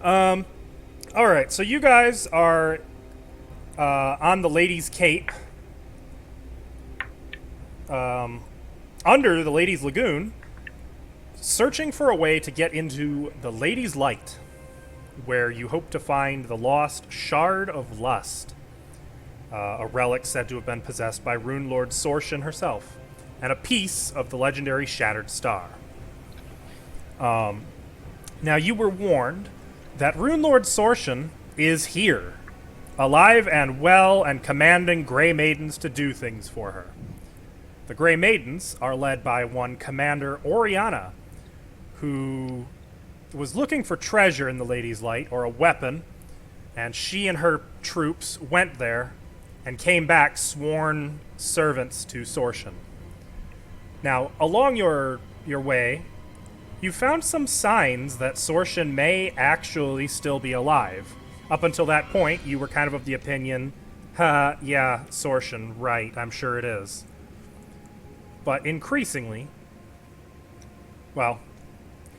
All right, so you guys are on the Ladies' Cape, under the Ladies' Lagoon, searching for a way to get into the Ladies' Light, where you hope to find the lost Shard of Lust, a relic said to have been possessed by Rune Lord Sorshin herself, and a piece of the legendary Shattered Star. Now, you were warned that Rune Lord Sorshin is here, alive and well and commanding Grey Maidens to do things for her. The Grey Maidens are led by one Commander Oriana, who was looking for treasure in the Ladies' Light, or a weapon, and she and her troops went there and came back sworn servants to Sorshin. Now, along your way, you found some signs that Sorshin may actually still be alive. Up until that point, you were kind of the opinion, yeah, Sorshin, right, I'm sure it is. But increasingly, well,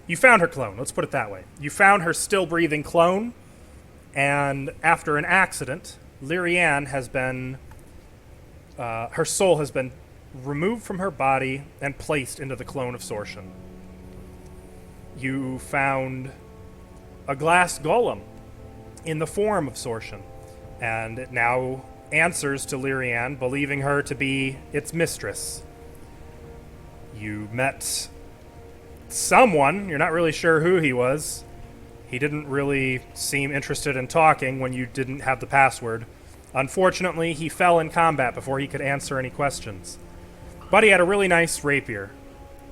you found her clone, let's put it that way. You found her still breathing clone, and after an accident, Lyrianne has been, her soul has been removed from her body and placed into the clone of Sorshin. You found a glass golem in the form of Sorshin, and it now answers to Lyrianne, believing her to be its mistress. You met someone, you're not really sure who he was. He didn't really seem interested in talking when you didn't have the password. Unfortunately, he fell in combat before he could answer any questions. But he had a really nice rapier,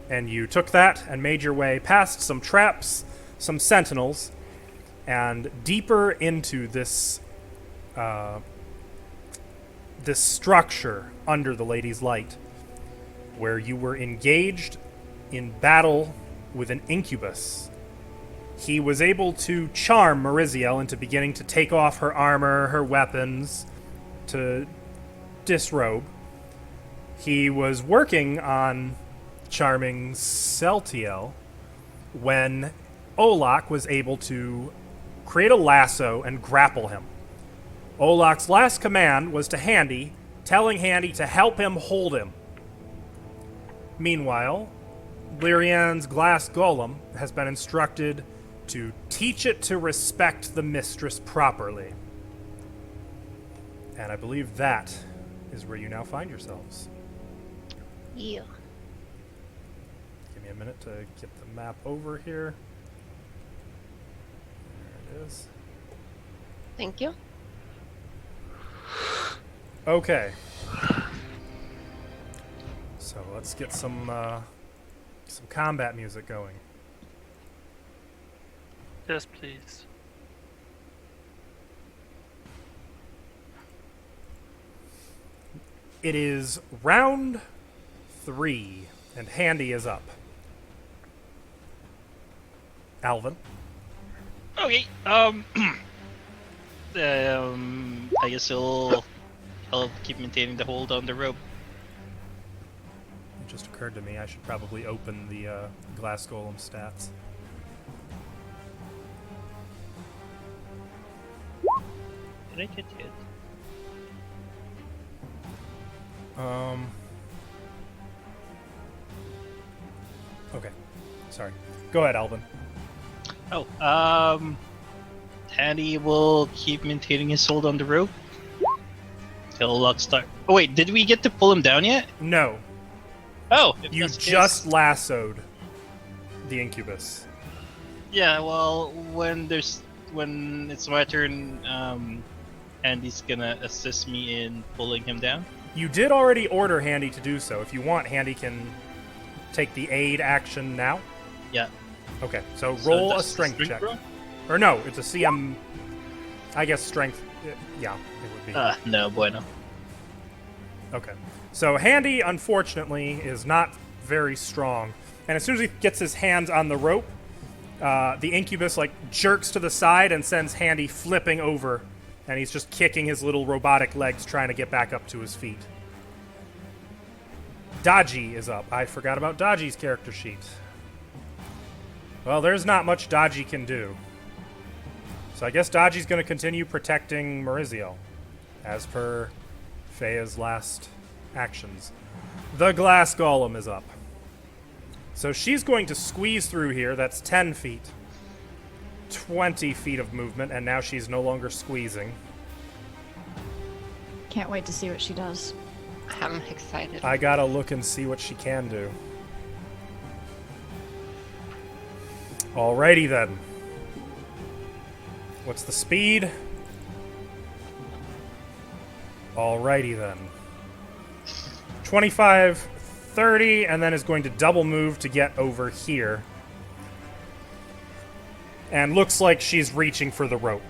and you took that and made your way past some traps, some sentinels, and deeper into this this structure under the Ladies' Light, where you were engaged in battle with an incubus. He was able to charm Mariziel into beginning to take off her armor, her weapons, to disrobe. He was working on charming Celtiel when Olak was able to create a lasso and grapple him. Olak's last command was to Handy, telling Handy to help him hold him. Meanwhile, Lyrianne's glass golem has been instructed to teach it to respect the mistress properly. And I believe that is where you now find yourselves. Yeah. Give me a minute to get the map over here. There it is. Thank you. Okay. So let's get some combat music going. Yes, please. It is round 3, and Handy is up. Alvin. Okay. I guess I'll keep maintaining the hold on the rope. It just occurred to me I should probably open the glass golem stats. Did I get hit? Okay. Sorry. Go ahead, Alvin. Oh, Tanny will keep maintaining his hold on the rope till luck start. Oh wait, did we get to pull him down yet? No. Oh, if You that's the just case- lassoed the incubus. Yeah. Well, when it's my turn, Andy's gonna assist me in pulling him down. You did already order Handy to do so. If you want, Handy can take the aid action now. Yeah. Okay, so So roll a that's the strength check. roll? Or no, it's a CM. I guess strength. Yeah, it would be. No bueno. Okay. So Handy, unfortunately, is not very strong. And as soon as he gets his hands on the rope, the incubus jerks to the side and sends Handy flipping over. And he's just kicking his little robotic legs trying to get back up to his feet. Dodgy is up. I forgot about Dodgy's character sheet. Well, there's not much Dodgy can do. So I guess Dodgy's going to continue protecting Maurizio, as per Fea's last actions. The glass golem is up. So she's going to squeeze through here. That's 10 feet. 20 feet of movement, and now she's no longer squeezing. Can't wait to see what she does. I'm excited. I gotta look and see what she can do. Alrighty then. What's the speed? Alrighty then. 25, 30, and then is going to double move to get over here. And looks like she's reaching for the rope.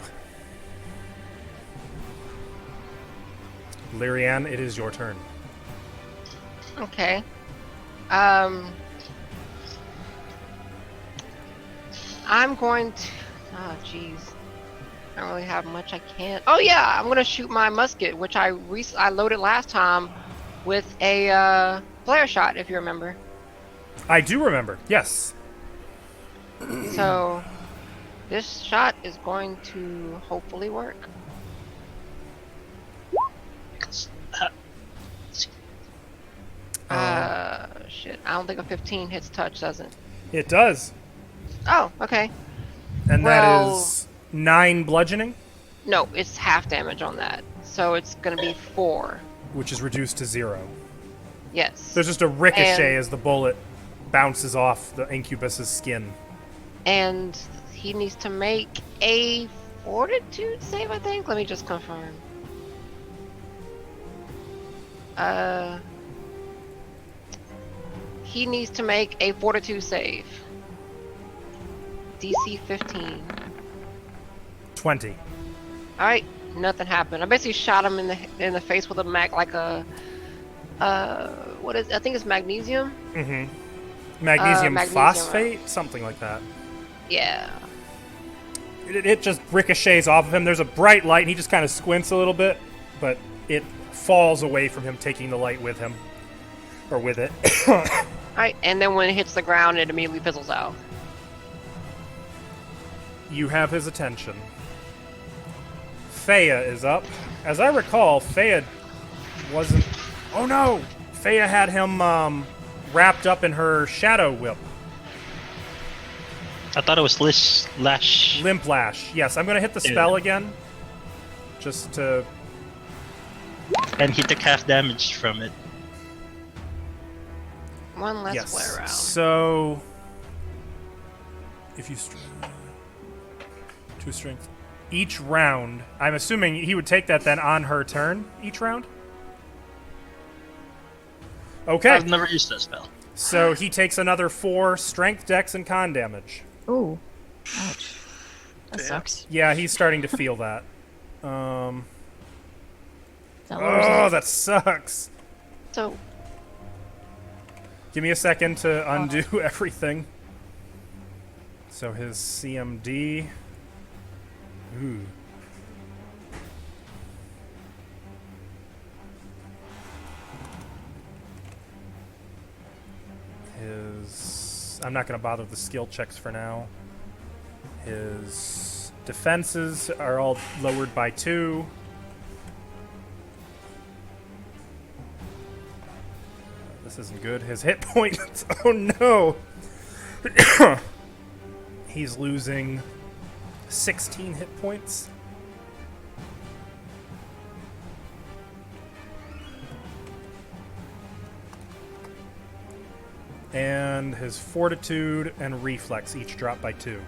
Lyrianne, it is your turn. Okay. I'm going to... Oh, jeez. I don't really have much I can't... Oh, yeah! I'm going to shoot my musket, which I loaded last time with a flare shot, if you remember. I do remember, yes. So, this shot is going to hopefully work. Shit. I don't think a 15 hits touch, does it? It does. Oh, okay. And Well- that is 9 bludgeoning, No, it's half damage on that. So it's gonna be 4. which is reduced to 0. Yes. There's just a ricochet And- as the bullet bounces off the incubus's skin. And he needs to make a fortitude save, I think. Let me just confirm. He needs to make a fortitude save. DC 15. 20. Alright, nothing happened. I basically shot him in the face with a what is, I think it's magnesium? Mm-hmm. Magnesium magnesium, phosphate? Something like that. Yeah. It just ricochets off of him. There's a bright light, and he just kind of squints a little bit, but it falls away from him, taking the light with him. Or with it. Alright, and then when it hits the ground, it immediately fizzles out. You have his attention. Fea is up. As I recall, Fea wasn't... Oh no! Fea had him wrapped up in her shadow whip. I thought it was Lash. Limp Lash. Yes, I'm going to hit the spell again. Just to... And he took half damage from it. One less Yes. flare round. So... If you... 2 strength. Each round... I'm assuming he would take that then on her turn, each round? Okay. I've never used that spell. So he takes another 4 strength, dex, and con damage. Ooh. Ouch. That sucks. Yeah, he's starting to feel that. That lowers Oh, it. that sucks. So, Give me a second to undo everything. So his CMD. Ooh. His... I'm not going to bother with the skill checks for now. His defenses are all lowered by 2. This isn't good. His hit points. Oh no! He's losing 16 hit points. And his fortitude and reflex each drop by 2.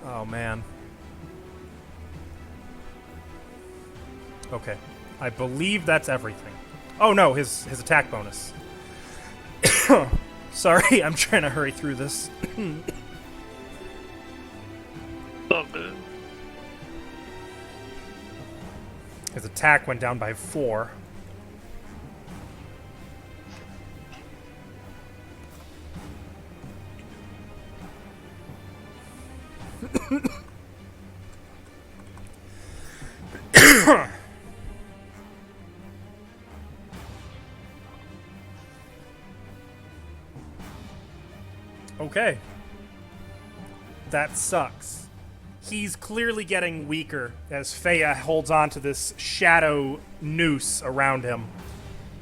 Oh man. Okay. I believe that's everything. Oh no, his attack bonus. Sorry, I'm trying to hurry through this. Oh, good. His attack went down by 4. Okay. That sucks. He's clearly getting weaker as Faya holds on to this shadow noose around him.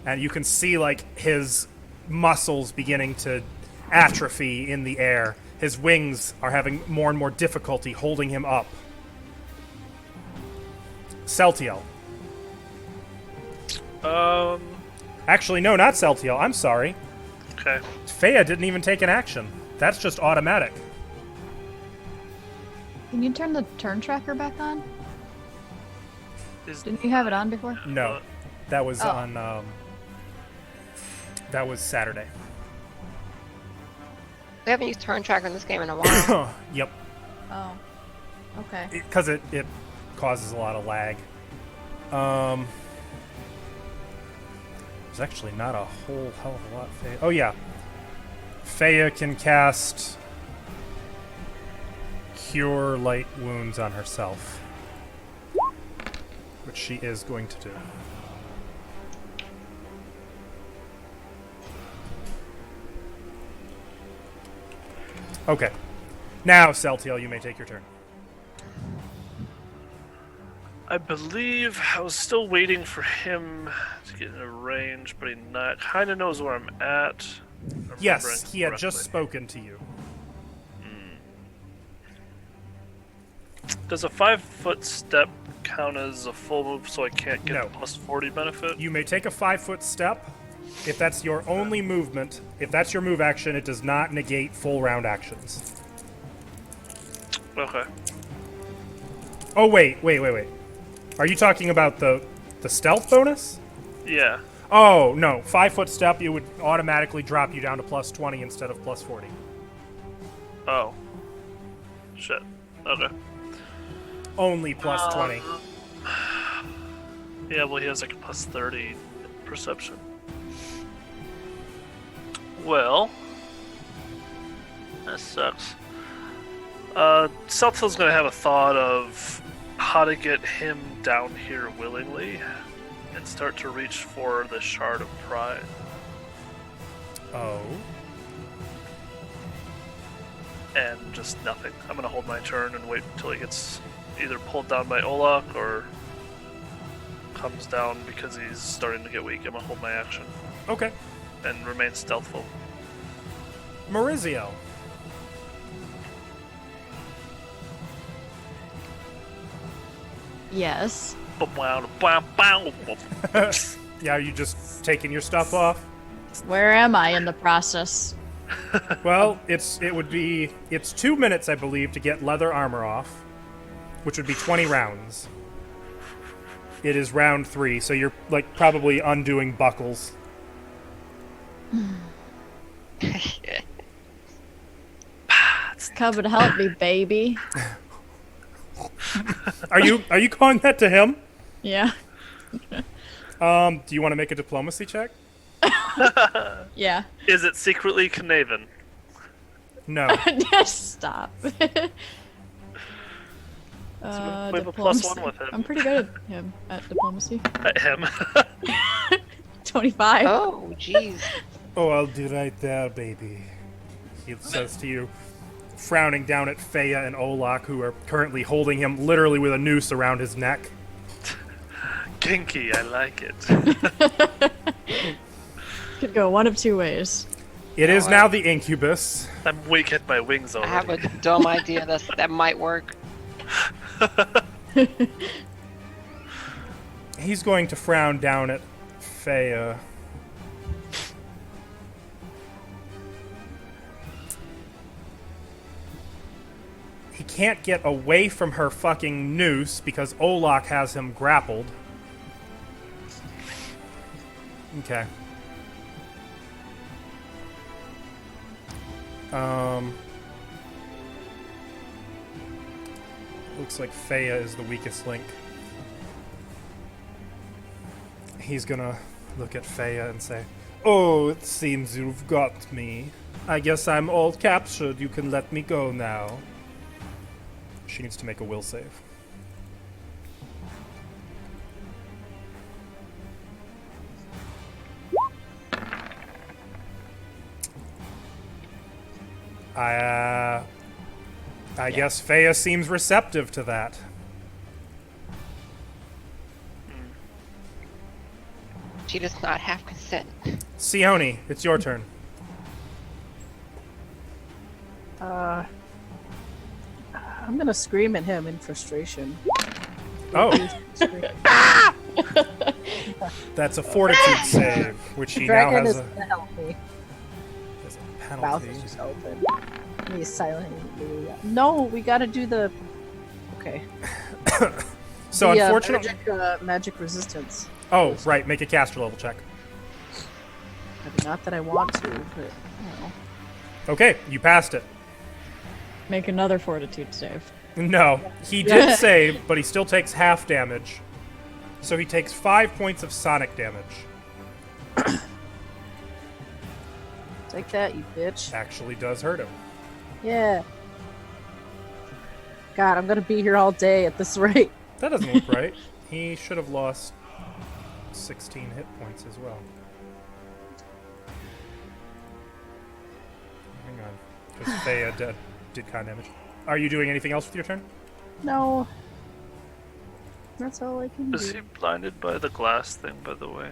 And you can see, like, his muscles beginning to atrophy in the air. His wings are having more and more difficulty holding him up. Celtiel. Actually, no, not Celtiel. I'm sorry. Okay. Faya didn't even take an action. That's just automatic. Can you turn the turn tracker back on? Is Didn't you have it on before? No. That was Oh. on, that was Saturday. We haven't used turn tracker in this game in a while. Yep. Oh. Okay. Because it causes a lot of lag. There's actually not a whole hell of a lot. Oh, yeah. Faya can cast Cure Light Wounds on herself, which she is going to do. Okay. Now, Celtiel, you may take your turn. I believe I was still waiting for him to get in a range, but he kind of knows where I'm at. Yes, he had Remembering just spoken to you. Does a 5-foot step count as a full move so I can't get No. the plus 40 benefit? You may take a 5-foot step. If that's your only movement, if that's your move action, it does not negate full round actions. Okay. Oh, wait. Are you talking about the stealth bonus? Yeah. Oh, no. 5-foot step, it would automatically drop you down to plus 20 instead of plus 40. Oh. Shit. Okay. Only plus 20. Yeah, well, he has like a plus 30 perception. Well, that sucks. Celtiel's gonna have a thought of how to get him down here willingly and start to reach for the Shard of Pride. Oh. And just nothing. I'm gonna hold my turn and wait until he gets either pulled down by Olak or comes down because he's starting to get weak. I'm gonna hold my action Okay. and remain stealthful. Maurizio. Yes. Yeah, are you just taking your stuff off? Where am I in the process? Well, it's 2 minutes, I believe, to get leather armor off, which would be 20 rounds. It is round 3, so you're like probably undoing buckles. Come and help me, baby. Are you calling that to him? Yeah. Do you want to make a diplomacy check? Yeah. Is it secretly Knaven? No. Just stop. We have a plus diplomacy. 1 with him. I'm pretty good at him at diplomacy. At him. 25. Oh, jeez. Oh, I'll do right there, baby. He says to you, frowning down at Faya and Olak, who are currently holding him literally with a noose around his neck. Kinky, I like it. Could go one of two ways. It is now the incubus. I'm weak at my wings I have already. a dumb idea that might work. He's going to frown down at Faya. He can't get away from her fucking noose because Olak has him grappled. Okay. Looks like Faya is the weakest link. He's gonna look at Faya and say, "Oh, it seems you've got me. I guess I'm all captured. You can let me go now." She needs to make a will save. I guess Fea seems receptive to that. She does not have consent. Sione, it's your turn. I'm gonna scream at him in frustration. Oh, Scream. that's a fortitude save, which he now Dragon has is a, gonna help me. has a Mouth penalty. is just open. He's silent. No, we gotta do the. Okay. So the, unfortunately, magic resistance. oh right, make a caster level check. I mean, not that I want to, but you know. Okay, you passed it. Make another fortitude save. No, he did save, but he still takes half damage. So he takes 5 points of sonic damage. Take that, you bitch. Actually does hurt him. Yeah. God, I'm gonna be here all day at this rate. That doesn't look right. He should have lost 16 hit points as well. Hang on. Because Fea did kind of damage. Are you doing anything else with your turn? No. That's all I can Is do. he blinded by the glass thing, by the way?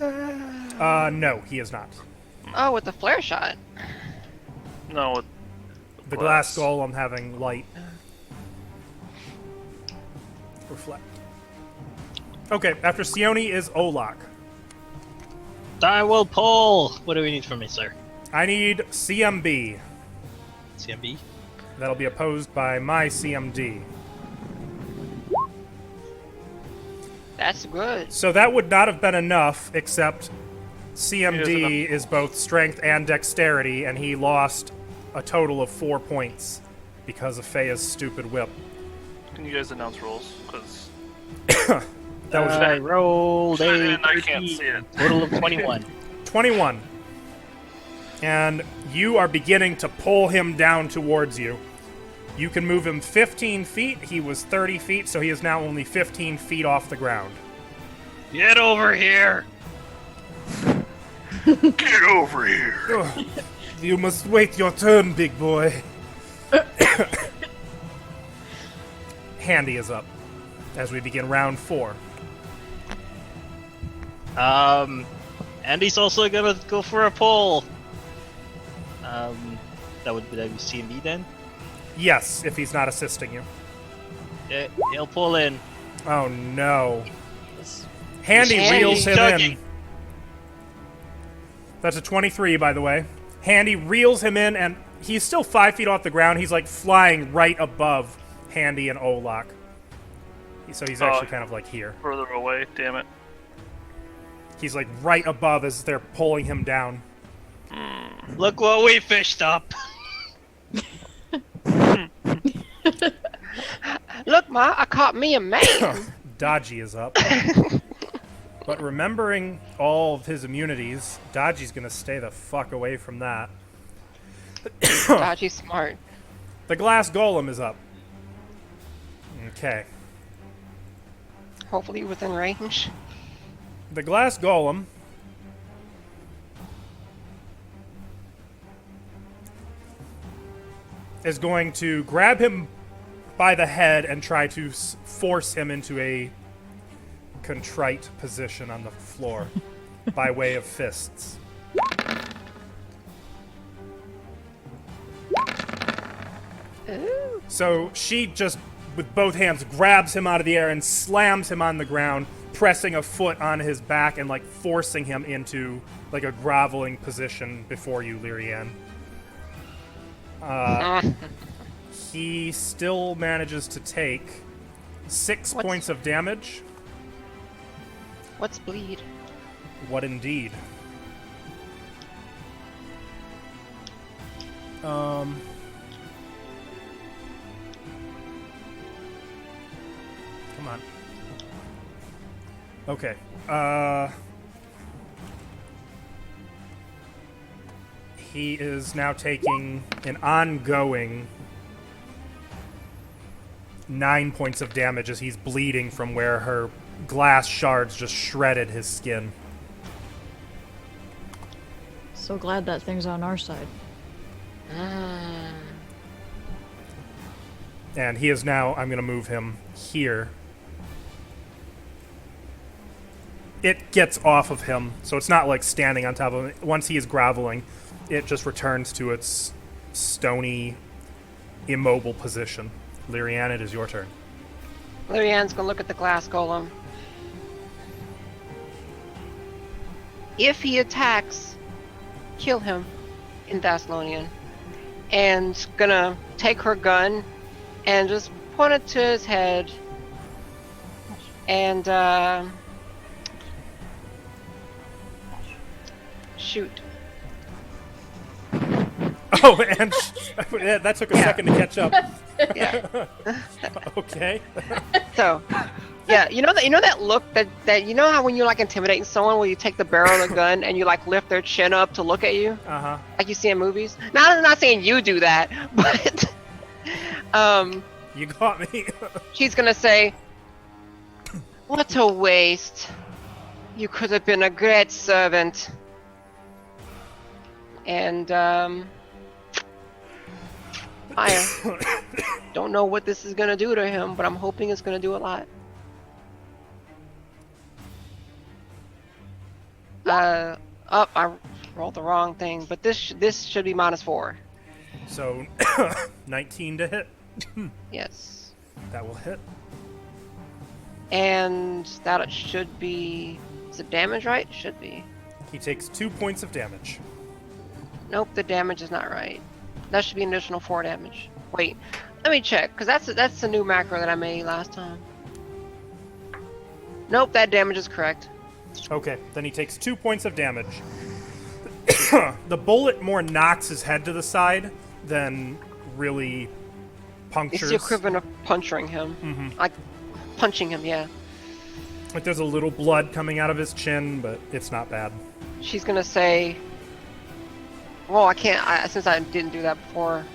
No, he is not. Oh, with the flare shot. No, with The glass golem having light reflect. Okay, after Sione is Olak. I will pull. What do we need from me, sir? I need CMB. CMB. That'll be opposed by my CMD. That's good. So that would not have been enough, except He CMD is both strength and dexterity, and he lost a total of 4 points because of Fea's stupid whip. Can you guys announce rolls? Because That was I rolled a I can't see it. total of 21. 21. And you are beginning to pull him down towards you. You can move him 15 feet. He was 30 feet, so he is now only 15 feet off the ground. Get over here! Get over here! Ugh. You must wait your turn, big boy. Handy is up as we begin round 4. Andy's also gonna go for a pull. Would that be CMB then? Yes, if he's not assisting you. Yeah, he'll pull in. Oh no. Handy Handy. reels him Chugging. in. That's a 23, by the way. Handy reels him in, and he's still 5 feet off the ground. He's like flying right above Handy and Olak. So he's actually kind of like here. Further away, damn it. He's like right above as they're pulling him down. Look what we fished up! Look, Ma, I caught me a man. Dodgy is up. But remembering all of his immunities, Dodgy's gonna stay the fuck away from that. Dodgy's smart. The glass golem is up. Okay. Hopefully within range. The glass golem is going to grab him by the head and try to force him into a contrite position on the floor by way of fists. Ooh. So she just, with both hands, grabs him out of the air and slams him on the ground, pressing a foot on his back and like forcing him into like a groveling position before you, Lyrian. He still manages to take 6 What's- points of damage. What's bleed? What indeed? Come on. Okay. He is now taking an ongoing 9 points of damage as he's bleeding from where her glass shards just shredded his skin. So glad that thing's on our side. And he is now, I'm going to move him here. It gets off of him, so it's not like standing on top of him. Once he is groveling, it just returns to its stony, immobile position. Lyrian, it is your turn. Lyrian's gonna look at the glass golem. If he attacks, kill him in Thessalonian. And gonna take her gun and just point it to his head. And shoot. Oh, and that took a second to catch up. Yeah. Okay. So, yeah, you know that look that you know how when you're like intimidating someone, where you take the barrel of the gun and you like lift their chin up to look at you, like you see in movies. Now, I'm not saying you do that, but You got me. she's gonna say, "What a waste! You could have been a great servant." And I don't know what this is gonna do to him, but I'm hoping it's gonna do a lot. I rolled the wrong thing, but this should be -4. So, 19 to hit. Yes, That will hit. and that should be. Is it damage right? Should be. He takes 2 points of damage. Nope, the damage is not right. That should be an additional 4 damage. Wait, let me check, because that's a new macro that I made last time. Nope, that damage is correct. Okay, then he takes 2 points of damage. The bullet more knocks his head to the side than really punctures. It's the equivalent of puncturing him. Like, punching him, yeah. Like there's a little blood coming out of his chin, but it's not bad. She's gonna say... Well, I can't, since I didn't do that before.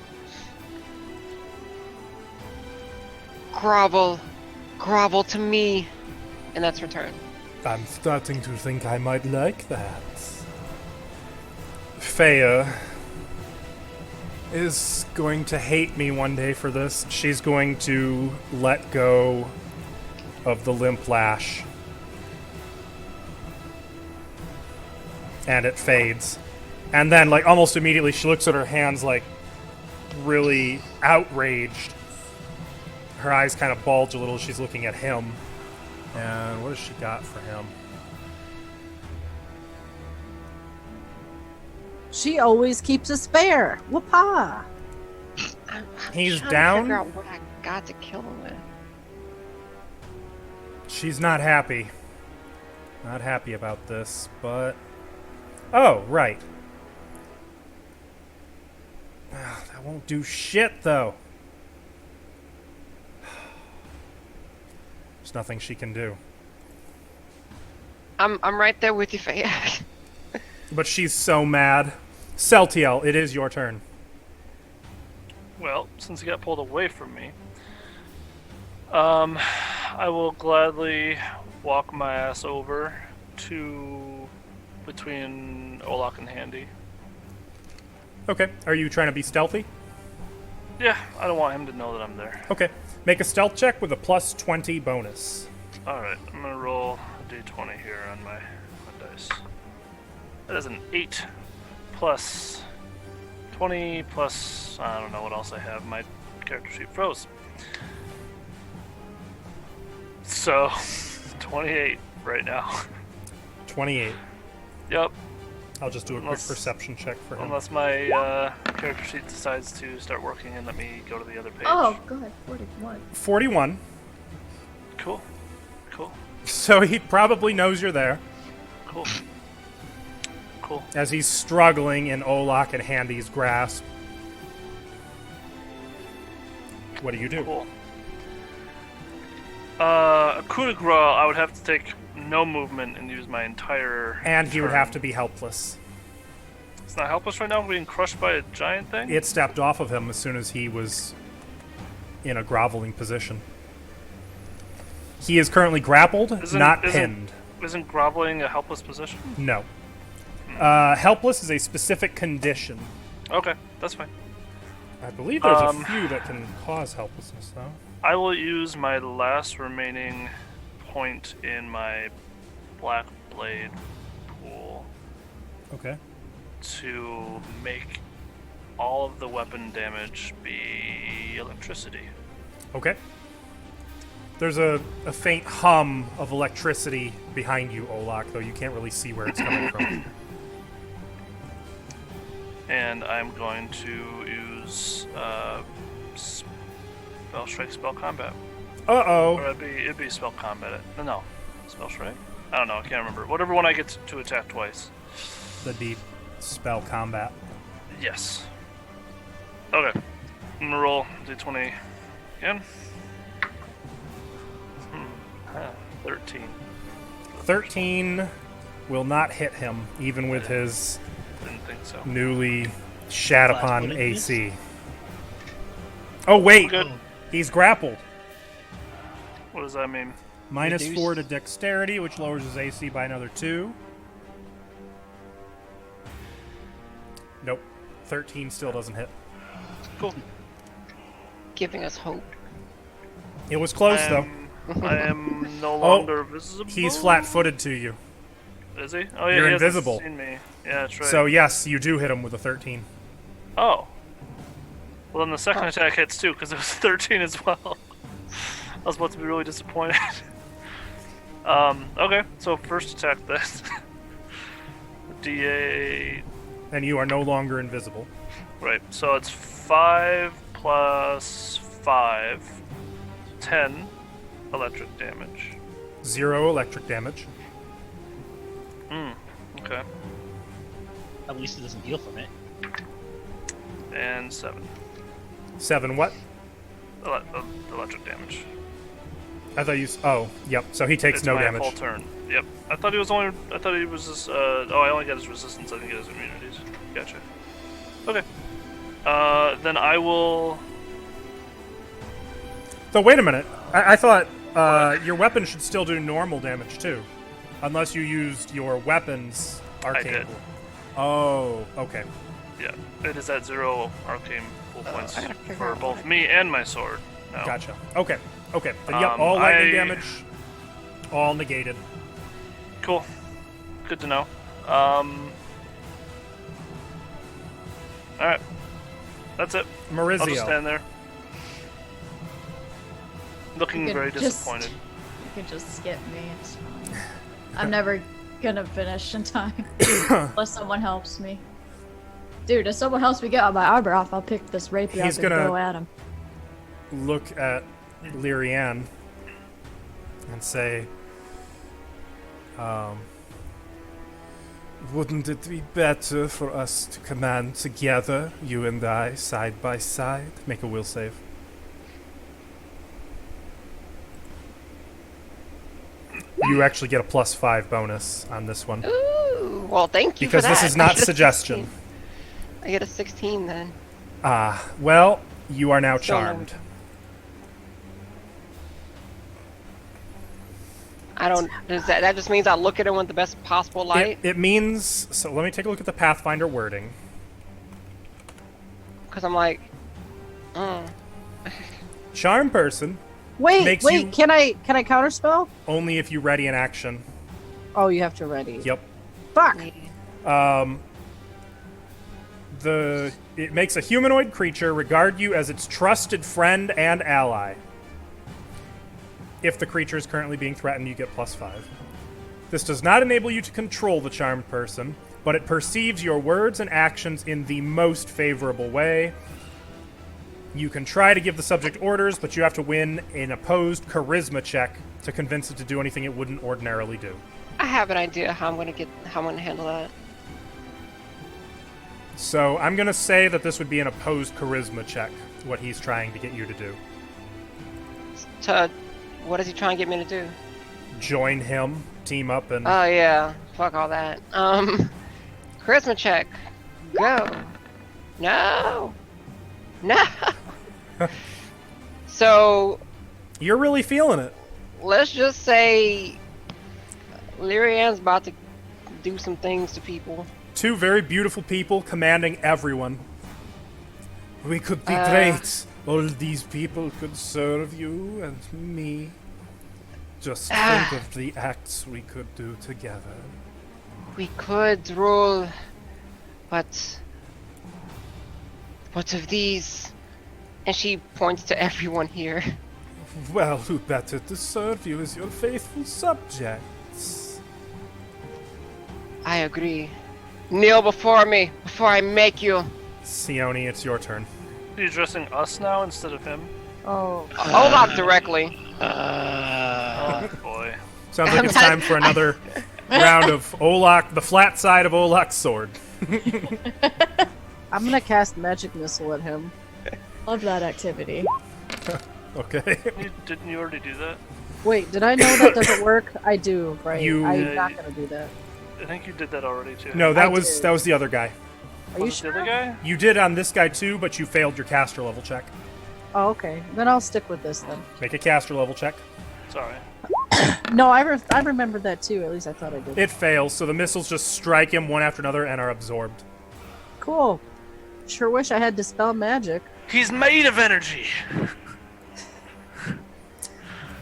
Grovel. Grovel to me. And that's her turn. I'm starting to think I might like that. Faya is going to hate me one day for this. She's going to let go of the limp lash. And it fades. And then, like, almost immediately, she looks at her hands, like, really outraged. Her eyes kind of bulge a little as she's looking at him. And what has she got for him? She always keeps a spare. Whoop-ha! I'm He's trying down? to figure out what I got to kill him with. She's not happy. Not happy about this, but... Oh, right. That won't do shit, though. There's nothing she can do. I'm right there with you, Faye. But she's so mad. Celtiel, it is your turn. Well, since he got pulled away from me, I will gladly walk my ass over to between Olak and Handy. Okay. Are you trying to be stealthy? Yeah, I don't want him to know that I'm there. Okay. Make a stealth check with a plus 20 bonus. Alright, I'm gonna roll a d20 here on my dice. That is an 8 plus 20 plus, I don't know what else I have. My character sheet froze. So, 28 right now. 28. Yep, I'll just do a quick perception check for him. unless my character sheet decides to start working and let me go to the other page. Oh, good. 41. 41. Cool. Cool. So he probably knows you're there. Cool. Cool. As he's struggling in Olak and Handy's grasp. What do you do? Cool. A coup de grace, I would have to take no movement and use my entire And he would turn. have to be helpless. It's not helpless right now, being crushed by a giant thing? It stepped off of him as soon as he was in a groveling position. He is currently grappled, not pinned. Isn't groveling a helpless position? No. Helpless is a specific condition. Okay, that's fine. I believe there's a Um, few that can cause helplessness, though. I will use my last remaining point in my Black Blade pool Okay. to make all of the weapon damage be electricity. Okay. There's a faint hum of electricity behind you, Olak, though you can't really see where it's coming from. And I'm going to use Spell Strike, Spell Combat. Or Uh-oh. it'd be Spell Combat. No, Spell Strike? I don't know, I can't remember. Whatever one I get to attack twice. That'd be spell combat. Yes. Okay. I'm gonna roll D20 again. 13. 13 will not hit him, even with his Didn't think so. newly shat upon Flat-footed AC. Oh, wait. Good. He's grappled. What does that mean? Minus Reduce. 4 to dexterity, which lowers his AC by another 2. Nope. 13 still doesn't hit. Cool. Giving us hope. It was close, though. I am no longer visible. He's flat-footed to you. Is he? Oh yeah, You're he hasn't invisible. seen me. Yeah, that's right. So, yes, you do hit him with a 13. Oh. Well, then the second attack hits too, because it was 13 as well. I was about to be really disappointed. Okay, so first attack then. D8. And you are no longer invisible. Right, so it's 5 plus 5. 10 electric damage. 0 electric damage. Okay. At least it doesn't heal from it. And 7 7 what? electric damage. I thought you... Oh, yep. So he takes It's no my damage. full turn. Yep. I thought he was only... I thought he was just... oh, I only got his resistance. I didn't get his immunities. Gotcha. Okay. Then I will... So wait a minute. I thought your weapon should still do normal damage, too. Unless you used your weapon's arcane did. pool. Oh, okay. Yeah. It is at 0 arcane pool points I gotta figure for out both what me and my sword. Now. Gotcha. Okay. Okay. Then, yep, all lightning damage, all negated. Cool. Good to know. Alright. That's it. I'll just Maurizio. stand there. Looking You very could just- disappointed. You can just skip me. It's fine. I'm never gonna finish in time unless someone helps me. Dude, if someone helps me get my armor off, I'll pick this rapier He's up and gonna- go at him. Look at Lyrianne and say, wouldn't it be better for us to command together, you and I, side by side? Make a will save. You actually get a +5 bonus on this one. Ooh, well, thank you Because for that. this is I not get a suggestion. 16. I get a 16 then. Well, you are now Still no- charmed. I don't. Does that just means I look at it with the best possible light? It means... So let me take a look at the Pathfinder wording. Because I'm like, Charm person, Wait, Makes wait. you- Can I counterspell? only if you ready an action. Oh, you have to ready. Yep. Fuck. It makes a humanoid creature regard you as its trusted friend and ally. If the creature is currently being threatened, you get +5. This does not enable you to control the charmed person, but it perceives your words and actions in the most favorable way. You can try to give the subject orders, but you have to win an opposed charisma check to convince it to do anything it wouldn't ordinarily do. I have an idea how I'm gonna handle that. So I'm going to say that this would be an opposed charisma check, what he's trying to get you to do. What is he trying to get me to do? Join him, team up, and... Oh yeah, fuck all that. Charisma check. Go. No. No. So You're really feeling it. let's just say Lyrian's about to do some things to people. Two very beautiful people commanding everyone. We could be great. All these people could serve you and me. Just think of the acts we could do together. We could rule, but what of these? And she points to everyone here. Well, who better to serve you as your faithful subjects? I agree. Kneel before me, before I make you. Sione, it's your turn. Are you addressing us now instead of him? Oh. Olaf directly. Oh boy. Sounds like it's time for another round of Olak, the flat side of Olak's sword. I'm gonna cast magic missile at him. Love that activity. Okay. Didn't you already do that? Wait, did I know that doesn't work? I do, right? You- I'm not gonna do that. I think you did that already too. No, I that was did. that was the other guy. Are you Was it the sure? other guy? You did on this guy too, but you failed your caster level check. Oh, okay. Then I'll stick with this then. Make a caster level check. Sorry. No, I remembered that too. At least I thought I did. It fails, so the missiles just strike him one after another and are absorbed. Cool. Sure wish I had dispel magic. He's made of energy.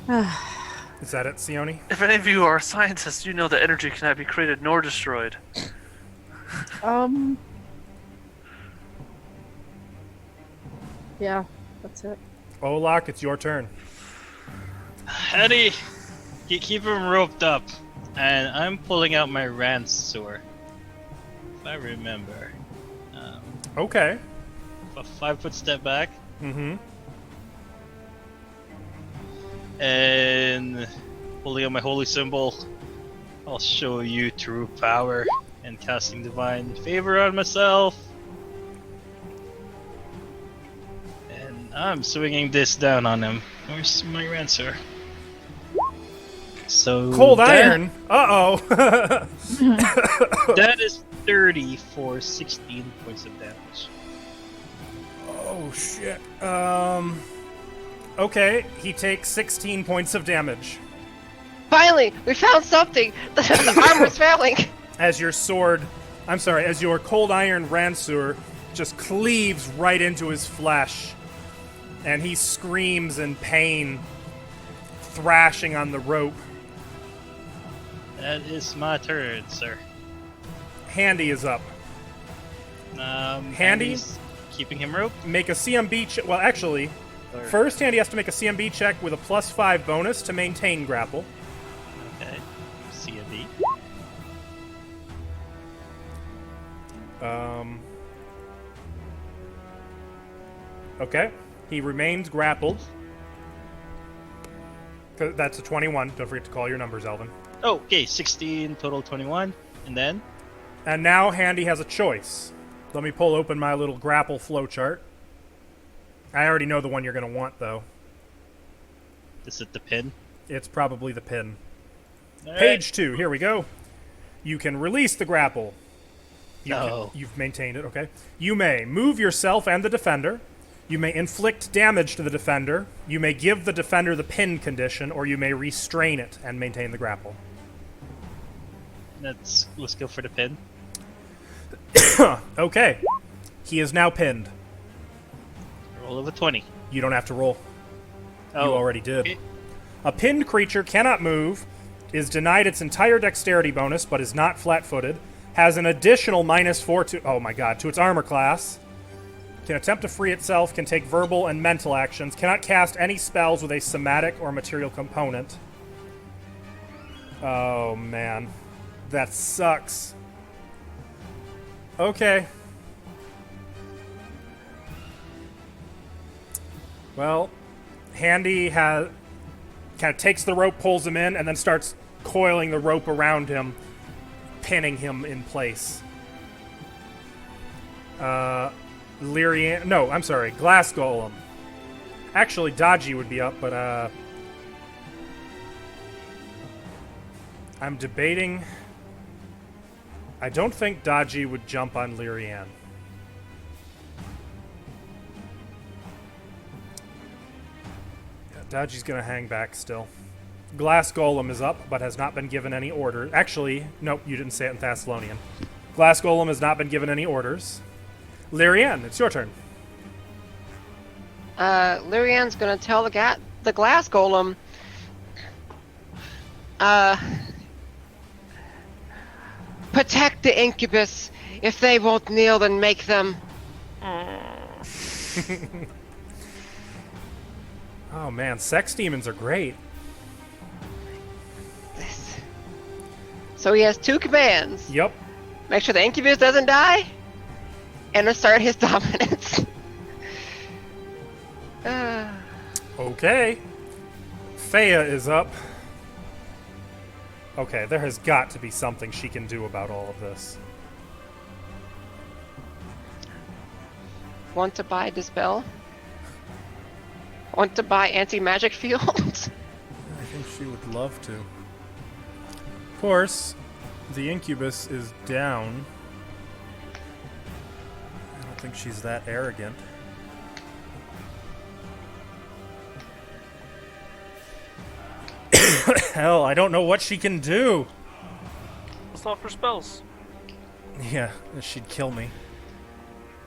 Is that it, Sione? If any of you are scientists, you know that energy cannot be created nor destroyed. Yeah, that's it. Olak, it's your turn. Eddie, keep him roped up, and I'm pulling out my Ransor. If I remember. Okay. A 5-foot step back, Mm-hmm. and pulling out my holy symbol. I'll show you true power, and casting divine favor on myself. And I'm swinging this down on him. Where's my Ransor? So Cold that- iron. Uh-oh. That is 30 for 16 points of damage. Oh shit. Okay, he takes 16 points of damage Finally, we found something. The armor's failing. as your as your cold iron ransur just cleaves right into his flesh, and he screams in pain, thrashing on the rope. That is my turn, sir. Handy is up. Handy? Andy's keeping him roped. Make a CMB check. Well, actually, Or- first Handy has to make a CMB check with a +5 bonus to maintain grapple. Okay. C&D. Okay. He remains grappled. 'Cause that's a 21. Don't forget to call your numbers, Elvin. Oh, okay. 16, total 21. And then? And now Handy has a choice. Let me pull open my little grapple flowchart. I already know the one you're going to want, though. Is it the pin? It's probably the pin. Alright. Page 2, here we go. You can release the grapple. No. You've maintained it, okay. You may move yourself and the defender. You may inflict damage to the defender. You may give the defender the pin condition, or you may restrain it and maintain the grapple. Let's go for the pin. Okay. He is now pinned. Roll of a 20. You don't have to roll. You Oh, already did. okay. A pinned creature cannot move, is denied its entire dexterity bonus, but is not flat-footed, has an additional -4 to its armor class, can attempt to free itself, can take verbal and mental actions, cannot cast any spells with a somatic or material component. Oh, man. That sucks. Okay. Well, Handy kind of takes the rope, pulls him in, and then starts coiling the rope around him, pinning him in place. Lyrian... No, I'm sorry. Glass Golem. Actually, Dodgy would be up, but, I'm debating... I don't think Dodgy would jump on Lyrian. Yeah, Dodgy's gonna hang back still. Glass Golem is up, but has not been given any orders. Actually, nope, you didn't say it in Thessalonian. Glass Golem has not been given any orders. Lyrian, it's your turn. Lyrian's gonna tell the glass golem, protect the incubus. If they won't kneel, then make them. Oh man, sex demons are great. So he has 2 commands. Yep. Make sure the incubus doesn't die, and assert his dominance. Okay. Faya is up. Okay, there has got to be something she can do about all of this. Want to buy Dispel? Want to buy Anti-Magic Field? I think she would love to. Of course, the incubus is down. I don't think she's that arrogant. Hell, I don't know what she can do. Let's not for spells. Yeah, she'd kill me.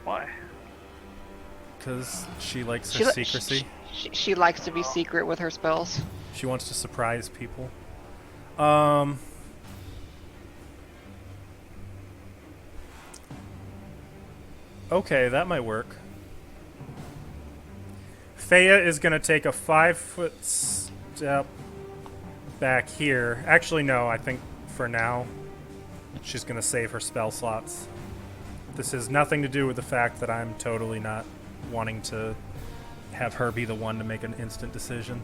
Why? Because she likes her secrecy. She likes to be secret with her spells. She wants to surprise people. Okay, that might work. Faya is going to take a 5-foot step back here. Actually, no, I think for now she's going to save her spell slots. This has nothing to do with the fact that I'm totally not wanting to have her be the one to make an instant decision.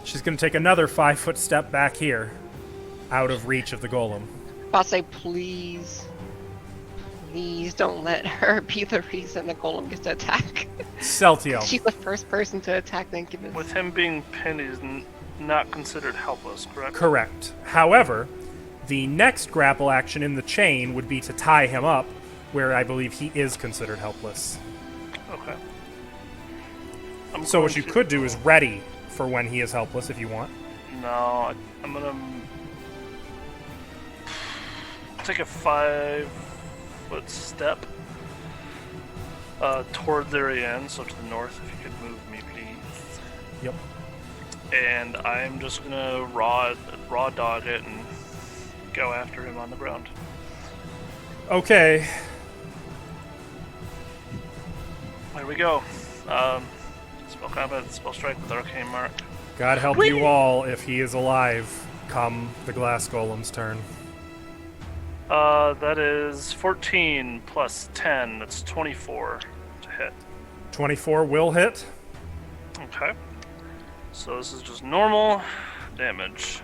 She's going to take another 5-foot step back here, out of reach of the golem. I'll say, please don't let her be the reason the golem gets to attack. Celtiel. She's the first person to attack the incubus. With him being pinned, he's not considered helpless, correct? Correct. However, the next grapple action in the chain would be to tie him up, where I believe he is considered helpless. Okay. So what you could do is ready for when he is helpless if you want. No, I'm gonna take a 5-foot step toward their end, so to the north, if you could move me, please. Yep. And I'm just gonna raw dog it and go after him on the ground. Okay. There we go. Spell combat, spell strike with arcane mark. God help you all if he is alive come the glass golem's turn. That is 14 plus 10. That's 24 to hit. 24 will hit. Okay. So this is just normal damage.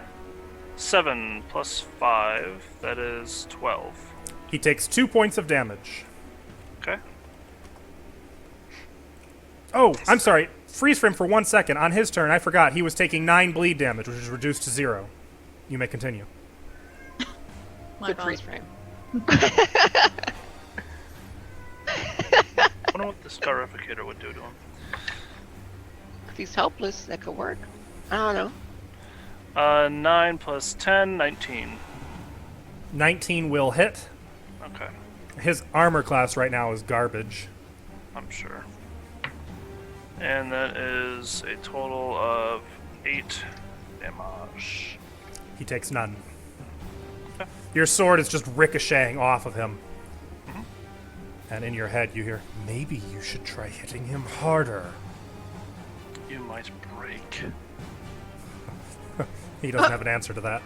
7 plus 5. That is 12. He takes 2 points of damage. Okay. Oh, I'm sorry. Freeze frame for 1 second. On his turn, I forgot. He was taking 9 bleed damage, which is reduced to 0. You may continue. Good freeze frame. I wonder what the Scarificator would do to him. If he's helpless, that could work. I don't know. 9 plus 10, 19. 19 will hit. Okay, His armor class right now is garbage. I'm sure. And that is a total of 8 damage. He takes none. Okay. Your sword is just ricocheting off of him. Mm-hmm. And in your head you hear, maybe you should try hitting him harder. You might break. He doesn't have an answer to that.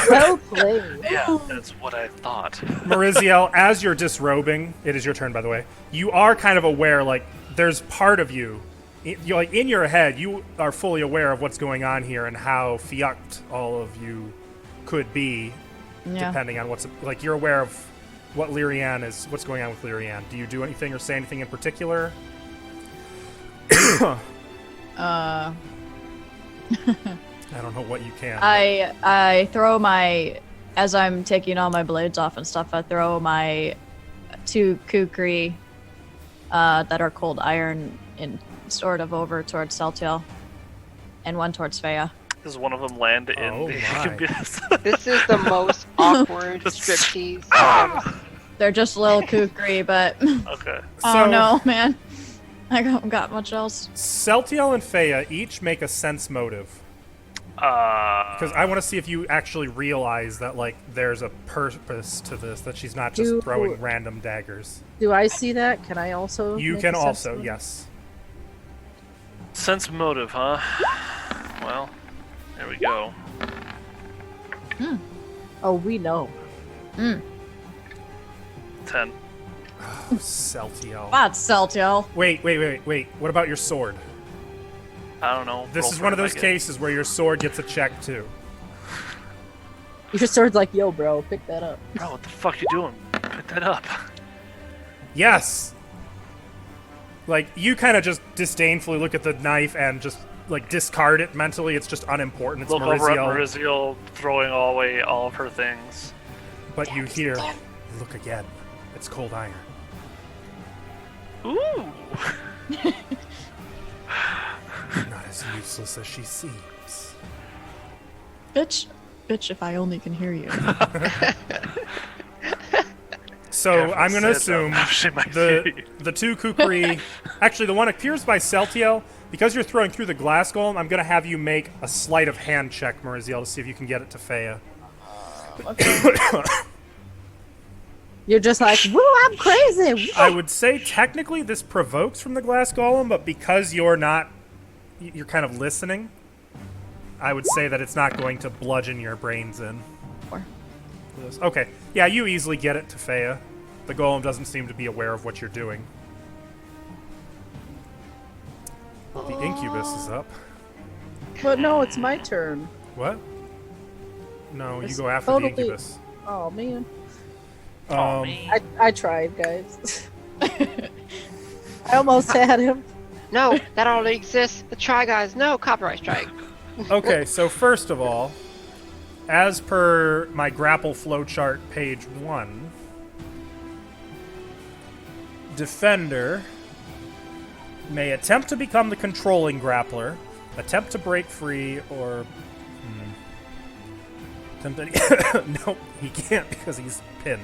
Well played. Yeah, that's what I thought. Mariziel, as you're disrobing, it is your turn by the way, you are kind of aware, like, there's part of you, like in your head, you are fully aware of what's going on here and how fucked all of you could be, depending on what's, like, you're aware of what Lyrian is, what's going on with Lyrian. Do you do anything or say anything in particular? I don't know what you can. I throw my, as I'm taking all my blades off and stuff, I throw my 2 kukri that are cold iron in sort of over towards Celtiel, and 1 towards Faya. Does one of them land in Oh the my. incubus? This is the most awkward striptease I've ever seen. They're just little kukri, but Okay. oh no, man. I don't got much else. Celtiel and Fea each make a sense motive. Because I want to see if you actually realize that, like, there's a purpose to this, that she's not just throwing random daggers. Do I see that? Can I also? You make can a sense also, motive? yes. Sense motive, huh? Well, there we go. Oh, we know. 10. Celtiel. That's Celtiel. Wait. What about your sword? I don't know. This Roll is for one of it, I those guess. cases where your sword gets a check, too. Your sword's like, yo, bro, pick that up. Bro, what the fuck you doing? Pick that up. Yes! Like, you kind of just disdainfully look at the knife and just, like, discard it mentally. It's just unimportant. It's Look over at Mariziel. Mariziel throwing away all of her things. But you hear, look again. It's cold iron. Ooh! Not as useless as she seems. Bitch, if I only can hear you. So I'm going to Said that. assume She might see. the two kukri... Actually, the one appears by Celtiel. Because you're throwing through the glass golem, I'm going to have you make a sleight of hand check, Mariziel, to see if you can get it to Fea. You're just like, woo, I'm crazy. I would say technically this provokes from the glass golem, but because you're kind of listening, I would say that it's not going to bludgeon your brains in. Four. Okay. Yeah, you easily get it to Fea. The golem doesn't seem to be aware of what you're doing. The incubus is up. But no, it's my turn. What? No, you It's go after totally- the incubus. Oh man, Um, I tried, guys. I almost had him. No, that already exists. The Try Guys, no, copyright strike. Okay, so first of all, as per my grapple flowchart page 1, Defender may attempt to become the controlling grappler, attempt to break free, or... attempt to... Nope, he can't because he's pinned.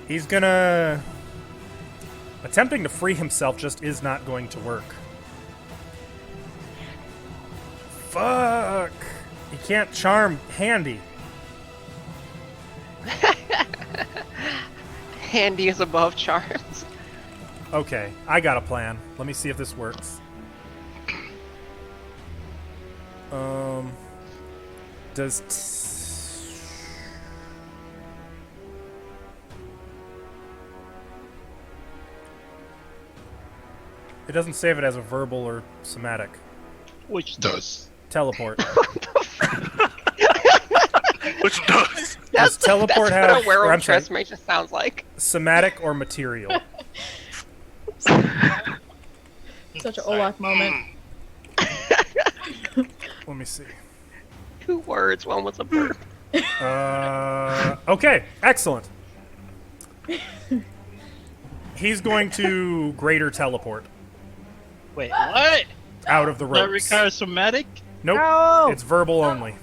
He's gonna... Attempting to free himself just is not going to work. Fuck! He can't charm Handy. Handy is above charms. Okay, I got a plan. Let me see if this works. Does... It doesn't save it as a verbal or somatic. Which does. Teleport. Which does. Does teleport That's have... what a werewolf or I'm sorry, transformation sounds like. somatic or material? Such an Olaf moment. Let me see. 2 words, one was a burp. Okay, excellent. He's going to greater teleport Wait, what? out of the That ropes. requires somatic? Nope, No! it's verbal only.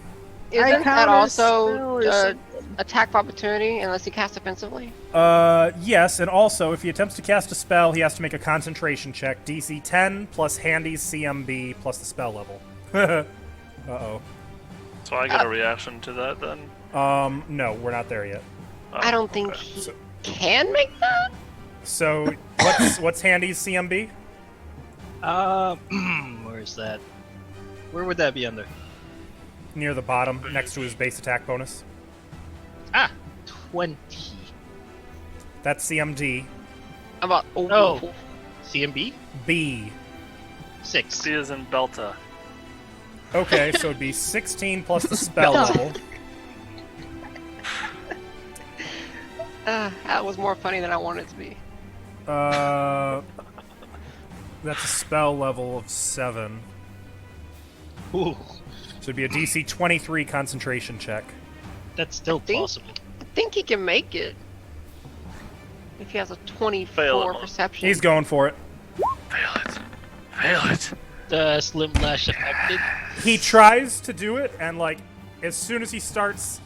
Isn't that counter also spell or something. attack of opportunity unless he casts offensively? Yes, and also, if he attempts to cast a spell, he has to make a concentration check. DC 10 plus Handy's CMB plus the spell level. Uh-oh. So I get a reaction to that then? No, we're not there yet. Oh, I don't think okay. he can make that? So, what's Handy's CMB? Where's that? Where would that be under? Near the bottom, next to his base attack bonus. Ah, 20. That's CMD. About Oh. CMB? B. 6. C is in Belta. Okay, so it'd be 16 plus the spell level. That was more funny than I wanted it to be. That's a spell level of 7. Ooh, So it'd be a DC 23 concentration check. that's still think- possible. I think he can make it. If he has a Fail 24 it. perception. He's going for it. Fail it. Fail it. The slim lash affected. He tries to do it, and like as soon as he starts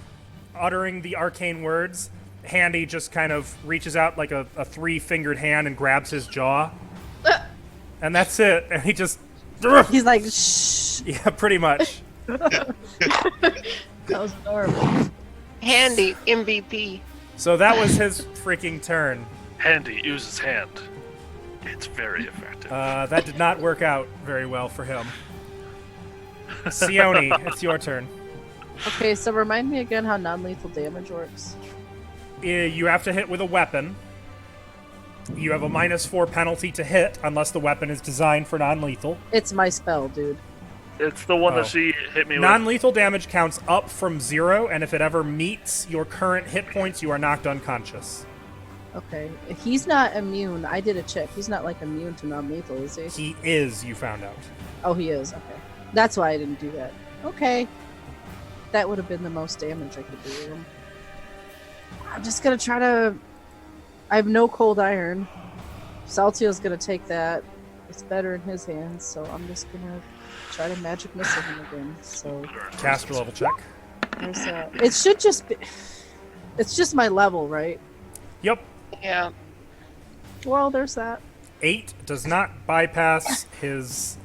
uttering the arcane words, Handy just kind of reaches out like a 3-fingered hand and grabs his jaw. And that's it. And he just... He's like, shh. Yeah, pretty much. That was adorable. Handy MVP. So that was his freaking turn. Handy uses hand. It's very effective. That did not work out very well for him. Sione, it's your turn. Okay, so remind me again how non-lethal damage works. You have to hit with a weapon. You have a -4 penalty to hit unless the weapon is designed for non-lethal. It's my spell, dude. It's the one Oh. that she hit me with. Non-lethal damage counts up from 0, and if it ever meets your current hit points, you are knocked unconscious. Okay. If he's not immune, I did a check. He's not like immune to non-lethal, is he? He is, you found out. Oh, he is. Okay. That's why I didn't do that. Okay. That would have been the most damage I could do to him. I'm just gonna try to... I have no cold iron. Saltio's gonna take that. It's better in his hands, so I'm just gonna try to magic missile him again. So Caster level check. there's that. It should just be... It's just my level, right? Yep. Yeah. Well, there's that. 8 does not bypass his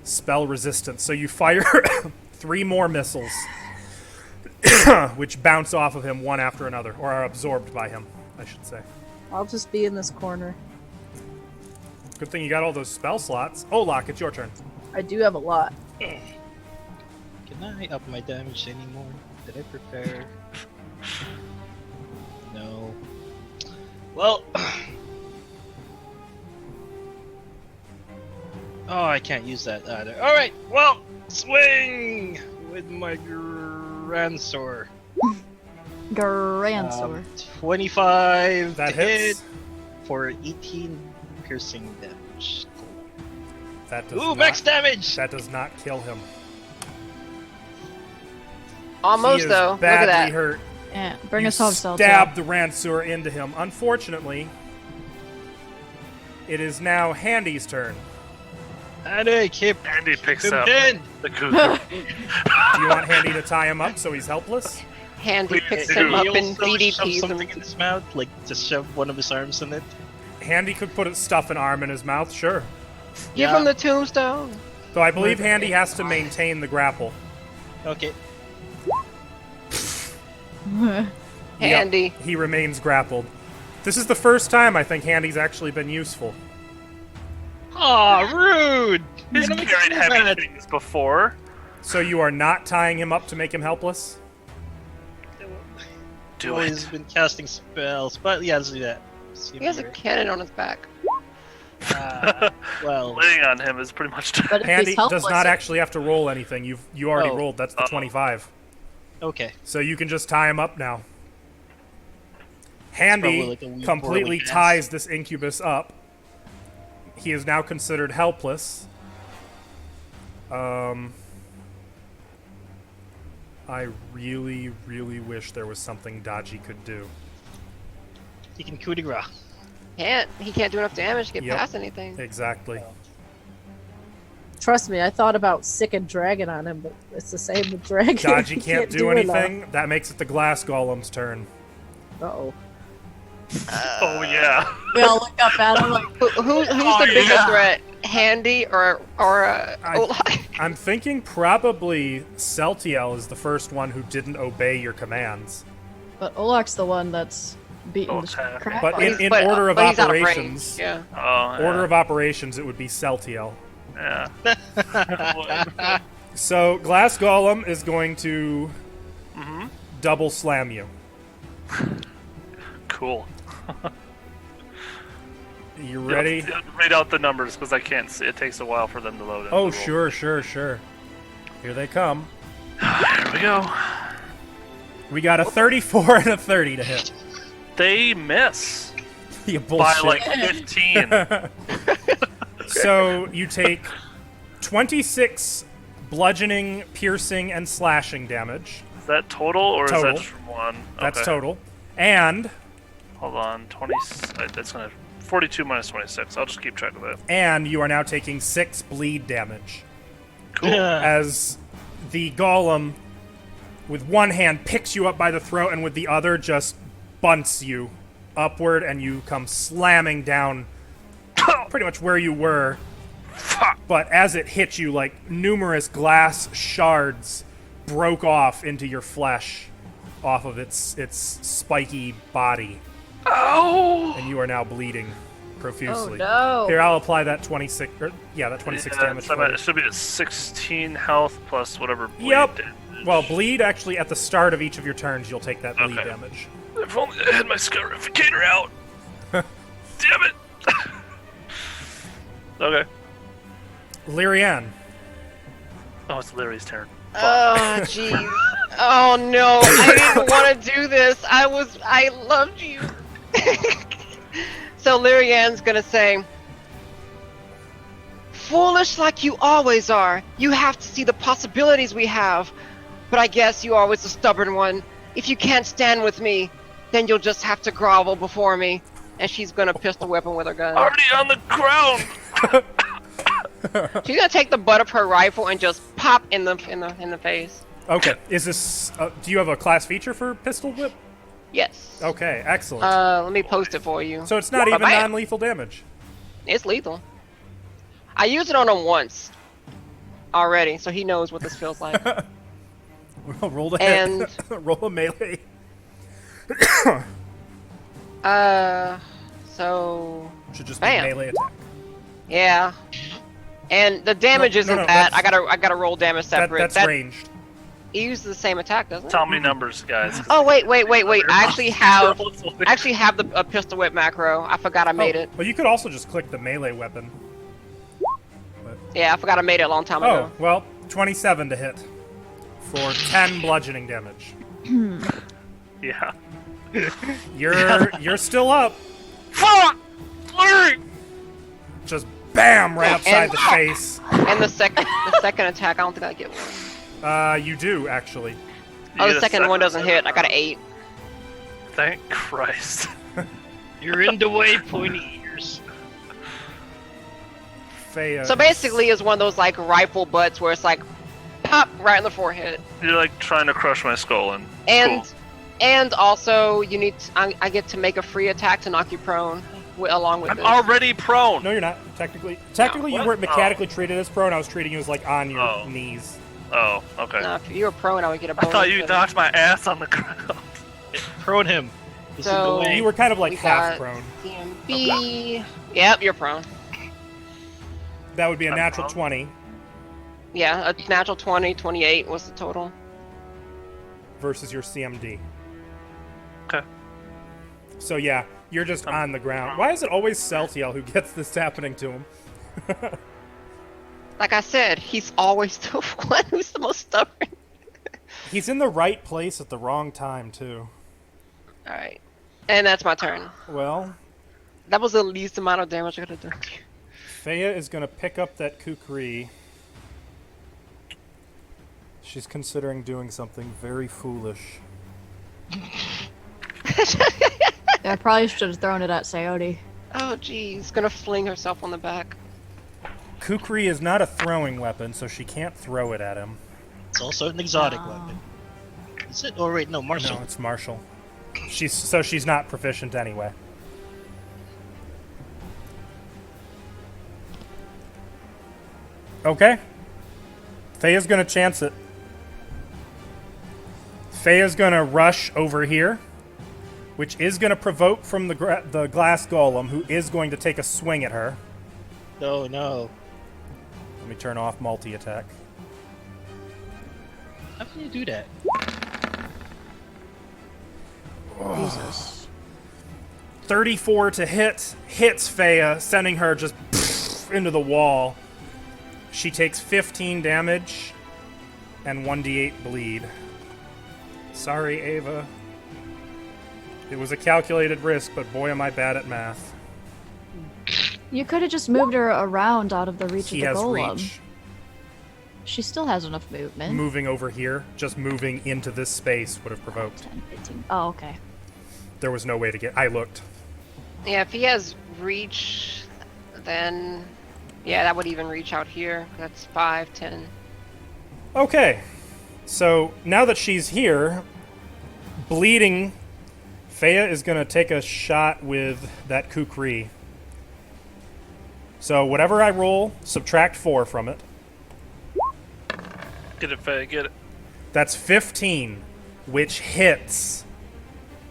spell resistance, so you fire 3 more missiles, which bounce off of him one after another, or are absorbed by him, I should say. I'll just be in this corner. Good thing you got all those spell slots. Olak, it's your turn. I do have a lot. Can I up my damage anymore? Did I prepare? No. Well. Oh, I can't use that either. Alright, well, swing with my Grandsword. Grandsword. 25 That to hits. hit for 18 piercing damage. Cool. That does Ooh, not, max damage! That does not kill him. Almost he is though. Look at badly that. hurt. Yeah, bring You us home, Salto. stab the Ransur into him. Unfortunately, it is now Handy's turn. Andy, keep Handy picks him up in! the cuckoo. Do you want Handy to tie him up so he's helpless? Handy picks Did him he up He and also shove DDPs something him. in his mouth, like just shove one of his arms in it. Handy could put stuff an arm in his mouth, sure. Give Yeah. him the tombstone. Though I believe Handy has to maintain the grapple. Okay. Handy. Yep, he remains grappled. This is the first time I think Handy's actually been useful. Aw, rude! He's You're gonna make carried me heavy mad. things before. So you are not tying him up to make him helpless? Do Well, it. He's been casting spells, but yeah, let's do that. He has a cannon on his back. Well, Laying on him is pretty much done. But if Handy he's helpless, does not actually have to roll anything. You already Oh. rolled. That's the 25. okay. So you can just tie him up now. Handy probably like a weak completely whirling dance. ties this incubus up. He is now considered helpless. I really, really wish there was something Dodgy could do. He can coup de grace. He can't do enough damage to get Yep. past anything. Exactly. Trust me, I thought about sick dragon on him, but it's the same with dragon. Dodgy He can't do anything. That makes it the glass golem's turn. Uh-oh. Oh yeah. we all look up at him like, Who's the biggest threat? Handy or Olak? I'm thinking probably Celtiel is the first one who didn't obey your commands. but Olak's the one that's beating the attack. crap But out in- of in him. order of he's out operations- range, yeah. Oh, yeah. Order of operations, it would be Celtiel. Yeah. So Glass Golem is going to Mm-hmm. double slam you. Cool. You ready? You have to read out the numbers because I can't see. It takes a while for them to load. Oh, into the roll. sure. Here they come. Here we go. We got a 34 and a 30 to hit. They miss You by bullshit. like 15. So you take 26 bludgeoning, piercing, and slashing damage. Is that total or Total. is that just one? That's Okay. total. And Hold on, 20. That's gonna 42 minus 26. I'll just keep track of that. you are now taking 6 bleed damage. Cool. As the golem, with one hand, picks you up by the throat, and with the other, just bunts you upward, and you come slamming down pretty much where you were. But as it hit you, like, numerous glass shards broke off into your flesh off of its spiky body. Oh! And you are now bleeding profusely. Oh no! Here, I'll apply that 26, that 26 damage. So for you. it should be at 16 health plus whatever bleed Yep. damage. Well, bleed, actually, at the start of each of your turns, you'll take that bleed Okay. damage. If only I had my scarificator out. Damn it! Okay. Lyrianne. Oh, it's Larry's turn. Oh, jeez. Oh, no. I didn't want to do this. I loved you. So Lyrianne's going to say, foolish like you always are. You have to see the possibilities we have. But I guess you're always the stubborn one. If you can't stand with me, then you'll just have to grovel before me. And she's going to pistol whip him with her gun. Already on the ground! She's gonna take the butt of her rifle and just pop in the face. Okay, is this... do you have a class feature for Pistol Whip? Yes. Okay, excellent. Let me post it for you. So it's not even Bam. non-lethal damage. It's lethal. I used it on him once already, so he knows what this feels like. Well, roll a And- hit. Roll a melee. So Should just Bam. be melee attack. yeah. And the damage No, isn't no, that. that's- I gotta roll damage separate. That's ranged. He uses the same attack, doesn't it? Tell me numbers, guys. Oh wait. I actually have the a pistol whip macro. I forgot I made it. Well, you could also just click the melee weapon. Yeah, I forgot I made it a long time ago. Oh, well, 27 to hit. For 10 bludgeoning damage. Yeah. You're still up. Fuck! Larry! Just bam right upside And- the face. And the second attack, I don't think I get one. You do, actually. Oh, You the get a second one doesn't hit. I got an 8. Thank Christ. You're in the way, pointy ears. Faya. So basically, it's one of those like rifle butts where it's like pop right in the forehead. You're like trying to crush my skull and. And Cool. and also you need I get to make a free attack to knock you prone along with I'm this. already prone! No, you're not. Technically, you what? weren't mechanically treated as prone. I was treating you as like on your Oh. knees. Oh, okay. No, if you were prone, I would get a I bonus. thought you to- knocked my ass on the ground. Prone him. This is So- the way. You were kind of like We half got prone. CMB. Yep, you're prone. That would be a I'm natural prone. 20 Yeah, a natural 20, 28 was the total. versus your CMD. Okay. So yeah, you're just on the ground. Why is it always Celtiel who gets this happening to him? Like I said, he's always the one who's the most stubborn. He's in the right place at the wrong time too. Alright. And that's my turn. Well, That was the least amount of damage I could have done. Faya is gonna pick up that kukri. She's considering doing something very foolish. Yeah, I probably should have thrown it at Sayodi. Oh jeez, gonna fling herself on the back. Kukri is not a throwing weapon, so she can't throw it at him. It's also an exotic Oh. weapon. Is it? Oh, wait, no, martial. No, it's martial. She's not proficient anyway. Okay. Faya's gonna chance it. Faya's gonna rush over here, which is gonna provoke from the glass golem, who is going to take a swing at her. Oh, no. Let me turn off multi-attack. How can you do that? Jesus. 34 to hit, hits Faya, sending her just into the wall. She takes 15 damage and 1d8 bleed. Sorry, Ava. It was a calculated risk, but boy am I bad at math. You could have just moved her around out of the reach He of has the golem. reach. She still has enough movement. Moving over here, just moving into this space would have provoked. 10, 15. Oh, okay. There was no way to get... I looked. Yeah, if he has reach, then yeah, that would even reach out here. That's 5, 10. Okay, so now that she's here, bleeding, Fea is going to take a shot with that kukri. So whatever I roll, subtract 4 from it. Get it, Faye, get it. That's 15, which hits.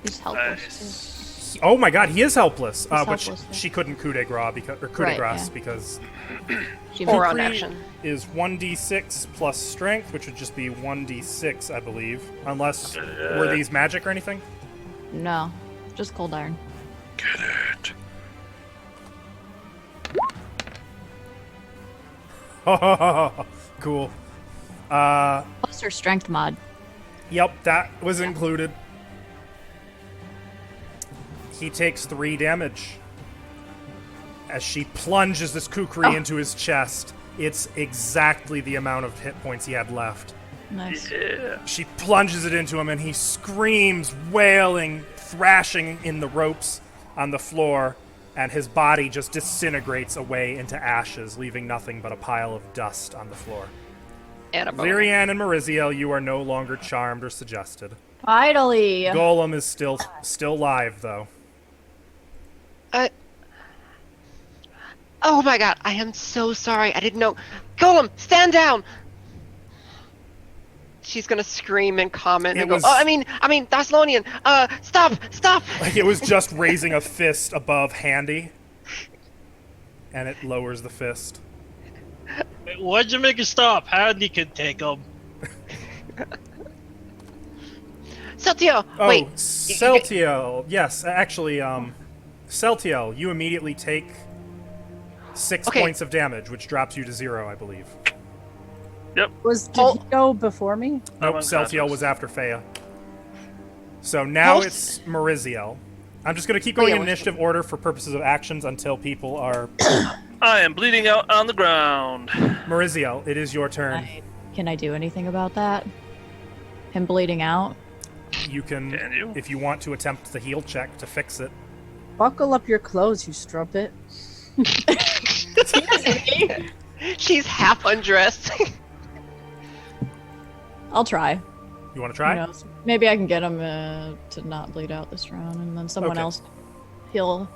He's helpless. Nice. Oh my god, he is helpless. He's Which helpless, yeah. she couldn't coup de grace because, or coup de Right, grace yeah. because She Or moved- on Kukri action. is 1d6 plus strength, which would just be 1d6, I believe. Unless, were these magic or anything? No, just cold iron. Get it. Cool. Plus her strength mod. Yep, that was included. He takes 3 damage as she plunges this kukri into his chest. It's exactly the amount of hit points he had left. Nice. Yeah. She plunges it into him and he screams, wailing, thrashing in the ropes on the floor, and his body just disintegrates away into ashes, leaving nothing but a pile of dust on the floor. And a bone. Lyrian and Mariziel, you are no longer charmed or suggested. Finally. Golem is still live, though. Oh my god, I am so sorry. I didn't know. Golem, stand down! She's gonna scream and comment It and was- go, oh, I mean, Thessalonian, stop! Like it was just raising a fist above Handy, and it lowers the fist. Why'd you make it stop? Handy can take them. Celtio, Oh, wait. Celtiel. Yes, actually, Celtiel, you immediately take 6 Okay. points of damage, which drops you to 0, I believe. Did Oh. he go before me? Nope, I'm Celtiel unconscious. was after Fea. So now Hold- it's Mariziel. I'm just going to keep going yeah, in what's- initiative order for purposes of actions until people are... I am bleeding out on the ground. Mariziel, it is your turn. Can I do anything about that? Him bleeding out? You can, Can you? if you want to attempt the heal check to fix it. Buckle up your clothes, you strumpet. She's half undressed. I'll try. You want to Who try? knows? Maybe I can get him to not bleed out this round, and then someone Okay. else heal.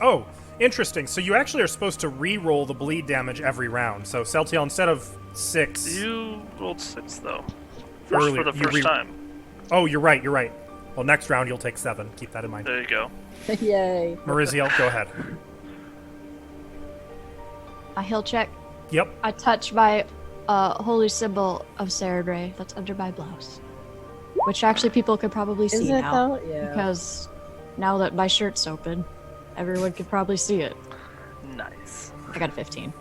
Oh, interesting. So you actually are supposed to re-roll the bleed damage every round. So Celtiel, instead of 6... You rolled 6 though. Earlier, For the you first time. Oh, you're right, you're right. Well, next round you'll take 7. Keep that in mind. There you go. Yay. Mariziel, go ahead. I heal check. Yep. I touch my holy symbol of Cerebrae that's under my blouse. Which actually people could probably Is see it now. though? Yeah. Because now that my shirt's open, everyone could probably see it. Nice. I got a 15.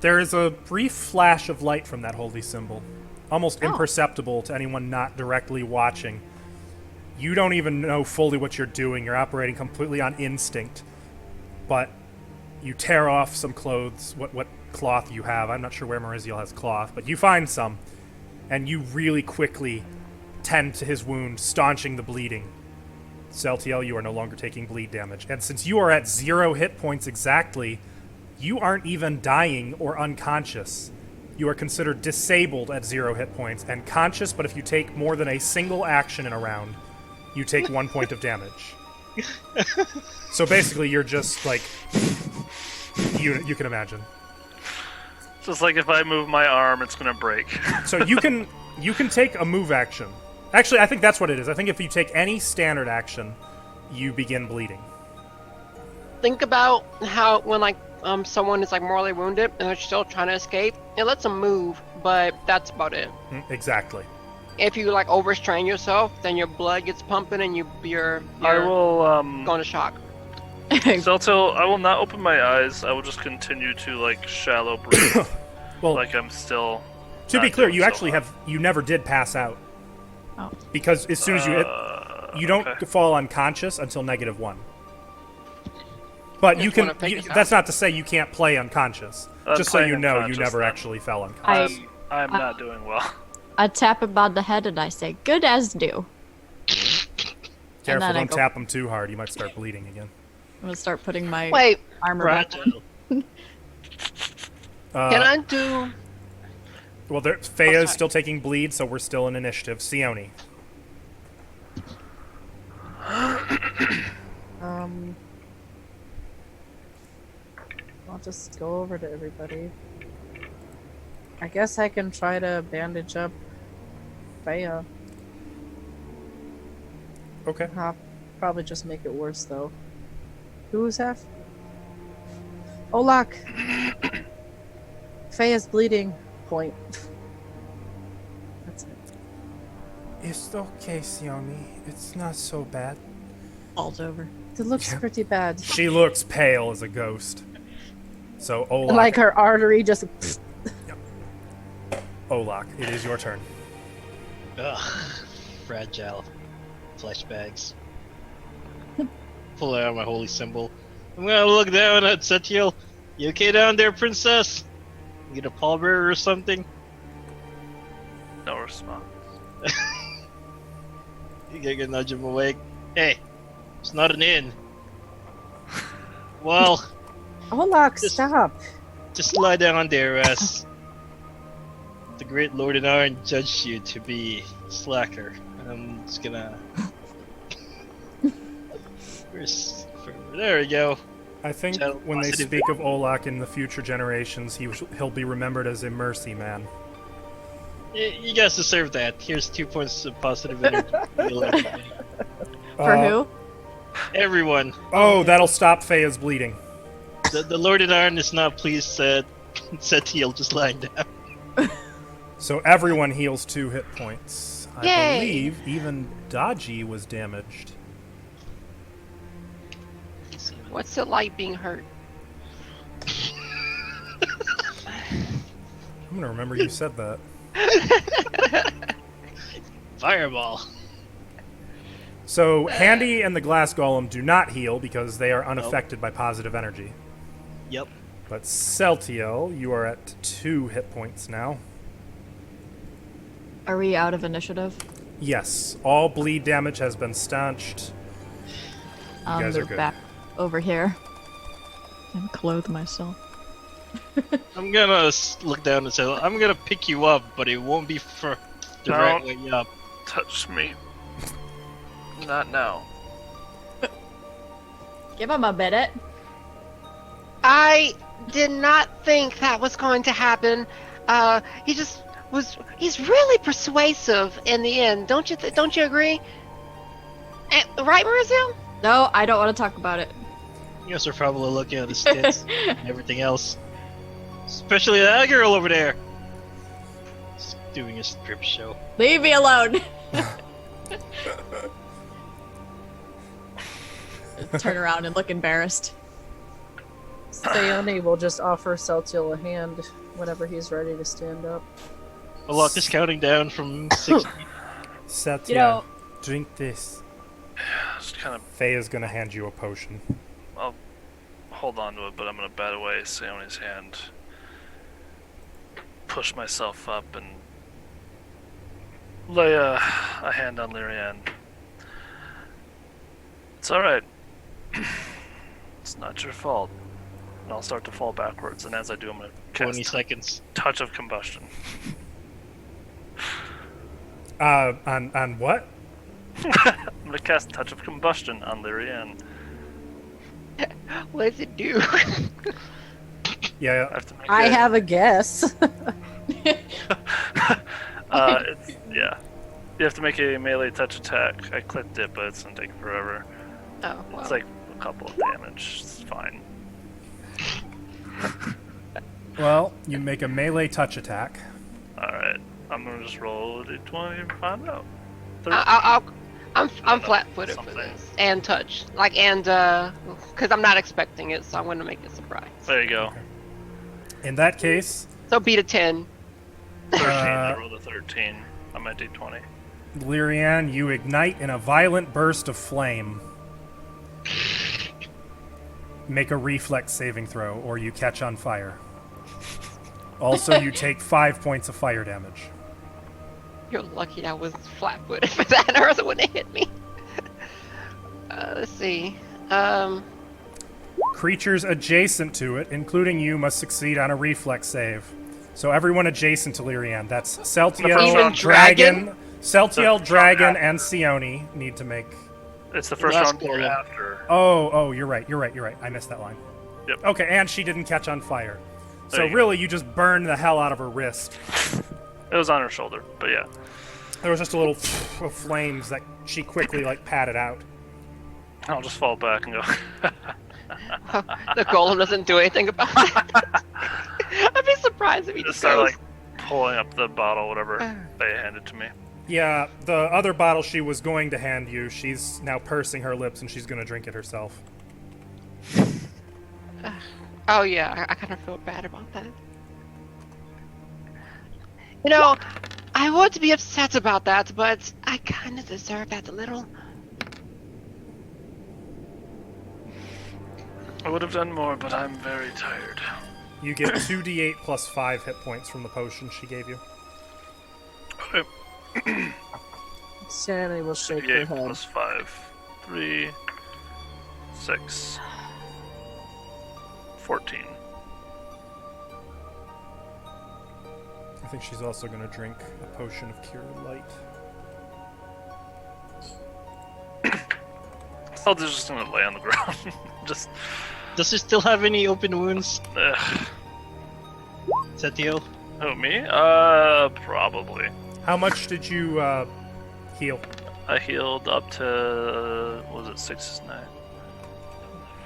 There is a brief flash of light from that holy symbol, almost Oh. imperceptible to anyone not directly watching. You don't even know fully what you're doing. You're operating completely on instinct. But you tear off some clothes, what cloth you have. I'm not sure where Mariziel has cloth, but you find some. And you really quickly tend to his wound, staunching the bleeding. Celtiel, you are no longer taking bleed damage. And since you are at 0 hit points exactly, you aren't even dying or unconscious. You are considered disabled at 0 hit points and conscious, but if you take more than a single action in a round, you take 1 point of damage. So basically, you're just like... You can imagine. Just like if I move my arm, it's gonna break. So you can take a move action. Actually, I think that's what it is. I think if you take any standard action, you begin bleeding. Think about how when someone is like mortally wounded and they're still trying to escape, it lets them move, but that's about it. Exactly. If you like overstrain yourself, then your blood gets pumping and you're I will, going to shock. Zeltil, I will not open my eyes. I will just continue to, like, shallow breathe. Well, like I'm still... to not be clear, doing you so actually hot. you never did pass out. Oh. Because as soon as you hit, you don't okay. fall unconscious until -1. But you Just can. wanna fake it out. That's not to say you can't play unconscious. I'm Just so you playing know, you unconscious never then. actually fell unconscious. I'm not doing well. I tap him on the head and I say, "Good as new." Careful, then I don't go- tap him too hard. You might start bleeding again. I'm gonna start putting my Wait, armor back on. Fragile. Can I do? Well, Faya is sorry. still taking bleed, so we're still in initiative. Sione. I'll just go over to everybody. I guess I can try to bandage up Faya. Okay. I'll probably just make it worse, though. Who's half? Olak! Faya's bleeding. Point. That's it. It's okay, Sione. It's not so bad. Falls over. It looks pretty bad. She looks pale as a ghost. So, Olak. And like her artery just. Olak, it is your turn. Ugh, fragile flesh bags. Pull out my holy symbol. I'm gonna look down at Setiel. You okay down there, princess? Get a pallbearer or something? No response. You gotta nudge him awake. Hey, it's not an inn. Well, Olak, Just- stop! just lie down there, as the great Lord in Iron judged you to be slacker. I'm just gonna. There we go. I think Channel when they positive. speak of Olak in the future generations, he'll be remembered as a mercy man. You guys deserve that. Here's 2 points of positive energy. For who? Everyone. Oh, that'll stop Faya's bleeding. The Lord in Iron is not pleased that Setiel just lying down. So everyone heals 2 hit points. I Yay. believe even Dodgy was damaged. What's it like being hurt? I'm gonna remember you said that. Fireball. So Handy and the Glass Golem do not heal because they are unaffected by positive energy. Yep. But Celtiel, you are at 2 hit points now. Are we out of initiative? Yes, all bleed damage has been staunched. I'll guys are move good. back over here and clothe myself. I'm gonna look down and say, I'm gonna pick you up, but it won't be for the right way up. Touch me. Not now. Give him a minute. I did not think that was going to happen. He just was—he's really persuasive in the end. Don't you agree? Right, Marizil? No, I don't want to talk about it. You guys are probably looking at the stats and everything else. Especially that girl over there. She's doing a strip show. Leave me alone. Turn around and look embarrassed. Sayone will just offer Celtiel a hand whenever he's ready to stand up. A lot is counting down from 60. Satya, You know- drink this. Just kind of Faya's gonna hand you a potion. hold on to it, but I'm gonna bat away Sione's hand. Push myself up and lay a hand on Lyrian. It's alright. It's not your fault. And I'll start to fall backwards, and as I do, I'm gonna 20 cast seconds. Touch of Combustion. On what? I'm gonna cast Touch of Combustion on Lyrian. What does it do? Yeah, I have to make I have a guess. yeah. You have to make a melee touch attack. I clicked it, but it's gonna take forever. Oh, well. It's like a couple of damage. It's fine. well, you make a melee touch attack. Alright. I'm gonna just roll a d20 and find out. I'm flat-footed for Something. this and touch, because I'm not expecting it, so I'm gonna make a surprise. There you go. In that case, So beat a 10. 13. I rolled a 13 on my d20. Lyrian, you ignite in a violent burst of flame. Make a reflex saving throw, or you catch on fire. Also, you take 5 points of fire damage. You're lucky I was flat-footed for that, or else it wouldn't have hit me. Let's see. Creatures adjacent to it, including you, must succeed on a reflex save. So everyone adjacent to Lyrian. That's Even Celtiel, dragon? Celtiel, The- Dragon, and Sione need to make... It's the first Last round or golem. after. Oh, you're right. I missed that line. Yep. Okay, and she didn't catch on fire. So There you go. really, you just burned the hell out of her wrist. It was on her shoulder, but yeah. There was just a little of flames that she quickly, patted out. I'll just fall back and go. The golem doesn't do anything about it. I'd be surprised if he just just start goes. pulling up the bottle, whatever they handed to me. Yeah, the other bottle she was going to hand you, she's now pursing her lips and she's going to drink it herself. Oh yeah, I kind of feel bad about that. You know, I would be upset about that, but I kind of deserve that a little. I would have done more, but I'm very tired. You get 2d8 plus 5 hit points from the potion she gave you. Sanity will shake her 8 head. plus 5. 3, 6, 14. I think she's also going to drink a potion of Cure Light. I'll just gonna lay on the ground. Just. Does he still have any open wounds, Ugh. Setio? Oh, me? Probably. How much did you heal? I healed up to. What was it? 6, 9.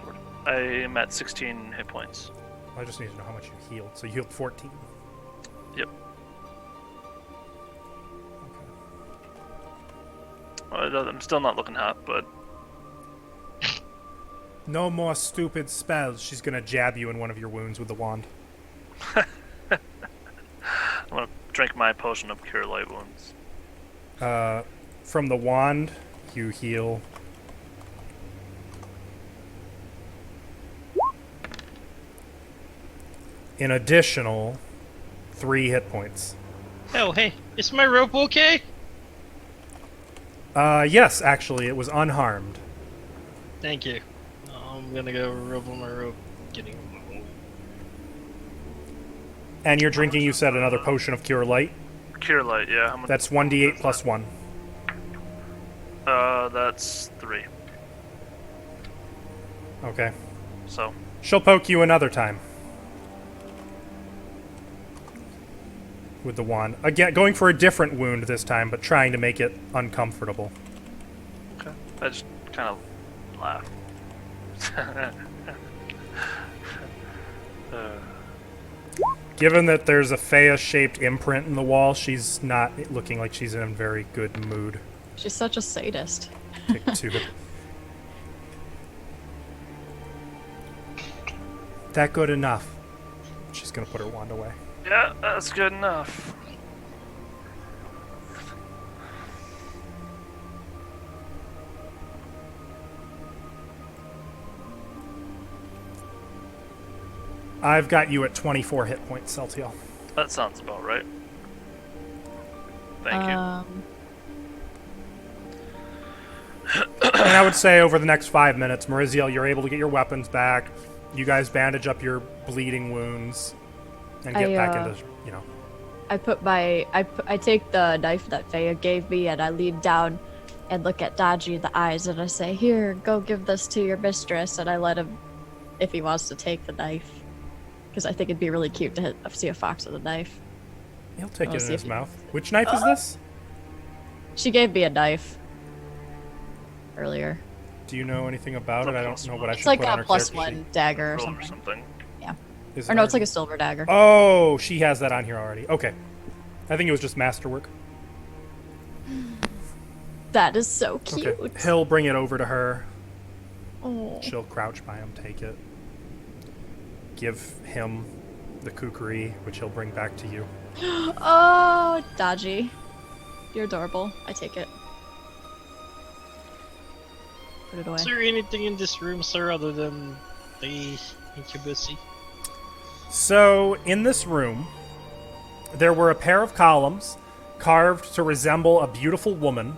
40. I am at 16 hit points. I just need to know how much you healed. So you healed 14. Yep. Okay. Well, I'm still not looking hot, but. No more stupid spells. She's going to jab you in one of your wounds with the wand. I'm gonna drink my potion of Cure Light Wounds. From the wand, you heal. An additional 3 hit points. Oh, hey, is my rope okay? Yes, actually, it was unharmed. Thank you. I'm gonna go rub on my rope. Getting. And you're drinking, you said, another potion of Cure Light. Cure Light, yeah. How much? That's 1d8 plus 1. That's 3. Okay. So, She'll poke you another time. With the wand. Again, going for a different wound this time, but trying to make it uncomfortable. okay. I just kind of laugh. Given that there's a Faya-shaped imprint in the wall, she's not looking like she's in a very good mood. She's such a sadist. Take 2. That good enough. She's gonna put her wand away. Yeah, that's good enough. I've got you at 24 hit points, Celtiel. That sounds about right. Thank you. And I would say over the next 5 minutes, Mariziel, you're able to get your weapons back. You guys bandage up your bleeding wounds and get back into, I take the knife that Faya gave me and I lean down and look at Daji in the eyes and I say, "Here, go give this to your mistress," and I let him, if he wants to take the knife, because I think it'd be really cute to see a fox with a knife. He'll take I'll it in see his if he- mouth. Which knife is this? She gave me a knife earlier. Do you know anything about it? I don't know what I It's should like put on a her plus character 1 dagger or Roll something. or something. sheet. Or no, it's like a silver dagger. Oh, she has that on here already. Okay. I think it was just masterwork. That is so cute. Okay. He'll bring it over to her. Oh. She'll crouch by him, take it. Give him the kukri, which he'll bring back to you. Oh, Daji. You're adorable. I take it. Put it away. Is there anything in this room, sir, other than the incubacy? So, in this room, there were a pair of columns carved to resemble a beautiful woman,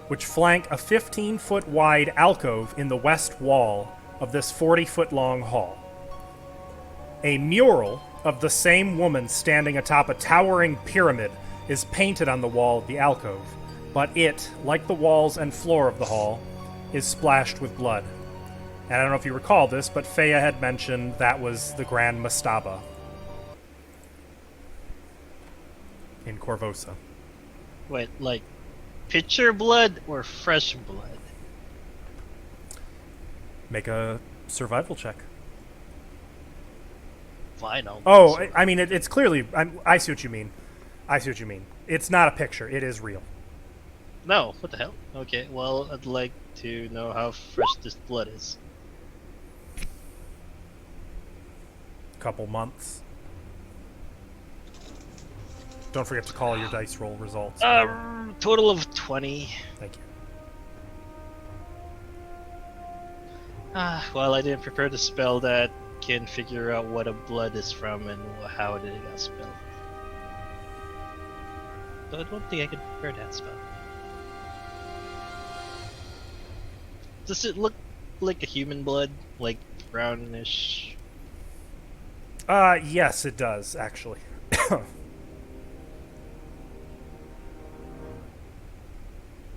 which flank a 15-foot wide alcove in the west wall of this 40-foot-long hall. A mural of the same woman standing atop a towering pyramid is painted on the wall of the alcove, but it, like the walls and floor of the hall, is splashed with blood. And I don't know if you recall this, but Feya had mentioned that was the Grand Mastaba in Corvosa. Wait, like pitcher blood or fresh blood? Make a survival check. Fine, I'll Oh, sort of- I mean, it's clearly... I see what you mean. I see what you mean. It's not a picture. It is real. No, what the hell? Okay, well, I'd like to know how fresh this blood is. Couple months. Don't forget to call your dice roll results. Total of 20. Thank you. Well, I didn't prepare the spell that can figure out what a blood is from and how did it got spelled. So I don't think I can prepare that spell. Does it look like a human blood? Like brownish? Yes, it does, actually.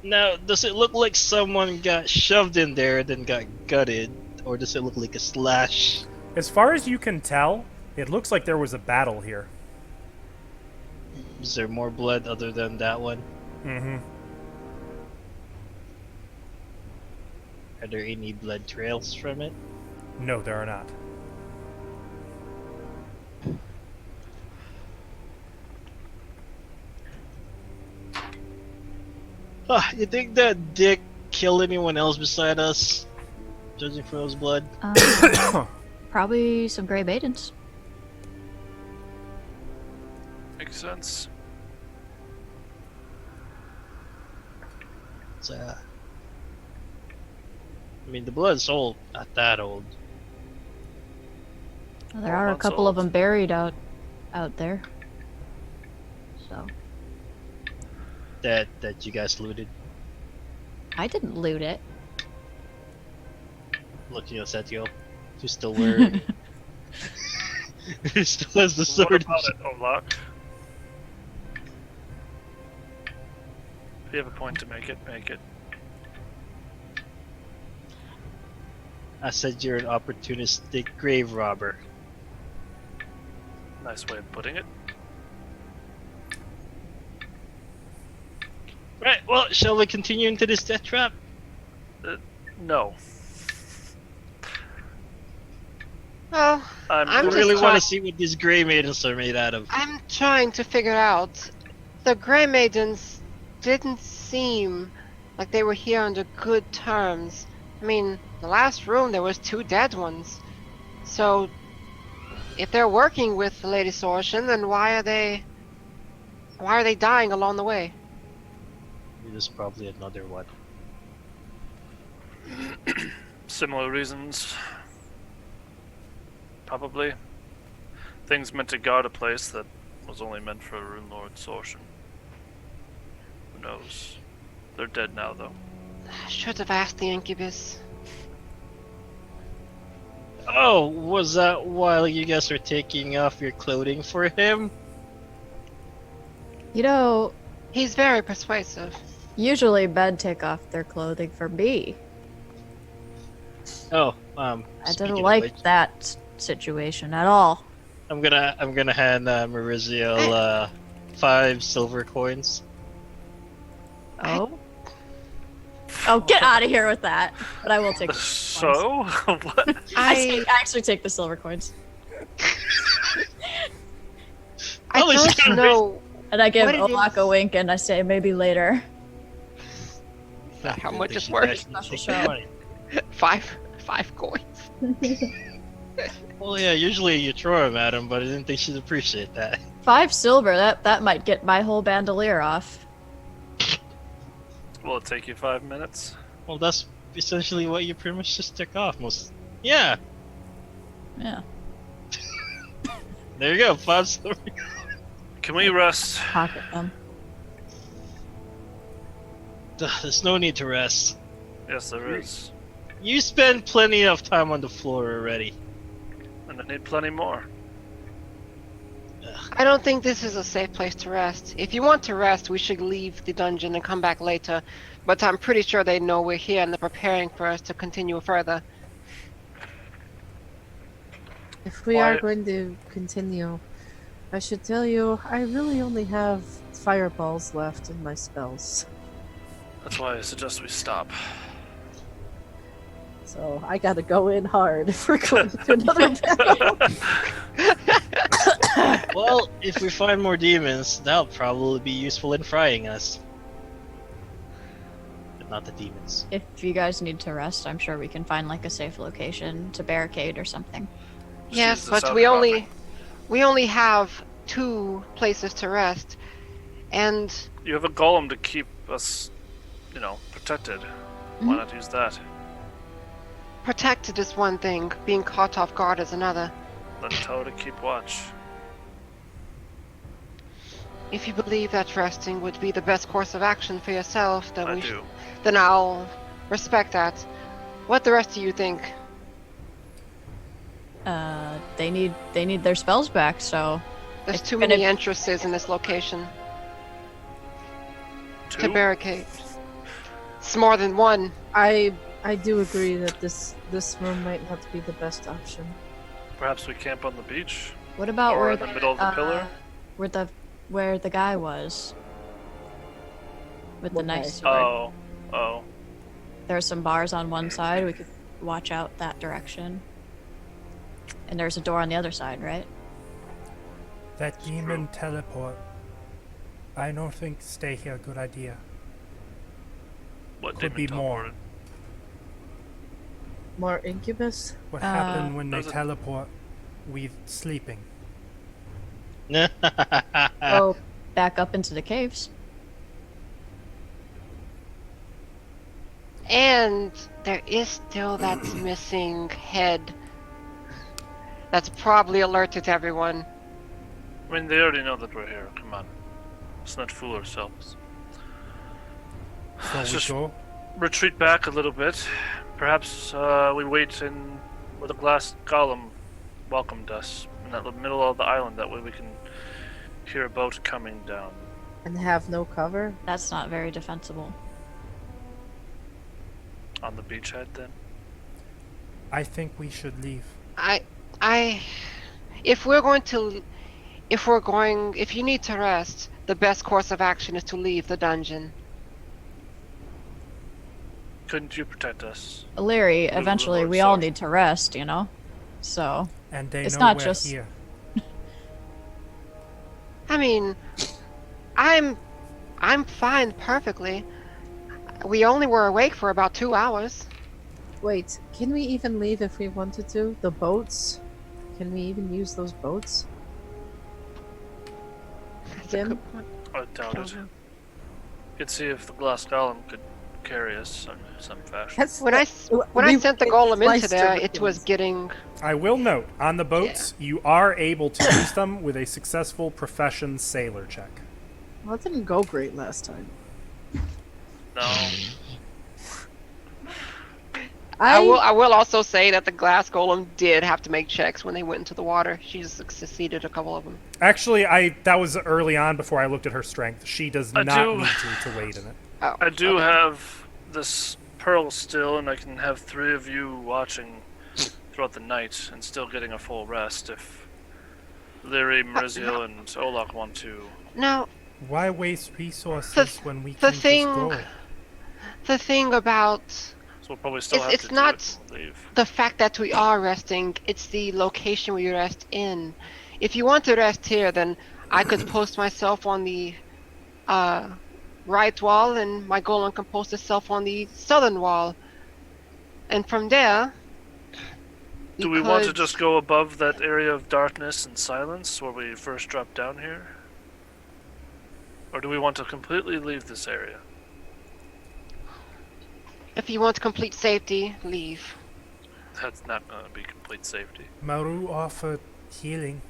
Now, does it look like someone got shoved in there then got gutted? Or does it look like a slash? As far as you can tell, it looks like there was a battle here. Is there more blood other than that one? Mm-hmm. Are there any blood trails from it? No, there are not. You think that Dick killed anyone else beside us? Judging from his blood? Probably some gray maidens. Makes sense. I mean, the blood's old, not that old. Well, there are a months couple of old. them buried out there. So That you guys looted. I didn't loot it. Looking at Setio, who's still wearing, who still has the What sword. about it, Olak? If you have a point to make it, make it. I said you're an opportunistic grave robber. Nice way of putting it. Right. Well, shall we continue into this death trap? No. Well, I'm I'm I just really want try- to see what these gray maidens are made out of. I'm trying to figure out. The Grey Maidens didn't seem like they were here under good terms. I mean, the last room there was 2 dead ones. So, if they're working with Lady Sorshan, then why are they dying along the way? There's probably another one. Similar reasons. Probably. Things meant to guard a place that was only meant for Rune Lord Sorshan. Who knows? They're dead now, though. I should have asked the Incubus. Oh, was that while you guys were taking off your clothing for him? You know, He's very persuasive. usually men take off their clothing for me. Oh, I speaking didn't of like which, that situation at all. I'm gonna hand Maurizio 5 silver coins. Oh? Oh, get out of here with that. But I will take the silver coins. So? What? I actually take the silver coins. I Holy don't shit. know And I give What it Olak is- a wink and I say maybe later. how much it's They worth. should actually Special take show. money. 5 coins. Well, yeah, usually you throw them at him, but I didn't think she'd appreciate that. 5 silver, that might get my whole bandolier off. Will it take you 5 minutes? Well, that's essentially what you pretty much just took off. Yeah, Yeah. there you go, 5 silver. Can we rest? Pocket them. There's no need to rest. Yes, there is. You spend plenty of time on the floor already. And I need plenty more. I don't think this is a safe place to rest. If you want to rest, we should leave the dungeon and come back later. But I'm pretty sure they know we're here and they're preparing for us to continue further. If we Why- are going to continue, I should tell you, I really only have fireballs left in my spells. That's why I suggest we stop. So I gotta go in hard if we're going to another battle. Well, if we find more demons, that'll probably be useful in frying us. But not the demons. If you guys need to rest, I'm sure we can find like a safe location to barricade or something. Just Yes, use the but south we apartment. only have 2 places to rest. And You have a golem to keep us, protected. Why not use that? protected is one thing, being caught off guard is another. Then tell her to keep watch. If you believe that resting would be the best course of action for yourself, then I do. then I'll respect that. What the rest of you think? They need their spells back, so There's It's too gonna- many entrances in this location to 2? barricade. It's more than one. I do agree that this room might not be the best option. Perhaps we camp on the beach? what about Or where in the middle of the pillar? where the guy was with the What nice guy? sword? Oh. There's some bars on one side. We could watch out that direction. And there's a door on the other side, right? That demon teleport. I don't think stay here good idea. What Could demon be more. teleported? More incubus? What happened when they Does it- teleport? We sleeping. Go back up into the caves. And there is still that missing head. That's probably alerted everyone. I mean, they already know that we're here. Come on. Let's not fool ourselves. So we Just go. retreat back a little bit. Perhaps we wait in where the glass golem welcomed us in the middle of the island. That way we can hear a boat coming down. And have no cover? That's not very defensible. On the beachhead, then? I think we should leave. If you need to rest, the best course of action is to leave the dungeon. Couldn't you protect us? Larry, Lord eventually we all Sarge. need to rest, you know? So, And they It's know not we're just- here. I mean, I'm fine perfectly. We only were awake for about 2 hours. Wait, can we even leave if we wanted to? The boats? Can we even use those boats? That's a Jim? good point. I doubt it. Could see if the glass golem could carry us in some fashion. That's When I sent the golem into there, it was getting. I will note, on the boats, you are able to use them with a successful profession sailor check. Well, it didn't go great last time. No. I will also say that the glass golem did have to make checks when they went into the water. She just succeeded a couple of them. Actually, that was early on before I looked at her strength. She does I not do- need to wade in it. Oh, I do okay. have this pearl still, and I can have 3 of you watching throughout the night and still getting a full rest if Lyri, Meriziel, and Olak want to. Now, Why waste resources when we the can thing- just go? the thing about So we'll probably still have it's to not- do it when we leave. the fact that we are resting, it's the location we rest in. If you want to rest here, then I could post myself on the right wall, and my golem can post itself on the southern wall. And from there, Do we want to could- just go above that area of darkness and silence where we first dropped down here? Or do we want to completely leave this area? If you want complete safety, leave. That's not going to be complete safety. Maru offered healing.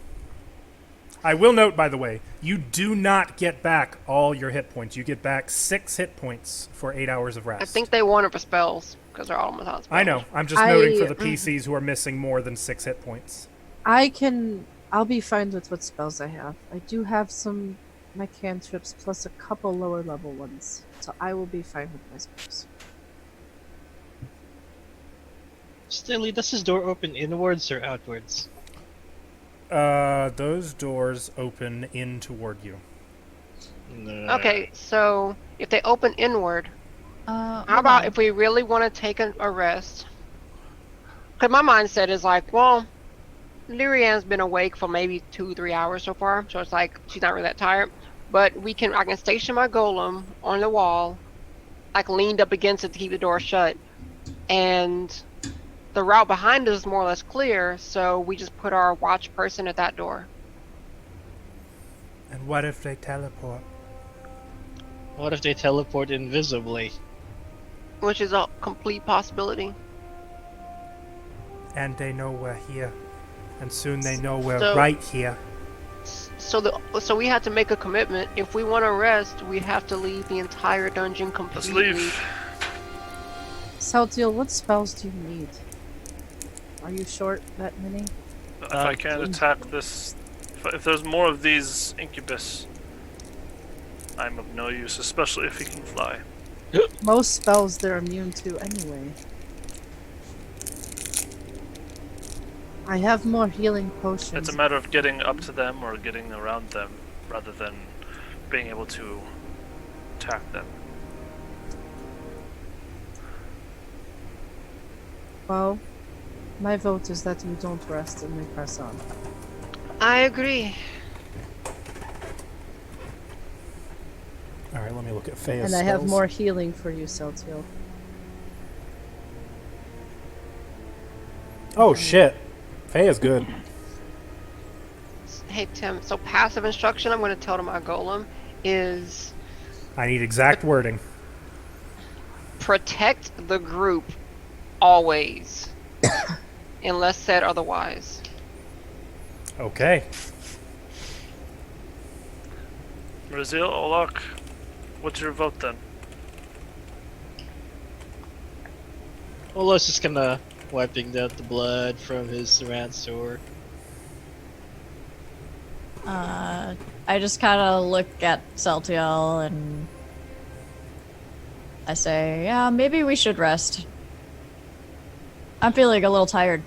I will note, by the way, you do not get back all your hit points. You get back 6 hit points for 8 hours of rest. I think they want it for spells because they're all without spells. I know. I'm just noting for the PCs who are missing more than 6 hit points. I'll be fine with what spells I have. I do have some my cantrips plus a couple lower level ones, so I will be fine with my spells. Stanley, does his door open inwards or outwards? Those doors open in toward you. Okay, so if they open inward, how hold about on. if we really want to take a rest? Because my mindset is like, well, Lyrian's been awake for maybe 2-3 hours so far, so it's like she's not really that tired. But I can station my golem on the wall, like leaned up against it to keep the door shut, and the route behind us is more or less clear, so we just put our watch person at that door. And what if they teleport? What if they teleport invisibly? Which is a complete possibility. And they know we're here. And soon they know we're So- right here. So we have to make a commitment. If we want to rest, we have to leave the entire dungeon Let's completely. leave. Saltiel, what spells do you need? Are you short that many? If I can't attack this, if there's more of these incubus, I'm of no use, especially if he can fly. Most spells they're immune to anyway. I have more healing potions. It's a matter of getting up to them or getting around them, rather than being able to attack them. Well, my vote is that you don't rest and we press on. I agree. Alright, let me look at Fea's And I have spells. more healing for you, Saltiel. Oh shit. Fea's good. Hey Tim, so passive instruction I'm going to tell to my golem is I need exact wording. protect the group always, unless said otherwise. Okay. Brazil, Olak, what's your vote then? Ola's just kinda wiping out the blood from his Ransour. I just kind of look at Celtiel and I say, yeah, maybe we should rest. I'm feeling a little tired.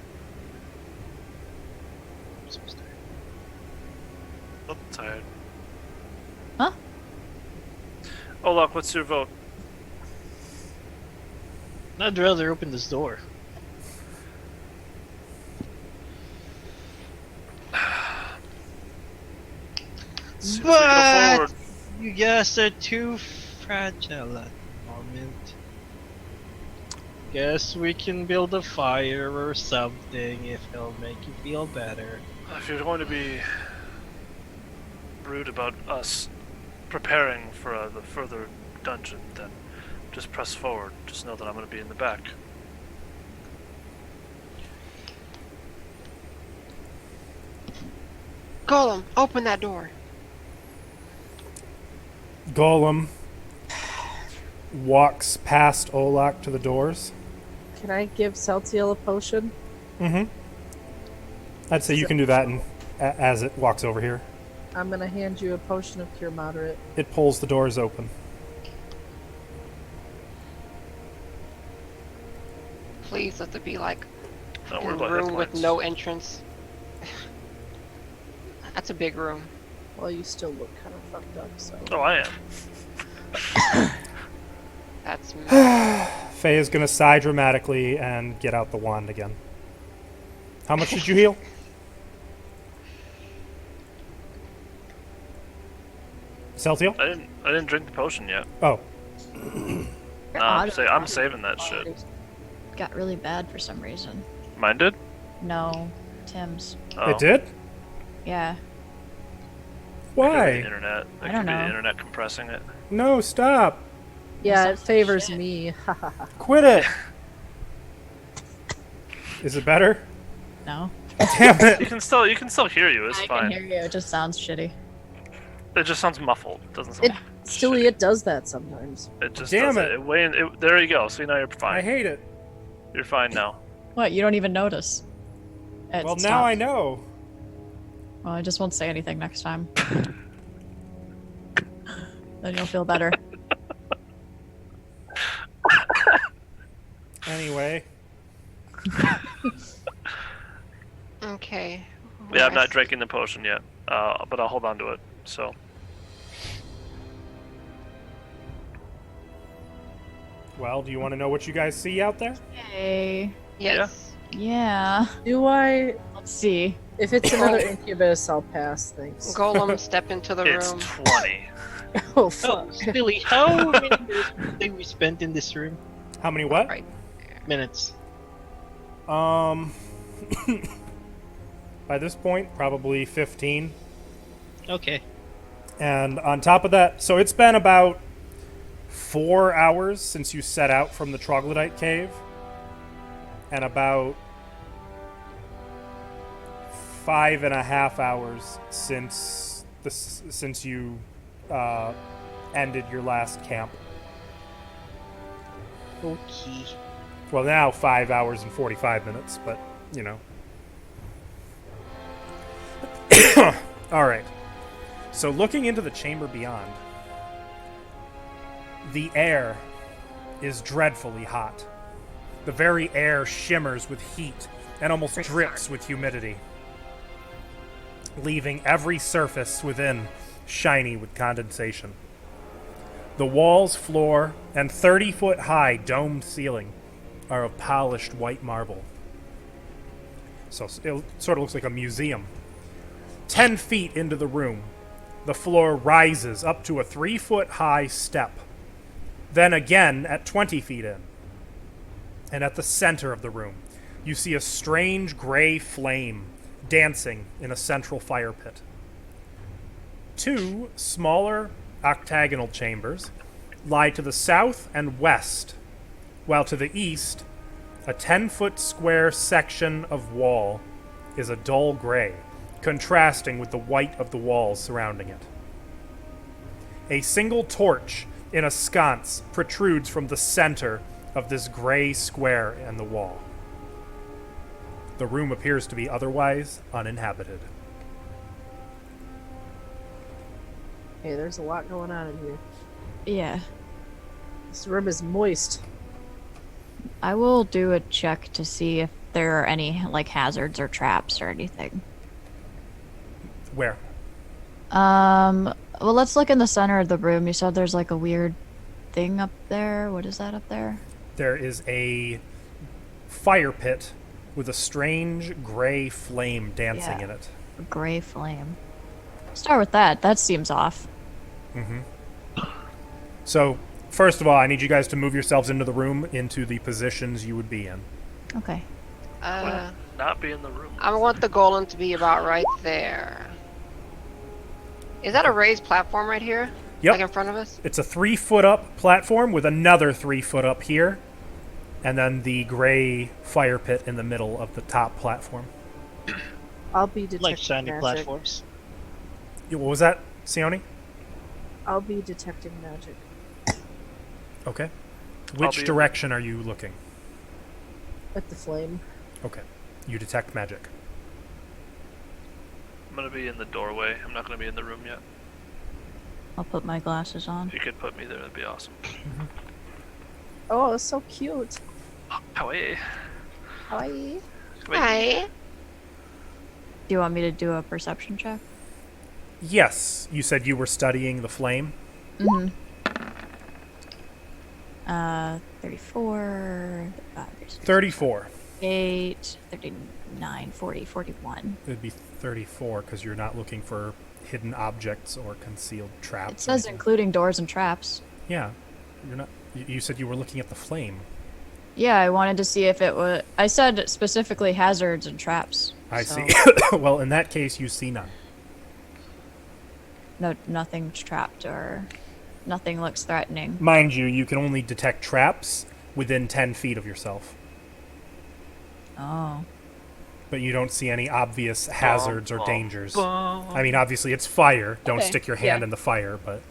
I'm tired. Huh? Olak, what's your vote? I'd rather open this door. So if we go But forward, you guys are too fragile at the moment. Guess we can build a fire or something if it'll make you feel better. if you're going to be rude about us preparing for the further dungeon, then just press forward. Just know that I'm going to be in the back. Golem, open that door. Golem walks past Olak to the doors. Can I give Saltiel a potion? Mm-hmm. I'd say you can do that as it walks over here. I'm gonna hand you a potion of Cure Moderate. It pulls the doors open. Please let it be like Don't a worry about hit room with points. no entrance. That's a big room. Well, you still look kind of fucked up, so. Oh, I am. That's Faye is going to sigh dramatically and get out the wand again. How much did you heal? Celtial? I didn't drink the potion yet. Oh, No, I'm saving that shit. Got really bad for some reason. Mine did? No, Tim's. Oh. it did? Yeah. It could be the Why? internet. It I could don't be the know. internet compressing it. No, stop. Yeah, it Some favors shit. me. Quit it. Is it better? No. Damn it! You can still hear you. It's I fine. can hear you. It just sounds shitty. It just sounds muffled. It doesn't sound. It Stewie, it does that sometimes. It just Damn does it. There you go. See, now you're I fine. hate it. You're fine now. What? You don't even notice? It Well, now stopped. I know. Well, I just won't say anything next time. Then you'll feel better. Anyway, Okay. Yeah, I'm not Rest. drinking the potion yet, but I'll hold on to it. So well, do you want to know what you guys see out there? Hey. Yes. Yeah. Do I? Let's see. If it's another incubus, I'll pass. Thanks. Golem, step into the it's room. 20. Oh fuck. Oh, Billy, how many minutes did we spent in this room? How many what? Right. Minutes. By this point, probably 15. Okay. And on top of that, so it's been about 4 hours since you set out from the troglodyte cave, and about 5.5 hours since you ended your last camp. Okay. Well, now 5 hours and 45 minutes, but you know. All right. So looking into the chamber beyond, the air is dreadfully hot. The very air shimmers with heat and almost drips with humidity, leaving every surface within shiny with condensation. The walls, floor, and 30-foot-high domed ceiling are of polished white marble. So it sort of looks like a museum. 10 feet into the room, the floor rises up to a 3-foot-high step. Then again at 20 feet in. And at the center of the room, you see a strange gray flame dancing in a central fire pit. 2 smaller octagonal chambers lie to the south and west, while to the east, a 10-foot square section of wall is a dull gray, contrasting with the white of the walls surrounding it. A single torch in a sconce protrudes from the center of this gray square in the wall. The room appears to be otherwise uninhabited. Hey, there's a lot going on in here. Yeah. This room is moist. I will do a check to see if there are any, like, hazards or traps or anything. Where? Well, let's look in the center of the room. You said there's, like, a weird thing up there. What is that up there? There is a fire pit with a strange gray flame dancing Yeah. in it. A gray flame. Start with that. That seems off. So, first of all, I need you guys to move yourselves into the room, into the positions you would be in. Okay. Not be in the room. I want the golem to be about right there. Is that a raised platform right here? Yep. Like in front of us? It's a 3-foot-up platform with another 3-foot-up here, and then the gray fire pit in the middle of the top platform. I'll be detecting Like shiny magic. platforms. What was that, Sione? I'll be detecting magic. Okay. I'll Which be- direction are you looking? At the flame. Okay. You detect magic. I'm gonna be in the doorway. I'm not gonna be in the room yet. I'll put my glasses on. If you could put me there, that'd be awesome. Oh, it's so cute. Kawaii. Hi. Hi. Do you want me to do a perception check? Yes. You said you were studying the flame. 34, 34. 8, 39, 40, 41. It would be 34 because you're not looking for hidden objects or concealed traps. It or says anything. including doors and traps. Yeah. You're not. You said you were looking at the flame. Yeah, I wanted to see if it was. I said specifically hazards and traps. I so see. Well, in that case, you see none. No, nothing's trapped or nothing looks threatening. Mind you, you can only detect traps within 10 feet of yourself. Oh. but you don't see any obvious hazards or dangers. Bum. I mean, obviously it's fire. Don't Okay, stick your hand yeah. in the fire, but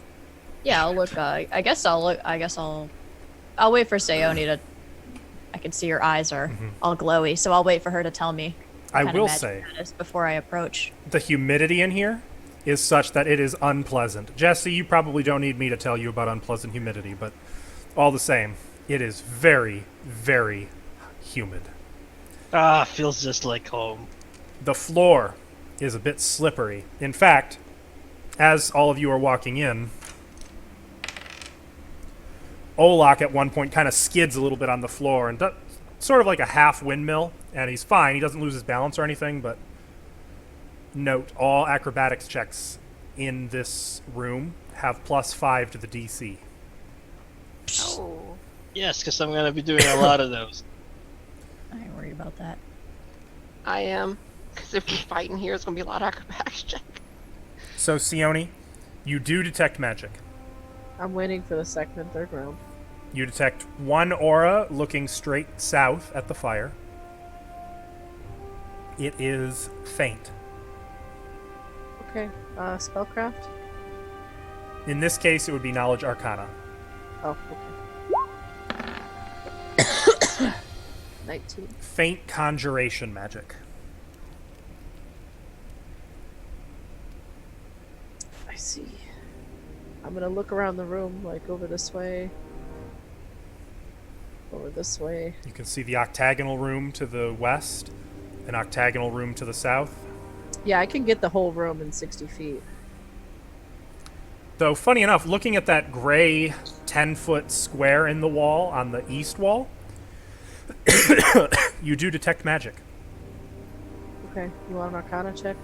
Yeah, I'll look. I guess I'll look. I guess I'll wait for Sayoni to. I can see her eyes are all glowy, so I'll wait for her to tell me. I what kind of will magic say that is before I approach. the humidity in here is such that it is unpleasant. Jesse, you probably don't need me to tell you about unpleasant humidity, but all the same, it is very, very humid. Feels just like home. The floor is a bit slippery. In fact, as all of you are walking in, Olak at one point kind of skids a little bit on the floor and sort of like a half windmill, and he's fine. He doesn't lose his balance or anything, but note all acrobatics checks in this room have +5 to the DC. Oh. Yes, because I'm gonna be doing a lot of those. I ain't worried about that. I am. Because if we fight in here, it's going to be a lot of acrobatics check. So, Sione, you do detect magic. I'm waiting for the second and third round. You detect one aura looking straight south at the fire. It is faint. Okay. Spellcraft? In this case, it would be Knowledge Arcana. Oh, okay. 19. Faint conjuration magic. I see. I'm gonna look around the room, like over this way. Over this way. You can see the octagonal room to the west, an octagonal room to the south. Yeah, I can get the whole room in 60 feet. Though, funny enough, looking at that gray 10-foot square in the wall on the east wall, you do detect magic. Okay, you want an Arcana check?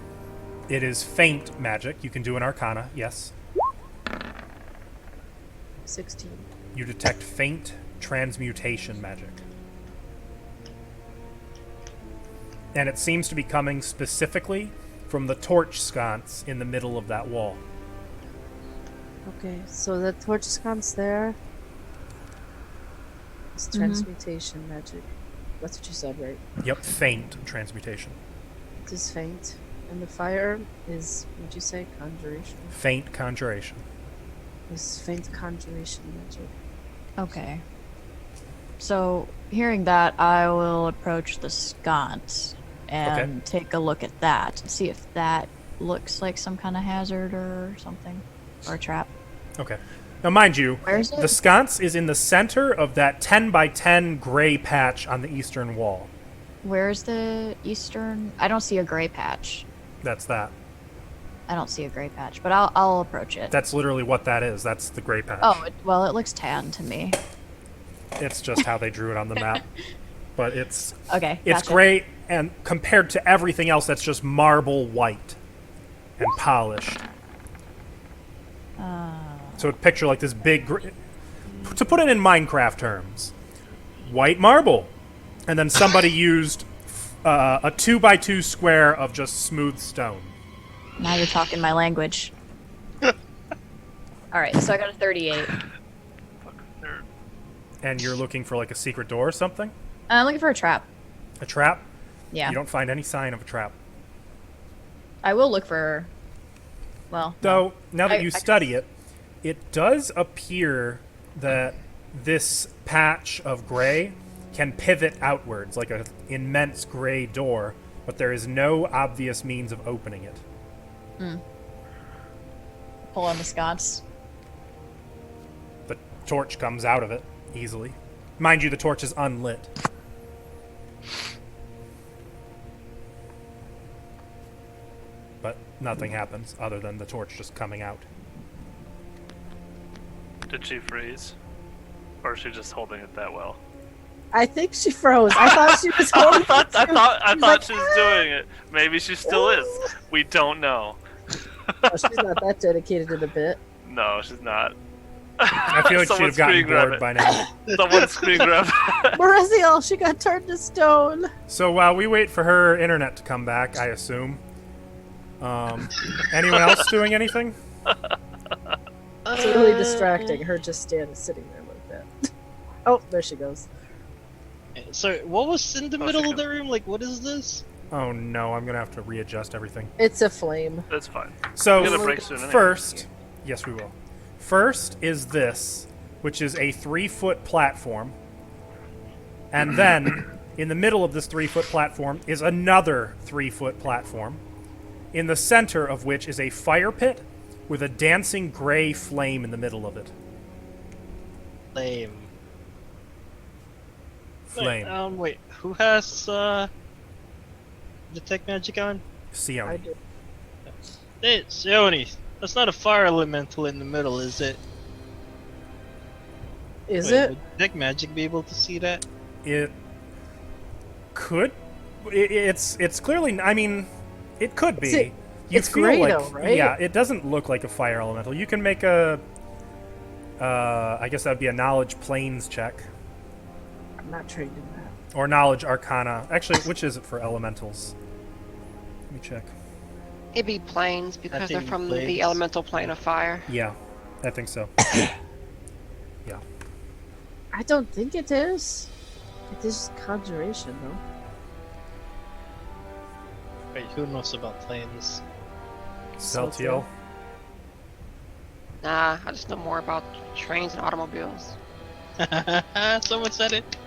It is faint magic. You can do an Arcana, yes. 16. You detect faint transmutation magic. And it seems to be coming specifically from the torch sconce in the middle of that wall. Okay, so the torch sconce there. It's transmutation magic. That's what you said, right? Yep, faint transmutation. It is faint. And the fire is, what'd you say? Conjuration. Faint conjuration. It's faint conjuration magic. Okay. So, hearing that, I will approach the sconce and take a look at that, see if that looks like some kind of hazard or something, or a trap. Okay. Now, mind you, Where is it? the sconce is in the center of that 10 by 10 gray patch on the eastern wall. Where's the eastern? I don't see a gray patch. That's that. I don't see a gray patch, but I'll approach it. That's literally what that is. That's the gray patch. Oh, well, it looks tan to me. It's just how they drew it on the map. But it's Okay, it's gotcha. gray, and compared to everything else, that's just marble white and polished. So picture like this big, to put it in Minecraft terms, white marble, and then somebody used a 2x2 square of just smooth stone. Now you're talking my language. Alright, so I got a 38. Fucking nerd. And you're looking for like a secret door or something? I'm looking for a trap. A trap? Yeah. You don't find any sign of a trap. I will look for... Well, Though, now that I- you I- study it, it does appear that this patch of gray can pivot outwards like an immense gray door, but there is no obvious means of opening it. pull on the sconce. The torch comes out of it easily. Mind you, the torch is unlit. But nothing happens other than the torch just coming out. Did she freeze? Or is she just holding it that well? I think she froze. I thought she was I holding thought She's like, she was doing it. Maybe she still is. We don't know. "Oh, she's not that dedicated to the bit." No, she's not. I feel like she'd Someone have gotten screen grab bored it. by now. Someone screen grab. Moriziel, she got turned to stone. So while we wait for her internet to come back, I assume. Anyone else doing anything? It's really distracting. Her just sitting there like that. Oh, there she goes. So, what was in the Oh, middle of second. the room? Like, what is this? Oh no, I'm gonna have to readjust everything. It's a flame. That's fine. So We're gonna break soon anyway. first, yes, we will. First is this, which is a 3-foot platform, and then in the middle of this 3-foot platform is another 3-foot platform, in the center of which is a fire pit with a dancing gray flame in the middle of it. Lame. Flame. Wait. Who has detect magic on? Sione. I do. Hey, Sione. That's not a fire elemental in the middle, is it? Is Wait, it? Would detect magic be able to see that? It could. It's clearly. I mean, it could be. It's You it's feel gray like, though, right? Yeah, it doesn't look like a fire elemental. You can make a. I guess that would be a knowledge planes check I'm not trained in that. or knowledge arcana. Actually, which is it for elementals? Let me check. It'd be planes because they're think from planes. the elemental plane of fire. Yeah, I think so. Yeah. I don't think it is. It is conjuration, though. Wait, who knows about planes? Celtiel. Nah, I just know more about trains and automobiles. Someone said it.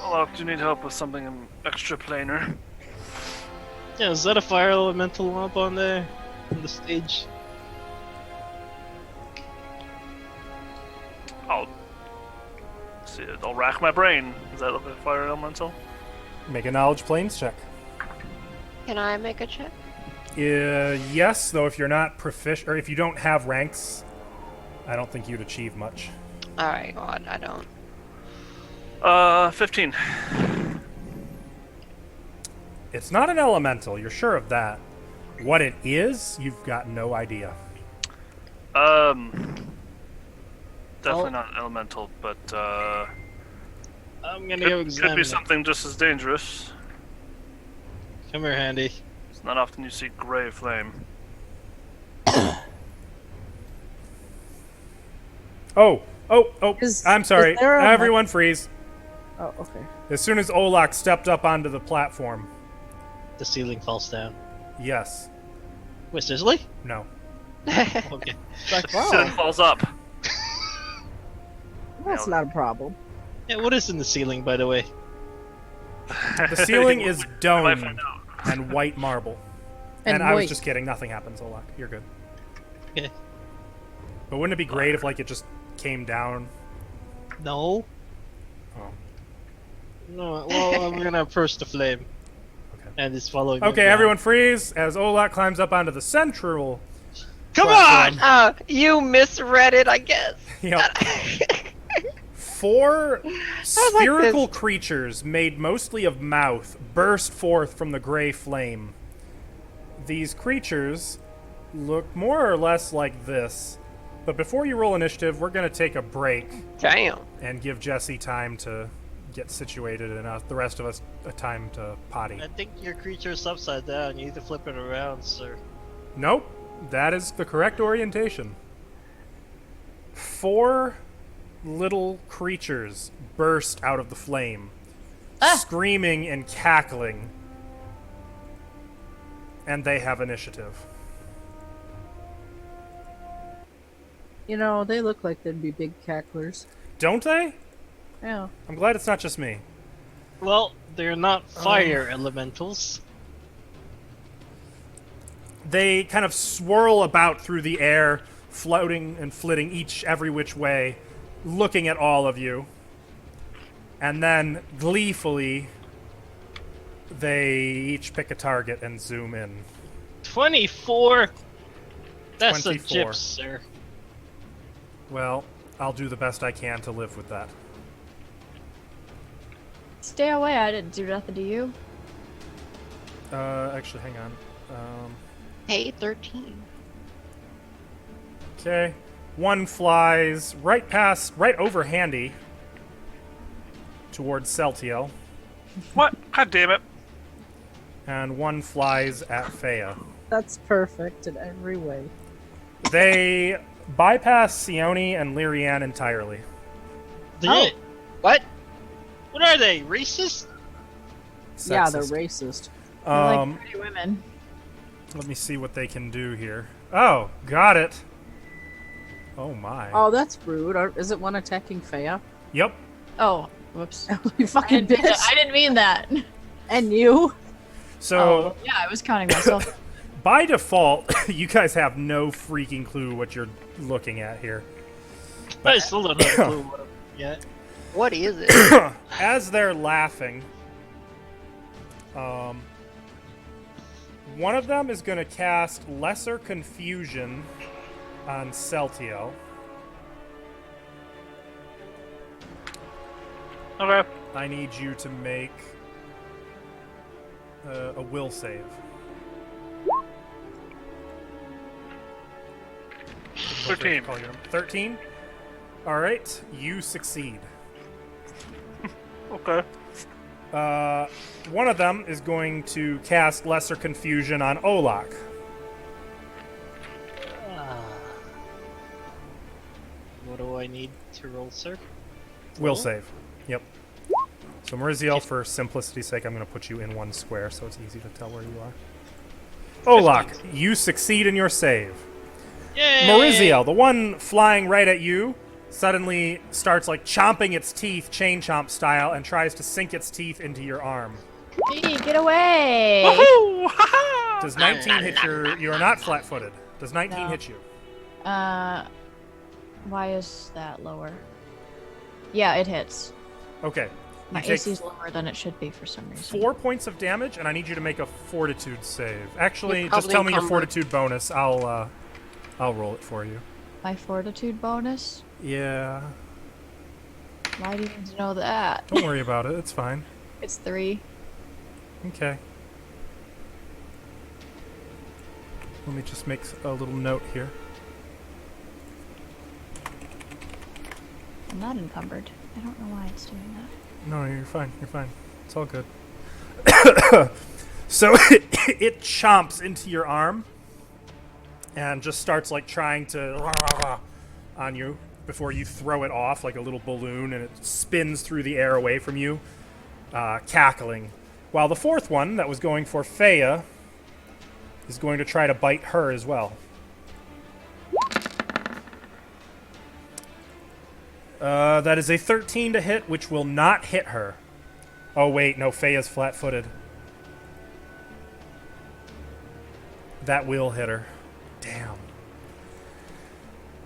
Olaf, do you need help with something extra planar? Yeah, is that a fire elemental up on there? On the stage? I'll see it. I'll rack my brain. Is that a fire elemental? Make a knowledge planes check. Can I make a check? Yes, though if you're not proficient, or if you don't have ranks, I don't think you'd achieve much. Alright, well, I don't. 15. It's not an elemental, you're sure of that. What it is, you've got no idea. Definitely not elemental, but I'm gonna go could examine be it. something just as dangerous. Come here, Handy. It's not often you see gray flame. Oh, Is- I'm sorry. is there a Everyone freeze. Oh, okay. As soon as Olak stepped up onto the platform. The ceiling falls down. Yes. Wait, seriously? No. Okay. Like, Ceiling wow, falls up. that's not a problem. Yeah, what is in the ceiling, by the way? The ceiling is We might dome find out. and white marble. And I was moist. just kidding. Nothing happens, Olak. You're good. Okay. But wouldn't it be great if, like, it just came down? No. Oh. No, well, I'm gonna approach the flame. Okay. And it's following me Okay, down. everyone freeze as Olak climbs up onto the central. Come platform. on! You misread it, I guess. Yep. 4 like spherical this. creatures made mostly of mouth burst forth from the gray flame. These creatures look more or less like this. But before you roll initiative, we're going to take a break Damn. and give Jesse time to get situated and the rest of us a time to potty. I think your creature's upside down. You need to flip it around, sir. Nope, that is the correct orientation. 4 little creatures burst out of the flame, screaming and cackling, and they have initiative. You know, they look like they'd be big cacklers. Don't they? Yeah. I'm glad it's not just me. Well, they're not fire elementals. They kind of swirl about through the air, floating and flitting every which way, looking at all of you. And then, gleefully, they each pick a target and zoom in. 24? That's 24. a gyps, sir. Well, I'll do the best I can to live with that. Stay away, I didn't do nothing to you. Actually, hang on. Hey, 13. Okay. One flies right over Handy towards Celtiel, What? God damn it. and one flies at Fea. That's perfect in every way. They bypass Sione and Lyrian entirely. Oh. What? What are they? Racist? Yeah, they're Sexist. racist. I Um, like pretty women. let me see what they can do here. Oh, got it. Oh my. Oh, that's rude. Is it one attacking Faya? Yep. Oh, whoops. You fucking bitch. I didn't mean that. And you? So Oh, yeah, I was counting myself. by default, you guys have no freaking clue what you're looking at here. I still don't have a clue what I'm yet. What is it? As they're laughing, one of them is going to cast Lesser Confusion on Celtiel. Okay. I need you to make a will save. 13. 13? Alright, you succeed. Okay. One of them is going to cast Lesser Confusion on Olak. What do I need to roll, sir? Will save. Yep. So Mariziel, for simplicity's sake, I'm going to put you in one square so it's easy to tell where you are. Olak, you succeed in your save. Yay! Mariziel, the one flying right at you, suddenly starts like chomping its teeth, chain chomp style, and tries to sink its teeth into your arm. Gee, get away! Woohoo! Ha-ha! Does 19 hit your... You are not flat-footed. Does 19 No. hit you? Why is that lower? Yeah, it hits. Okay. My You take AC is lower than it should be for some reason. 4 points of damage, and I need you to make a Fortitude save. Actually, You're just probably tell me your encumbered. Fortitude bonus. I'll roll it for you. My fortitude bonus? Yeah. Why do you need to know that? Don't worry about it. It's fine. It's 3. Okay. Let me just make a little note here. I'm not encumbered. I don't know why it's doing that. No, you're fine. You're fine. It's all good. So it chomps into your arm and just starts like trying to on you before you throw it off like a little balloon, and it spins through the air away from you, cackling. While the fourth one that was going for Faya is going to try to bite her as well. That is a 13 to hit, which will not hit her. Oh, wait, no, Faya's flat-footed. That will hit her. Damn.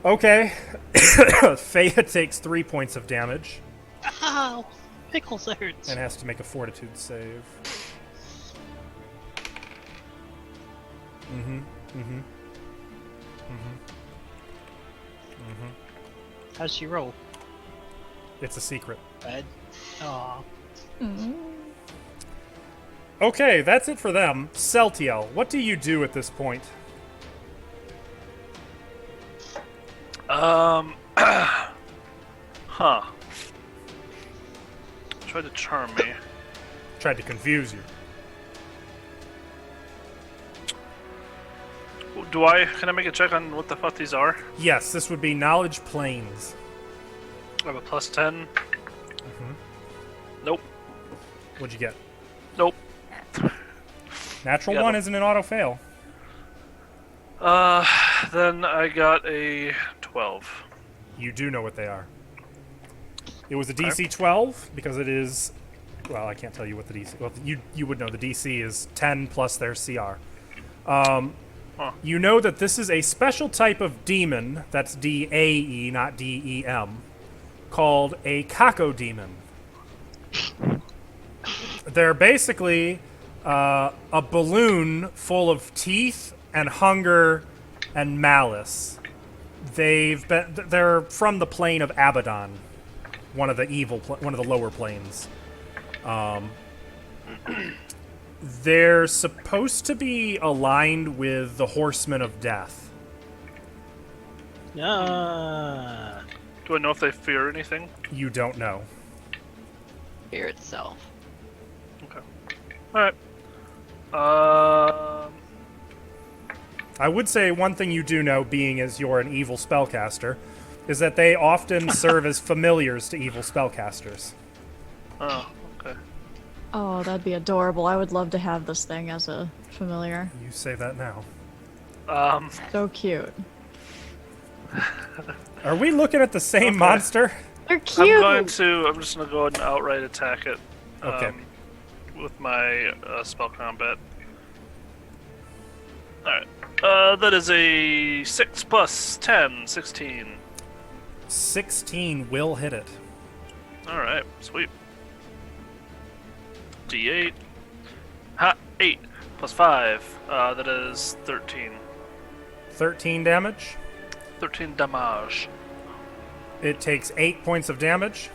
Okay. Faya takes 3 points of damage Ow! Pickles hurts. and has to make a fortitude save. How's she roll? It's a secret. Bad. Aw. Okay, that's it for them. Celtiel, what do you do at this point? Huh. Tried to charm me. Tried to confuse you. Can I make a check on what the fuck these are? Yes, this would be Knowledge Planes. I have a plus 10. Nope. What'd you get? Nope. Natural Yeah, 1 no. isn't an auto-fail. Then I got a 12. You do know what they are. It was a DC 12 because it is... Well, I can't tell you what the DC... Well, you would know the DC is 10 plus their CR. You know that this is a special type of demon, that's D-A-E, not D-E-M, called a Kako demon. They're basically a balloon full of teeth and hunger and malice. They're from the plane of Abaddon, one of the lower planes. They're supposed to be aligned with the Horsemen of Death. Ah. Do I know if they fear anything? You don't know. Fear itself. Okay. Alright. I would say one thing you do know, being as you're an evil spellcaster, is that they often serve as familiars to evil spellcasters. Oh, okay. Oh, that'd be adorable. I would love to have this thing as a familiar. You say that now. So cute. Are we looking at the same monster? They're cute. I'm just gonna go ahead and outright attack it. Okay. With my spell combat. Alright. That is a 6 plus 10, 16. 16 will hit it. Alright, sweet. D8. Ha! 8 plus 5. That is 13. 13 damage. 13 damage. It takes 8 points of damage.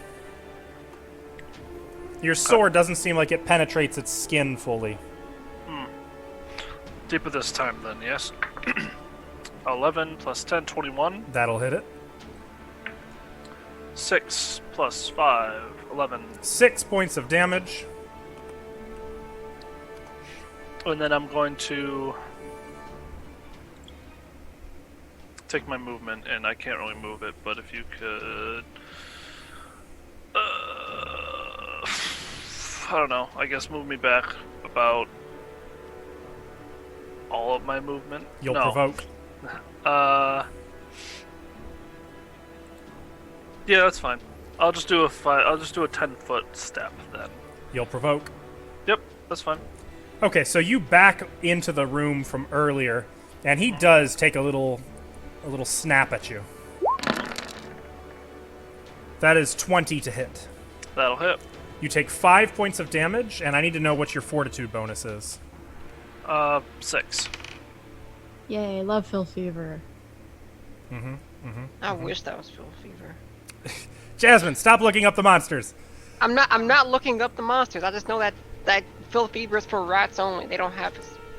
Your sword doesn't seem like it penetrates its skin fully. Deeper this time, then, yes? 11 plus 10, 21. That'll hit it. 6 plus 5, 11. 6 points of damage. And then I'm going to take my movement, and I can't really move it, but if you could... I don't know, I guess move me back about all of my movement. You'll no. provoke. Yeah, that's fine. I'll just do a 10-foot step then. You'll provoke. Yep, that's fine. Okay, so you back into the room from earlier, and he does take a little snap at you. That is 20 to hit. That'll hit. You take 5 points of damage, and I need to know what your fortitude bonus is. 6. Yay, love Phil Fever. I wish that was Phil Fever. Jasmine, stop looking up the monsters. I'm not looking up the monsters. I just know that Phil Fever is for rats only. They don't have.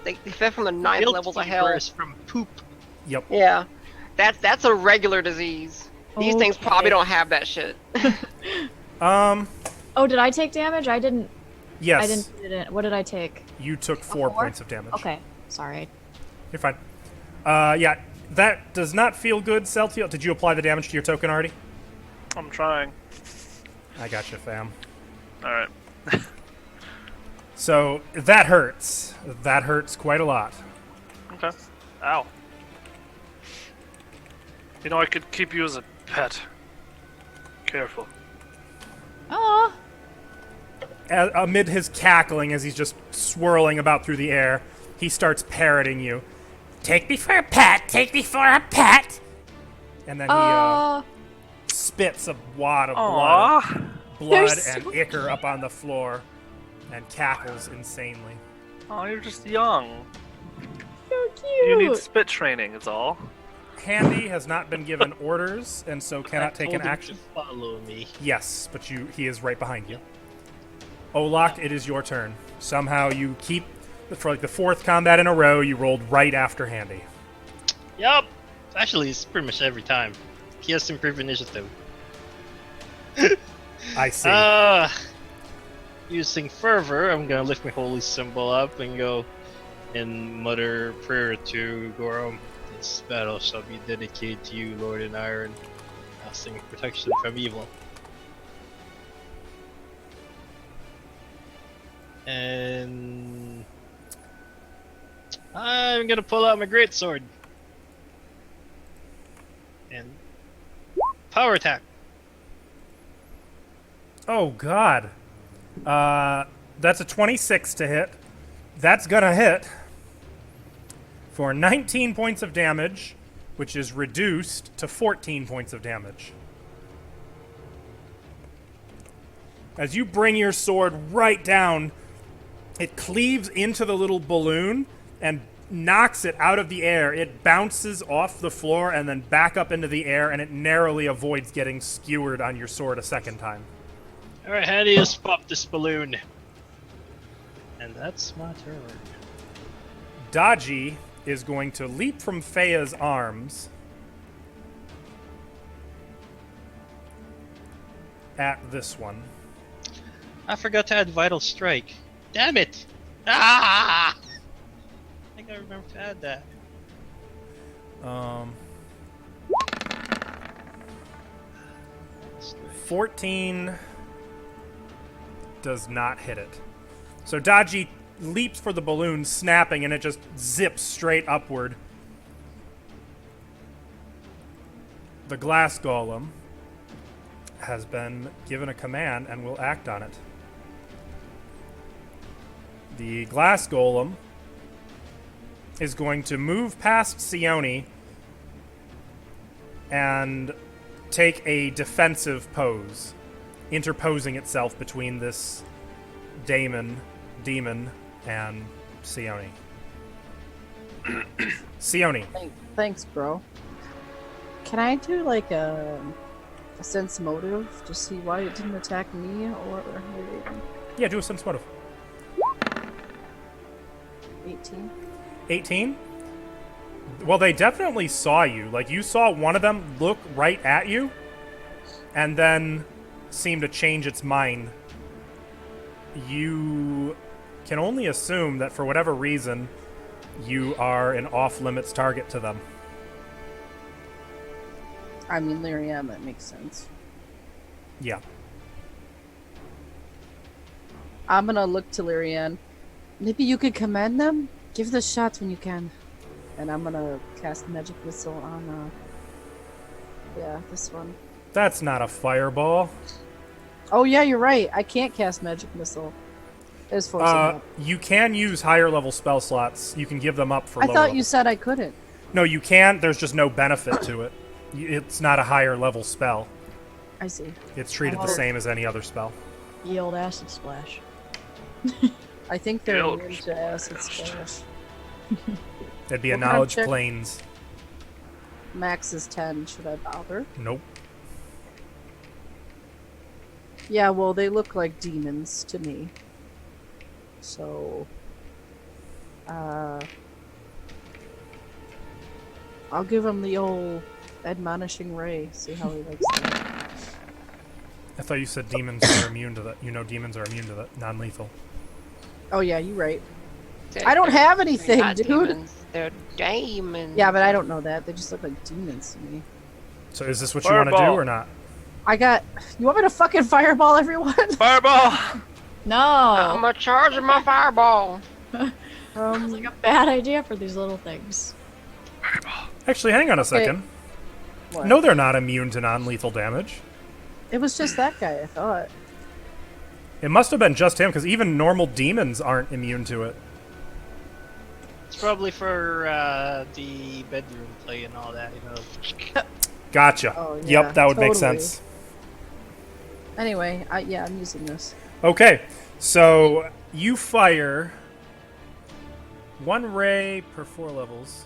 They fed from the 9th levels of hell. Is from poop. Yep. Yeah, that's a regular disease. These things probably don't have that shit. Oh, did I take damage? I didn't. Yes. I didn't. What did I take? You took 4 4? points of damage. Okay, sorry. You're fine. Yeah, that does not feel good, Celtiel. Did you apply the damage to your token already? I'm trying. I got you, fam. Alright. So, that hurts. That hurts quite a lot. Okay. Ow. You know, I could keep you as a pet. Careful. Oh. Amid his cackling as he's just swirling about through the air, he starts parroting you. Take me for a pet! Take me for a pet! And then he spits a wad of blood so and ichor up on the floor and cackles insanely. Oh, you're just young. So cute. You need spit training, is all. Handy has not been given orders and so cannot take an Told him action. to follow me. Yes, but he is right behind you. Olak, it is your turn. Somehow you keep, for like the 4th combat in a row, you rolled right after Handy. Yup. Actually, it's pretty much every time. He has to improve initiative. I see. Using fervor, I'm gonna lift my holy symbol up and go and mutter prayer to Gorum. This battle shall be dedicated to you, Lord in Iron, casting protection from evil. And I'm gonna pull out my greatsword and power attack. Oh, God. That's a 26 to hit. That's gonna hit for 19 points of damage, which is reduced to 14 points of damage. As you bring your sword right down, it cleaves into the little balloon and knocks it out of the air. It bounces off the floor and then back up into the air, and it narrowly avoids getting skewered on your sword a second time. Alright, how do you pop this balloon? And that's my turn. Daji is going to leap from Feya's arms at this one. I forgot to add Vital Strike. Damn it! Ah! I think I remember to add that. 14 does not hit it. So Dodgy leaps for the balloon, snapping, and it just zips straight upward. The glass golem has been given a command and will act on it. The glass golem is going to move past Sione and take a defensive pose, interposing itself between this demon and Sione. Sione. Thanks, bro. Can I do like a sense motive to see why it didn't attack me or Yeah, do a sense motive. 18? 18? Well, they definitely saw you. Like, you saw one of them look right at you and then seem to change its mind. You can only assume that for whatever reason, you are an off-limits target to them. I mean, Lyrian, that makes sense. Yeah. I'm gonna look to Lyrian. Maybe you could command them? Give the shots when you can. And I'm gonna cast Magic Missile on, this one. That's not a fireball. Oh, yeah, you're right. I can't cast Magic Missile. It's forcing up. You can use higher level spell slots. You can give them up for I lower thought level. you said I couldn't. No, you can. There's just no benefit to it. It's not a higher level spell. I see. It's treated the same as any other spell. Ye old acid splash. I think they're Build. immune to acid splash. It'd be a What kind of knowledge check? planes. Max is 10. Should I bother? Nope. Yeah, well, they look like demons to me. So, I'll give him the old admonishing ray. See how he likes that. I thought you said demons are immune to that. You know demons are immune to that. Non-lethal. Oh yeah, you're right. I don't have They're anything, not dude. demons. They're demons. Yeah, but I don't know that. They just look like demons to me. So is this what you want to do Fireball. or not? I got. You want me to fucking fireball everyone? Fireball! No! I'm gonna charge with my fireball. It's like a bad idea for these little things. Actually, hang on a second. What? No, they're not immune to non-lethal damage. It was just that guy, I thought. It must have been just him, because even normal demons aren't immune to it. It's probably for the bedroom play and all that, you know. Gotcha. Oh, yeah, Yep, that would make totally. sense. Anyway, I'm using this. Okay, so you fire one ray per 4 levels.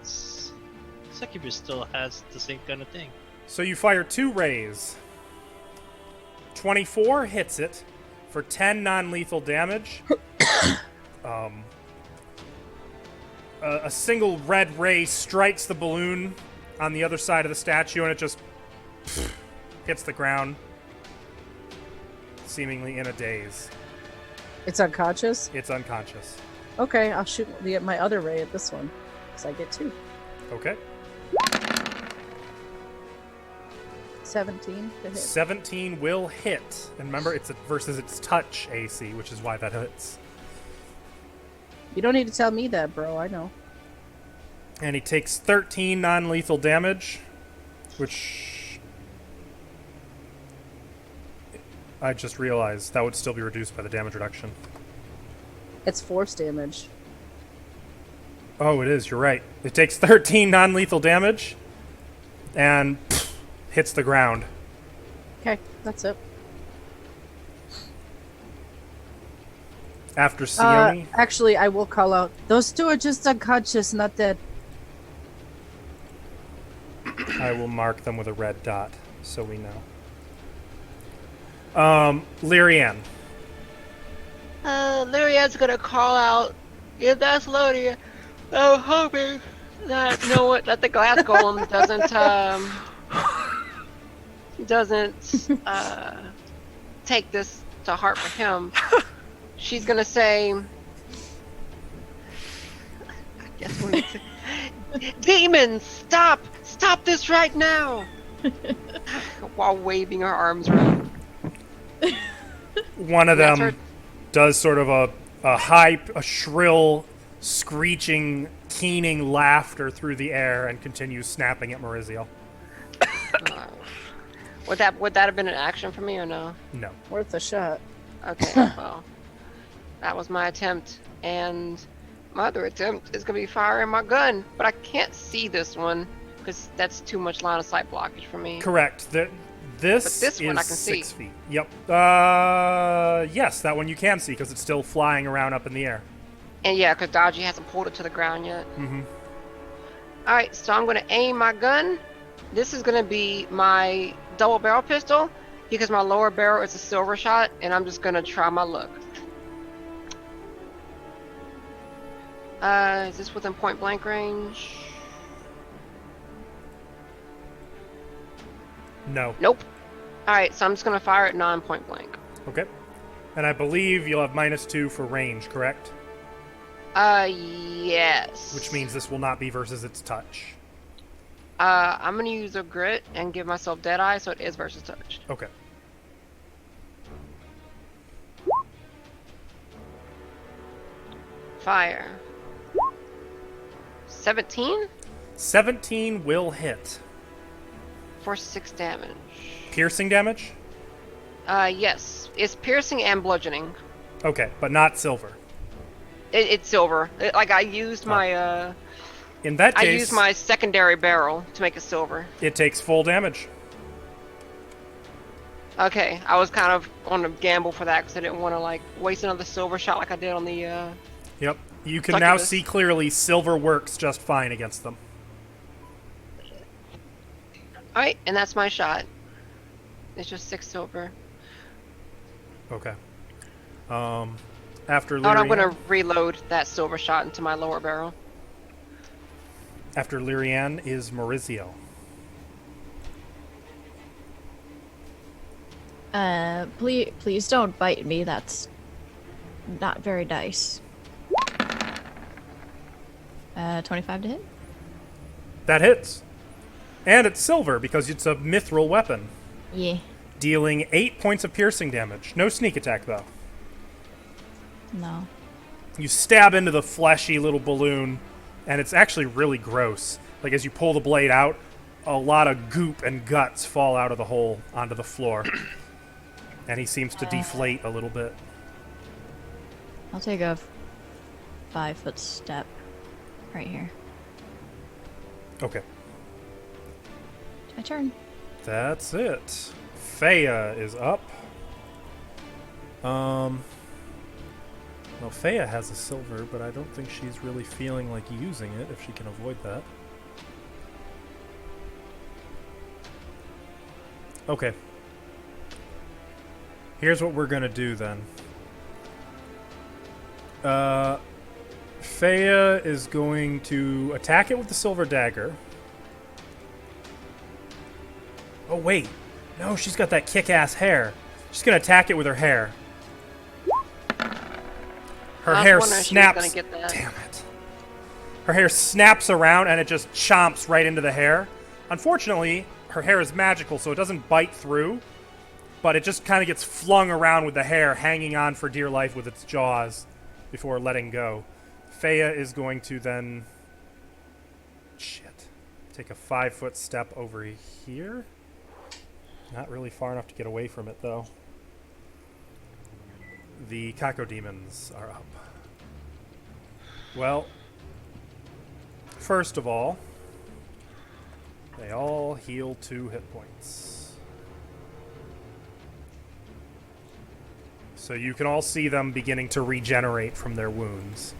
Succubus still has the same kind of thing. So you fire 2 rays. 24 hits it for 10 non-lethal damage. A single red ray strikes the balloon on the other side of the statue, and it just hits the ground, seemingly in a daze. It's unconscious? It's unconscious. Okay, I'll shoot my other ray at this one. Because I get 2. Okay. 17 to hit. 17 will hit. And remember, it's versus its touch AC, which is why that hits. You don't need to tell me that, bro. I know. And he takes 13 non-lethal damage, which I just realized that would still be reduced by the damage reduction. It's force damage. Oh, it is. You're right. It takes 13 non-lethal damage and hits the ground. Okay, that's it. After Sione, Actually, I will call out. Those 2 are just unconscious, not dead. I will mark them with a red dot so we know. Lyrian. Lyrian's gonna call out, if that's Lodia, I'm hoping that that the glass golem doesn't take this to heart for him. She's gonna say, I guess we're gonna say, demons, stop this right now, while waving her arms around. One of That's them does sort of a shrill, screeching, keening laughter through the air and continues snapping at Maurizio. Would that have been an action for me or no? No. Worth a shot. Okay, well, that was my attempt, and my other attempt is gonna be firing my gun, but I can't see this one because that's too much line of sight blockage for me. Correct. This this is one I can 6 see. feet. Yep. Yes, that one you can see because it's still flying around up in the air. And yeah, because Dodgy hasn't pulled it to the ground yet. Mm-hmm. All right, so I'm gonna aim my gun. This is gonna be my double barrel pistol because my lower barrel is a silver shot, and I'm just gonna try my luck. Is this within point blank range? No. Nope. All right, so I'm just gonna fire it non-point blank. Okay. And I believe you'll have -2 for range, correct? Yes. Which means this will not be versus its touch. I'm gonna use a grit and give myself Deadeye, so it is versus touch. Okay. Fire. 17 17 will hit. for 6 damage. Piercing damage? Yes. It's piercing and bludgeoning. Okay, but not silver. It's silver. Like I used my In that I case, used my secondary barrel to make it silver. it takes full damage. Okay, I was kind of on a gamble for that because I didn't want to like waste another silver shot like I did on the. Yep. You can Succubus. now see clearly silver works just fine against them. All right, and that's my shot. It's just 6 silver. Okay. After Oh, and I'm Lyrian, gonna reload that silver shot into my lower barrel. after Lyrian is Maurizio. Please don't bite me. That's not very nice. 25 to hit. That hits. And it's silver because it's a mithril weapon, Yeah. dealing 8 points of piercing damage. No sneak attack, though. No. You stab into the fleshy little balloon, and it's actually really gross. Like, as you pull the blade out, a lot of goop and guts fall out of the hole onto the floor. And he seems to deflate a little bit. I'll take a 5-foot step right here. Okay. It's my turn. That's it. Faya is up. Well, Faya has a silver, but I don't think she's really feeling like using it if she can avoid that. Okay. Here's what we're gonna do then. Faya is going to attack it with the silver dagger. Oh, wait. No, she's got that kick-ass hair. She's going to attack it with her hair. Her I was hair wondering if she was snaps. gonna get that. Damn it. Her hair snaps around and it just chomps right into the hair. Unfortunately, her hair is magical, so it doesn't bite through. But it just kind of gets flung around with the hair hanging on for dear life with its jaws before letting go. Faya is going to then... take a 5-foot step over here. Not really far enough to get away from it, though. The cacodemons are up. Well, first of all, they all heal 2 hit points. So you can all see them beginning to regenerate from their wounds.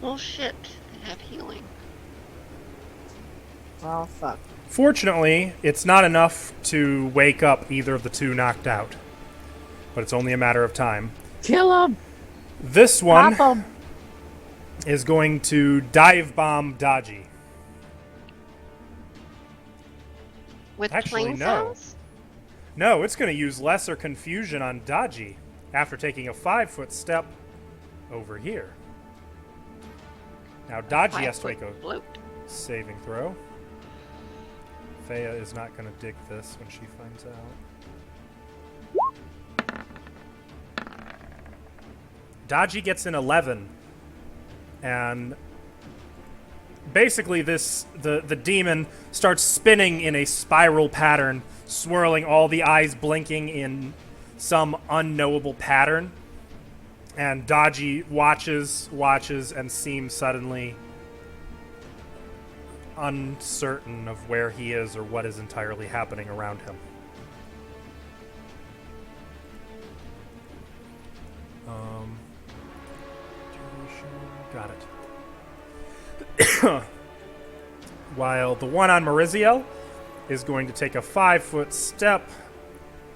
Oh shit! I have healing. Oh, fuck. Fortunately, it's not enough to wake up either of the 2 knocked out. But it's only a matter of time. Kill him! This one Pop him! is going to dive bomb Dodgy. With Actually, plain no. sounds? No, it's going to use Lesser Confusion on Dodgy after taking a 5-foot step over here. Now, Dodgy has to make a 5-foot float. saving throw. Thea is not going to dig this when she finds out. Dodgy gets an 11. And basically the demon starts spinning in a spiral pattern, swirling, all the eyes blinking in some unknowable pattern. And Dodgy watches, and seems suddenly uncertain of where he is or what is entirely happening around him. Got it. While the one on Mariziel is going to take a 5-foot step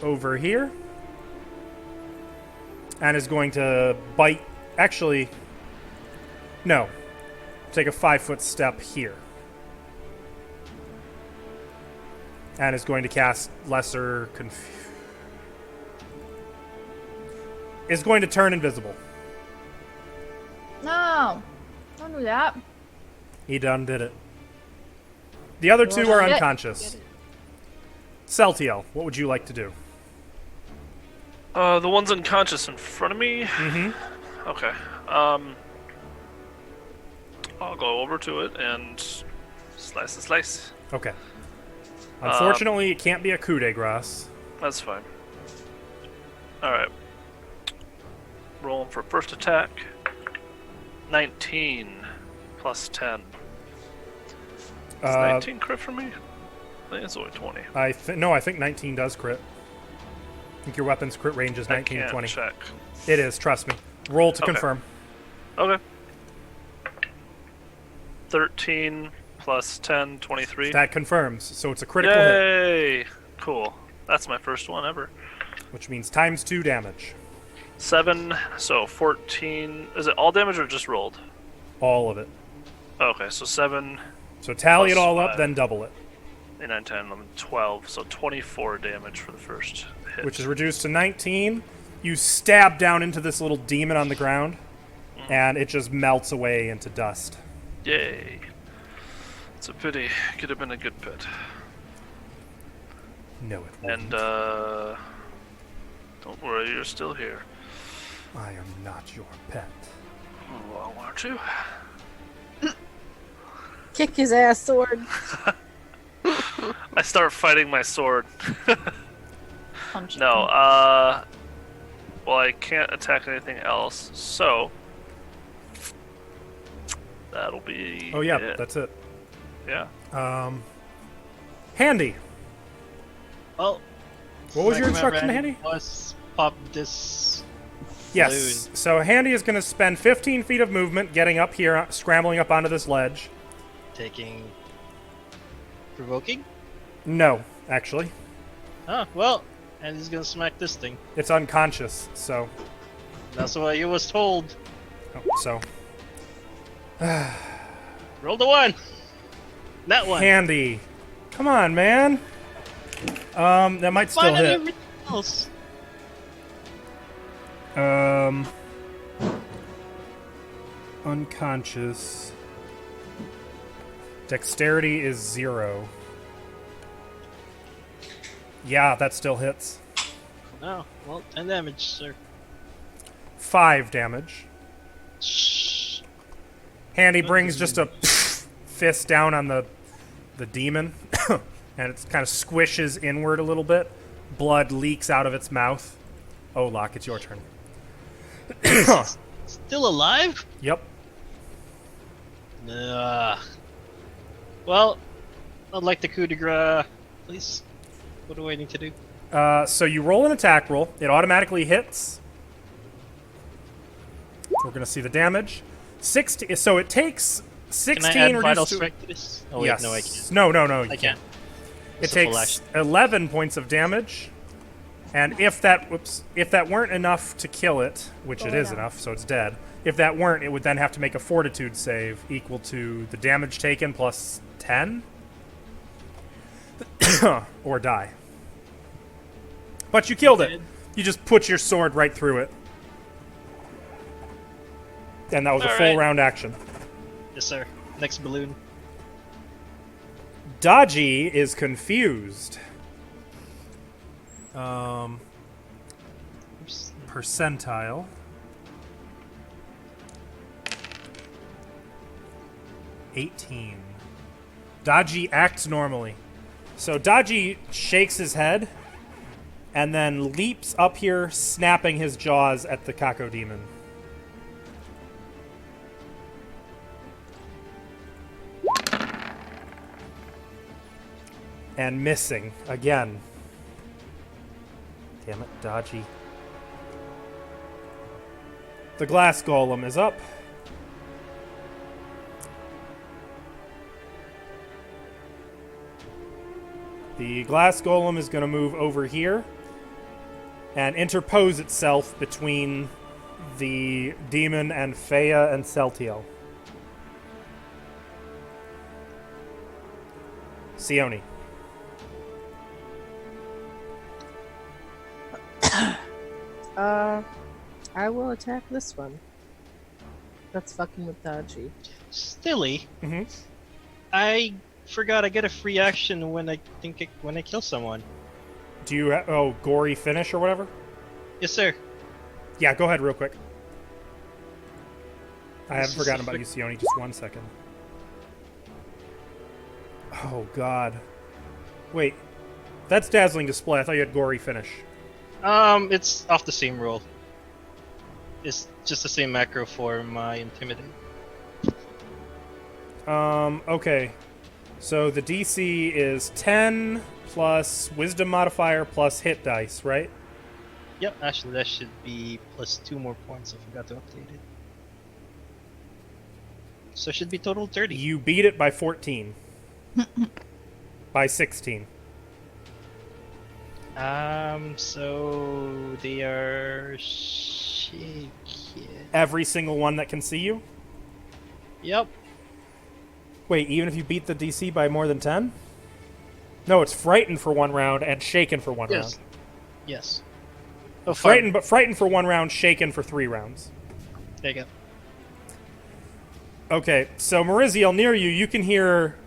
over here and is going to bite. Actually, no. Take a 5-foot step here. And is going to cast Lesser is going to turn invisible. No, don't do that. He done did it. The other two are Shit. unconscious. Celtiel, what would you like to do? The one's unconscious in front of me. Mm-hmm. Okay. I'll go over to it and slice. Okay. Unfortunately, it can't be a coup de grace. That's fine. Alright. Rolling for first attack. 19 plus 10. Is 19 crit for me? I think it's only 20. No, I think 19 does crit. I think your weapon's crit range is 19 to 20. Check. It is, trust me. Roll to Okay. confirm. Okay. 13 plus 10, 23. That confirms, so it's a critical hit, Yay! Cool. That's my first one ever. which means times 2 damage. 7, so 14. Is it all damage or just rolled? All of it. Okay, so 7, So tally it Plus all up, 5. then double it, 8, 9, 10, 11, 12. So 24 damage for the first hit. which is reduced to 19. You stab down into this little demon on the ground, and it just melts away into dust. Yay. It's a pity. Could have been a good pit. No, it won't. And, don't worry, you're still here. I am not your pet. Well, aren't you? Kick his ass, sword. I start fighting my sword. Punch No, well, I can't attack anything else, so that'll be Oh yeah, it. that's it. Yeah. Handy. Well, What was like your I remember, instruction, I Handy? Was pop this. Yes. So Handy is going to spend 15 feet of movement getting up here, scrambling up onto this ledge. Taking. Provoking? No, actually. Oh, well, and he's gonna smack this thing. It's unconscious, so... That's what you was told. So... Roll the 1! That one! Handy. Come on, man. That might still Find out hit. everything else. Unconscious. Dexterity is 0. Yeah, that still hits. Oh, well, 10 damage, sir. 5 damage. Shh. Handy brings just a fist down on the demon, and it kind of squishes inward a little bit. Blood leaks out of its mouth. Oh, Locke, it's your turn. Still alive? Yep. Well, I'd like the coup de grace, please. What do I need to do? So you roll an attack roll. It automatically hits. We're going to see the damage. 16. So it takes 16 Can I add reduced vital to... strike to this? Oh, wait, yes. no, I can't. No, you I can't. It It's a full takes action. 11 points of damage. And if that weren't enough to kill it, which it is enough, so it's dead. If that weren't, it would then have to make a fortitude save equal to the damage taken plus 10 or die. But you killed it. You just put your sword right through it. And that was a All full right. round action. Yes, sir. Next balloon. Dodgy is confused. Percentile. $18. Dodgy acts normally. So Dodgy shakes his head and then leaps up here, snapping his jaws at the Cacodemon. And missing again. Damn it, Dodgy. The glass golem is up. The glass golem is going to move over here and interpose itself between the demon and Fea and Celtiel. Sione. I will attack this one. That's fucking with Dodgy. Stilly, Mm-hmm. I forgot I get a free action when I kill someone. Do you gory finish or whatever? Yes, sir. Yeah, go ahead real quick. I haven't This is forgotten a about you, Sione. Just 1 second. Oh, God. Wait. That's Dazzling Display. I thought you had Gory Finish. It's off the same roll. It's just the same macro for my Intimidate. Okay. So the DC is 10 plus Wisdom modifier plus hit dice, right? Yep, actually that should be plus 2 more points. I forgot to update it. So it should be total 30. You beat it by 14. By 16. So they are shaken. Every single one that can see you? Yep. Wait, even if you beat the DC by more than 10? No, it's frightened for 1 round and shaken for 1 Yes. round. Yes. Oh, Frightened, but frightened for 1 round, shaken for 3 rounds. There you Okay, so Mariziel, near you, you can hear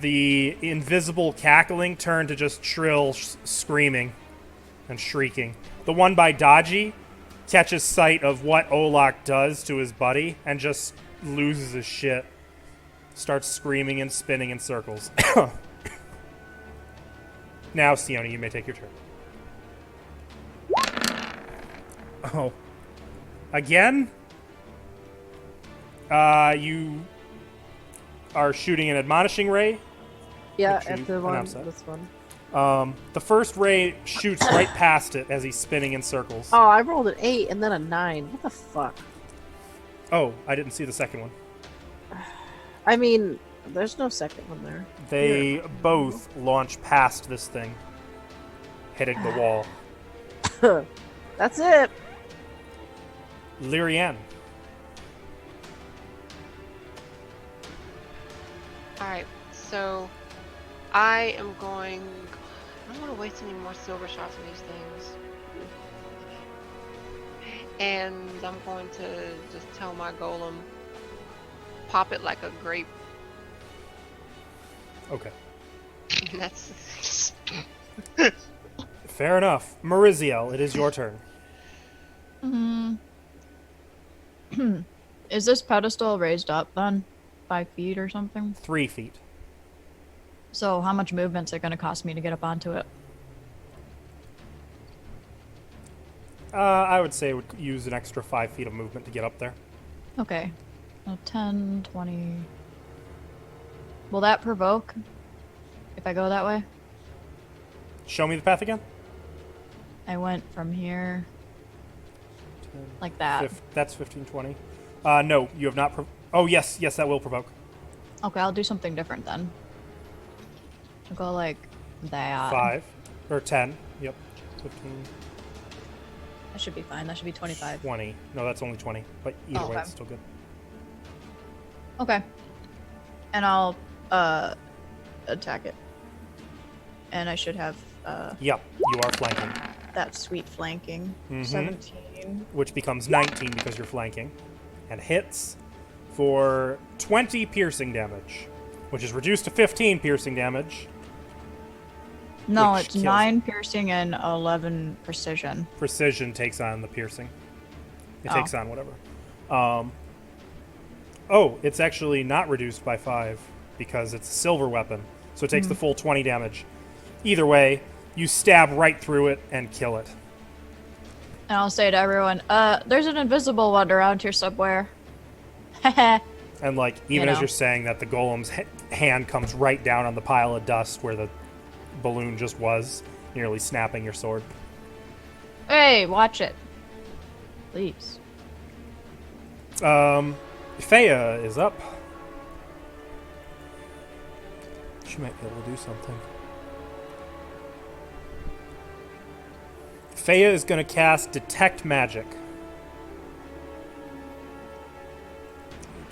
the invisible cackling turn to just shrill screaming and shrieking. The one by Dodgy catches sight of what Olak does to his buddy and just loses his shit. Starts screaming and spinning in circles. Now, Sione, you may take your turn. Oh. Again? You are shooting an admonishing ray. Yeah, Did you at the one. announce that? This one. The first ray shoots right past it as he's spinning in circles. Oh, I rolled an 8 and then a 9. What the fuck? Oh, I didn't see the second one. I mean, there's no second one there. They both launch past this thing, hitting the wall. That's it. Lyrianne. Alright, so I am going. I don't want to waste any more silver shots on these things. And I'm going to just tell my golem, pop it like a grape. Okay. And that's. Fair enough. Mariziel, it is your turn. Is this pedestal raised up then? 5 feet or something? 3 feet. So how much movement's it going to cost me to get up onto it? I would say it would use an extra 5 feet of movement to get up there. Okay. So 10, 20... Will that provoke? If I go that way? Show me the path again. I went from here... like that. That's 15, 20. No, you have not... Oh, yes, that will provoke. Okay, I'll do something different then. I'll go like that. 5. Or 10. Yep. 15, That should be fine. That should be 25. 20. No, that's only 20. But either way, okay. it's still good. Okay. And I'll attack it. And I should have Yep, you are flanking. that sweet flanking. Mhm. 17. Which becomes 19 because you're flanking. And hits for 20 piercing damage. which is reduced to 15 piercing damage. No, Which it's kills 9 piercing and 11 precision. Precision takes on the piercing. It Oh. takes on whatever. It's actually not reduced by 5 because it's a silver weapon, so it takes the full 20 damage. Either way, you stab right through it and kill it. And I'll say to everyone, there's an invisible one around here somewhere. Heh. And like, even You as know. you're saying that, the golem's hand comes right down on the pile of dust where the balloon just was, nearly snapping your sword. Hey, watch it. Please. Faya is up. She might be able to do something. Faya is going to cast Detect Magic.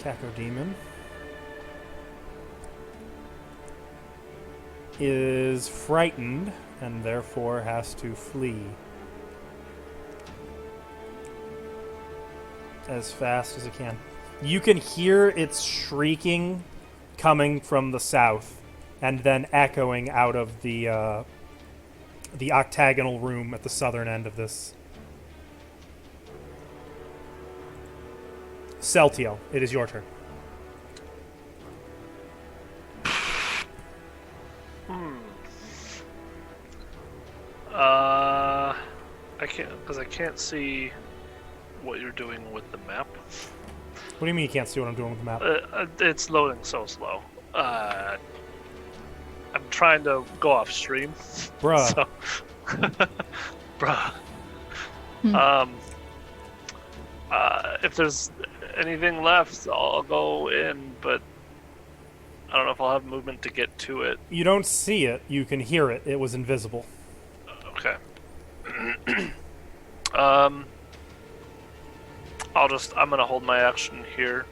Cacodemon is frightened and therefore has to flee as fast as it can. You can hear its shrieking coming from the south and then echoing out of the octagonal room at the southern end of this. Celtiel, it is your turn. I can't see what you're doing with the map. What do you mean you can't see what I'm doing with the map? It's loading so slow. I'm trying to go off stream. Bruh. So, bruh. If there's anything left, I'll go in, but I don't know if I'll have movement to get to it. You don't see it, you can hear it. It was invisible. Okay. I'm gonna hold my action here,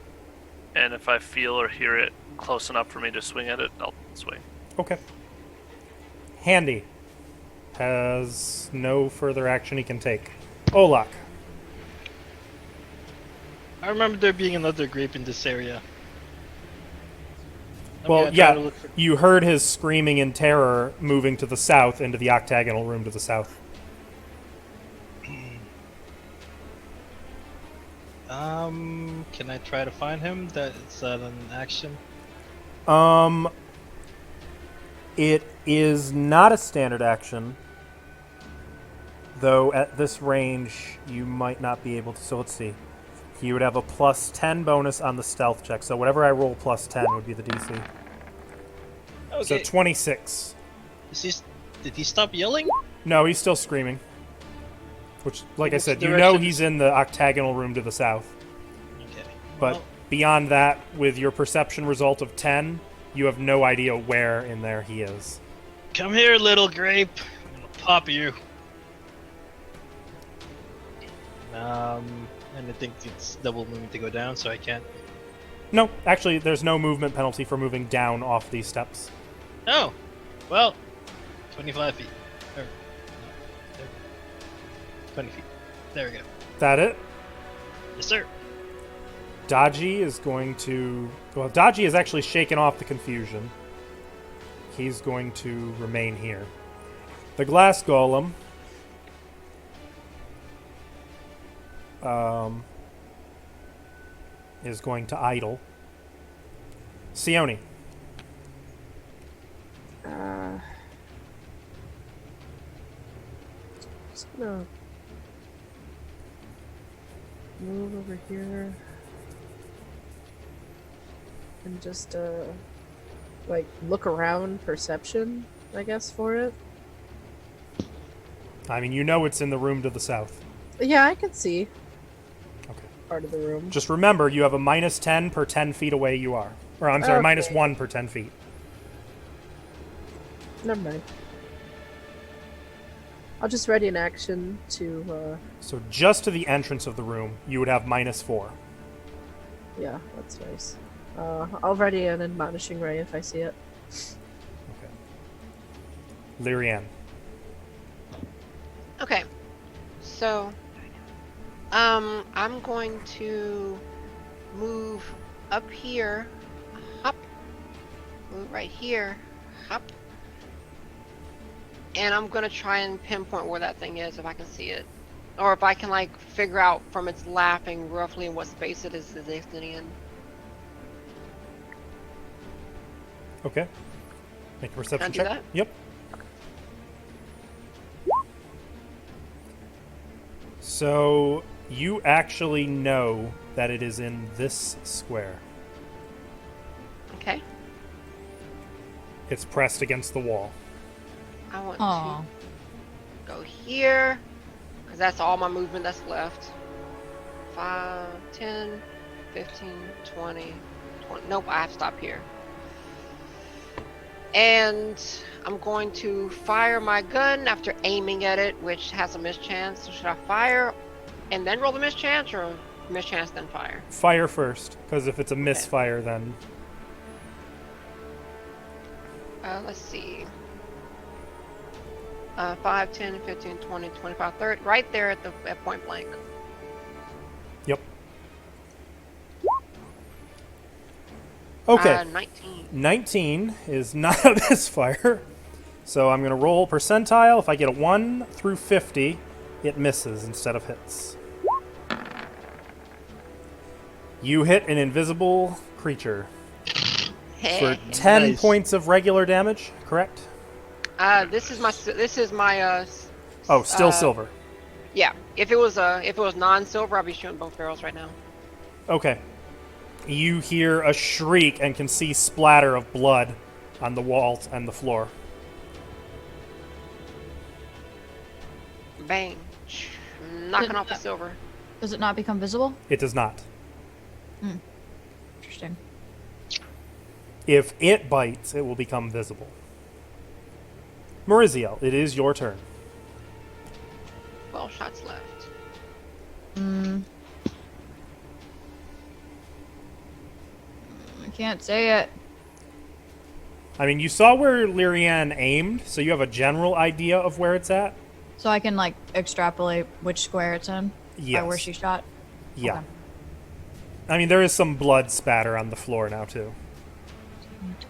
and if I feel or hear it close enough for me to swing at it, I'll swing. Okay. Handy has no further action he can take. Olak. I remember there being another grape in this area. Well, gonna try to yeah, look for- you heard his screaming in terror moving to the south into the octagonal room to the south. Can I try to find him? Is that an action? It is not a standard action, though at this range you might not be able to. So let's see. He would have a plus 10 bonus on the stealth check, so whatever I roll plus 10 would be the DC. Okay. So 26. Did he stop yelling? No, he's still screaming. Which, like I Which said, you direction know he's in the octagonal room to the south. Okay. But Well, beyond that, with your perception result of 10, you have no idea where in there he is. come here, little grape. I'm gonna pop you. And I think it's double movement to go down, so I can't. No, actually, there's no movement penalty for moving down off these steps. Oh, well, 25 feet. Or, no, 20 feet. There we go. That it? Yes, sir. Dodgy is going to... Well, Dodgy has actually shaken off the confusion. He's going to remain here. The glass golem... is going to idle. Sione. Just gonna move over here and just like look around perception, I guess, for it. I mean, you know it's in the room to the south. Yeah, I can see Okay. part of the room. Just remember, you have a minus 10 per 10 feet away you are. Or, I'm sorry, Okay. minus 1 per 10 feet. Never mind. I'll just ready an action to So just to the entrance of the room, you would have minus 4. yeah, that's nice. I'll ready an admonishing ray if I see it. Okay. Lyrianne. Okay. So, I'm going to move up here, hop, right here. Up. And I'm gonna try and pinpoint where that thing is if I can see it. Or if I can like figure out from its laughing roughly what space it is existing in. Okay. Make a perception Can I do check. that? Yep. So you actually know that it is in this square. Okay. It's pressed against the wall. I want Aw. to go here, because that's all my movement that's left. 5, 10, 15, 20. Nope, I have to stop here. And I'm going to fire my gun after aiming at it, which has a mischance. So should I fire and then roll the mischance, or mischance then fire? Fire first, because if it's a misfire, then Let's see. 5, 10, 15, 20, 25, 30. Right there at point blank. yep. Okay. 19. 19 is not a misfire. So I'm going to roll percentile. If I get a 1 through 50, it misses instead of hits. You hit an invisible creature for 10 Nice. points of regular damage, correct? This is my Oh, still Uh, silver. yeah. If it was non-silver, I'd be shooting both barrels right now. Okay. You hear a shriek and can see splatter of blood on the walls and the floor. Bang. Knocking off the silver. Does it not become visible? It does not. Interesting. If it bites, it will become visible. Maurizio, it is your turn. 12 shots left. I can't say it. I mean, you saw where Lyrianne aimed, so you have a general idea of where it's at? So I can like extrapolate which square it's in Yes. by where she shot. Yeah. Okay. I mean, there is some blood spatter on the floor now, too.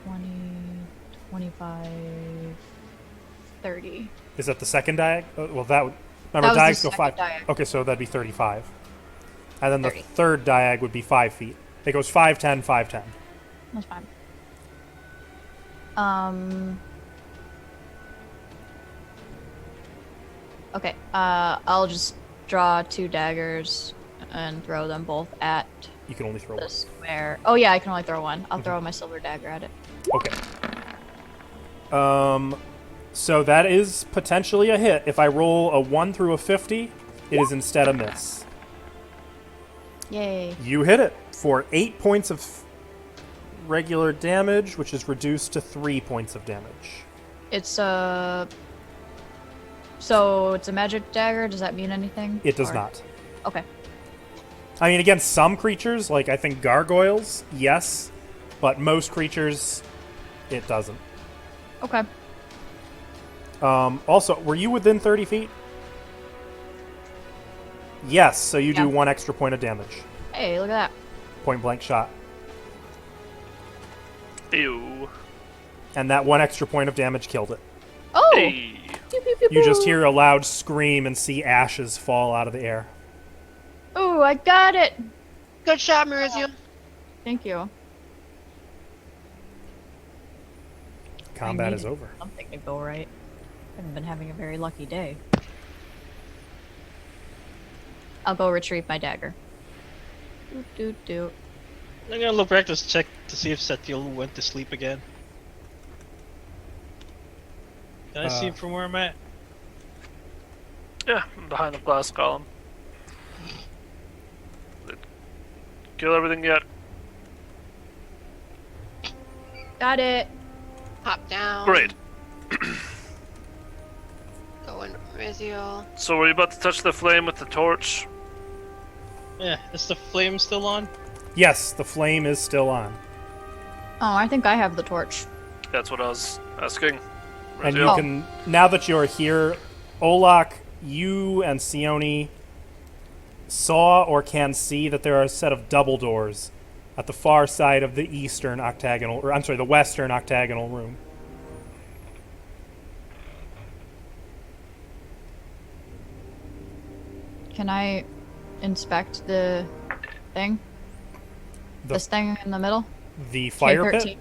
20, 25, 30. Is that the second diag? Well, that would... That Remember, was diags the go 5. second diag. Okay, so that'd be 35. And then the 30. third diag would be 5 feet. It goes 5, 10, 5, 10. That's fine. Okay. I'll just draw 2 daggers and throw them both at You can only throw the one. square. Oh yeah, I can only throw one. I'll throw my silver dagger at it. Okay. So that is potentially a hit. If I roll a 1 through a 50, it is instead a miss. Yay. You hit it for 8 points of regular damage, which is reduced to 3 points of damage. It's so it's a magic dagger. Does that mean anything? It does Or- not. Okay. I mean, against some creatures, like I think gargoyles, yes, but most creatures, it doesn't. Okay. Also, were you within 30 feet? Yes, so you do Yeah. 1 extra point of damage. Hey, look at that. Point blank shot. Ew. And that 1 extra point of damage killed it. Oh. Hey. Pew, pew, pew, You just pew. hear a loud scream and see ashes fall out of the air. Oh, I got it. Good shot, Maurizio. Thank you. Combat I is needed over. Something to go right. Haven't been having a very lucky day. I'll go retrieve my dagger. Doot, doot, doot. I'm gonna look back to check to see if Setiel went to sleep again. Can I see him from where I'm at? Yeah, behind the glass column. Kill everything yet. Got it. Hop down. Great. Go in, Maurizio. So were you about to touch the flame with the torch? Yeah, is the flame still on? Yes, the flame is still on. Oh, I think I have the torch. That's what I was asking. And Razio? you can, now that you're here, Olak, you and Sione saw or can see that there are a set of double doors at the far side of the eastern octagonal, or I'm sorry, the western octagonal room. Can I inspect the thing? This thing in the middle? The fire pit? K13.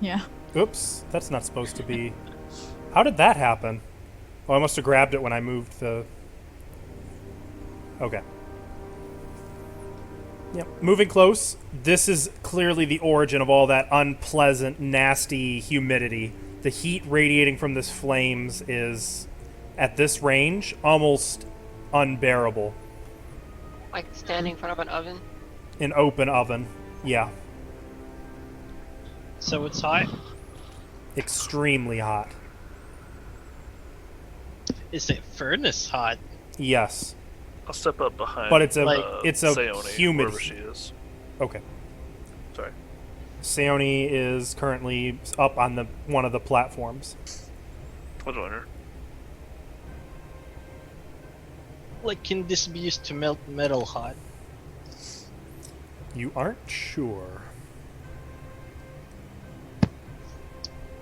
Yeah. Oops, that's not supposed to be... How did that happen? Oh, I must have grabbed it when I moved the... Okay. Yep. Moving close, this is clearly the origin of all that unpleasant, nasty humidity. The heat radiating from this flames is, at this range, almost unbearable. Like standing in front of an oven. An open oven, yeah. So it's hot? Extremely hot. Is it furnace hot? Yes. I'll step up behind. But it's a Seone, humid wherever she is. Okay. Sorry. Seone is currently up on the one of the platforms. I'll join her. Like, can this be used to melt metal hot? You aren't sure.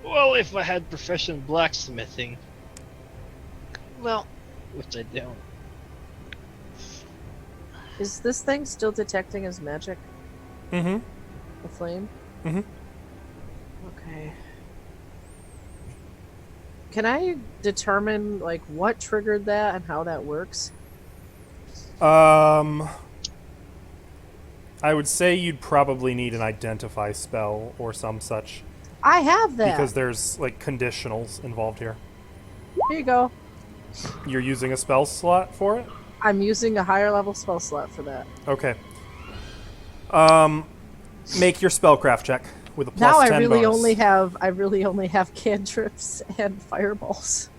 Well, if I had professional blacksmithing, Well, which I don't. Is this thing still detecting as magic? Mm-hmm. The flame? Mm-hmm. Okay. Can I determine, like, what triggered that and how that works? I would say you'd probably need an identify spell or some such. I have that! Because there's, like, conditionals involved here. Here you go. You're using a spell slot for it? I'm using a higher level spell slot for that. Okay. Make your spellcraft check with a plus Now 10 I really bonus. only have cantrips and fireballs.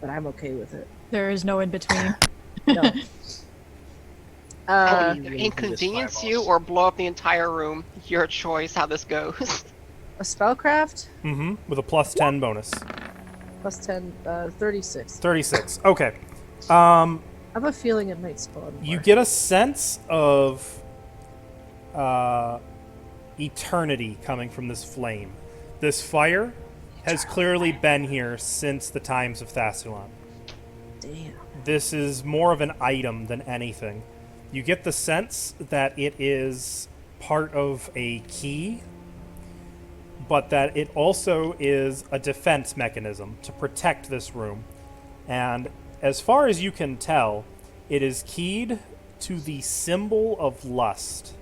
But I'm okay with it. There is no in between. No. I'll you either really do this inconvenience you fireballs. or blow up the entire room. Your choice how this goes. A spellcraft? Mm-hmm. With a plus 10 bonus. Plus 10, 36. 36. Okay. I have a feeling it might spawn more. You get a sense of eternity coming from this flame. This fire has clearly been here since the times of Thassilon. Damn. This is more of an item than anything. You get the sense that it is part of a key, but that it also is a defense mechanism to protect this room. And as far as you can tell, it is keyed to the symbol of lust.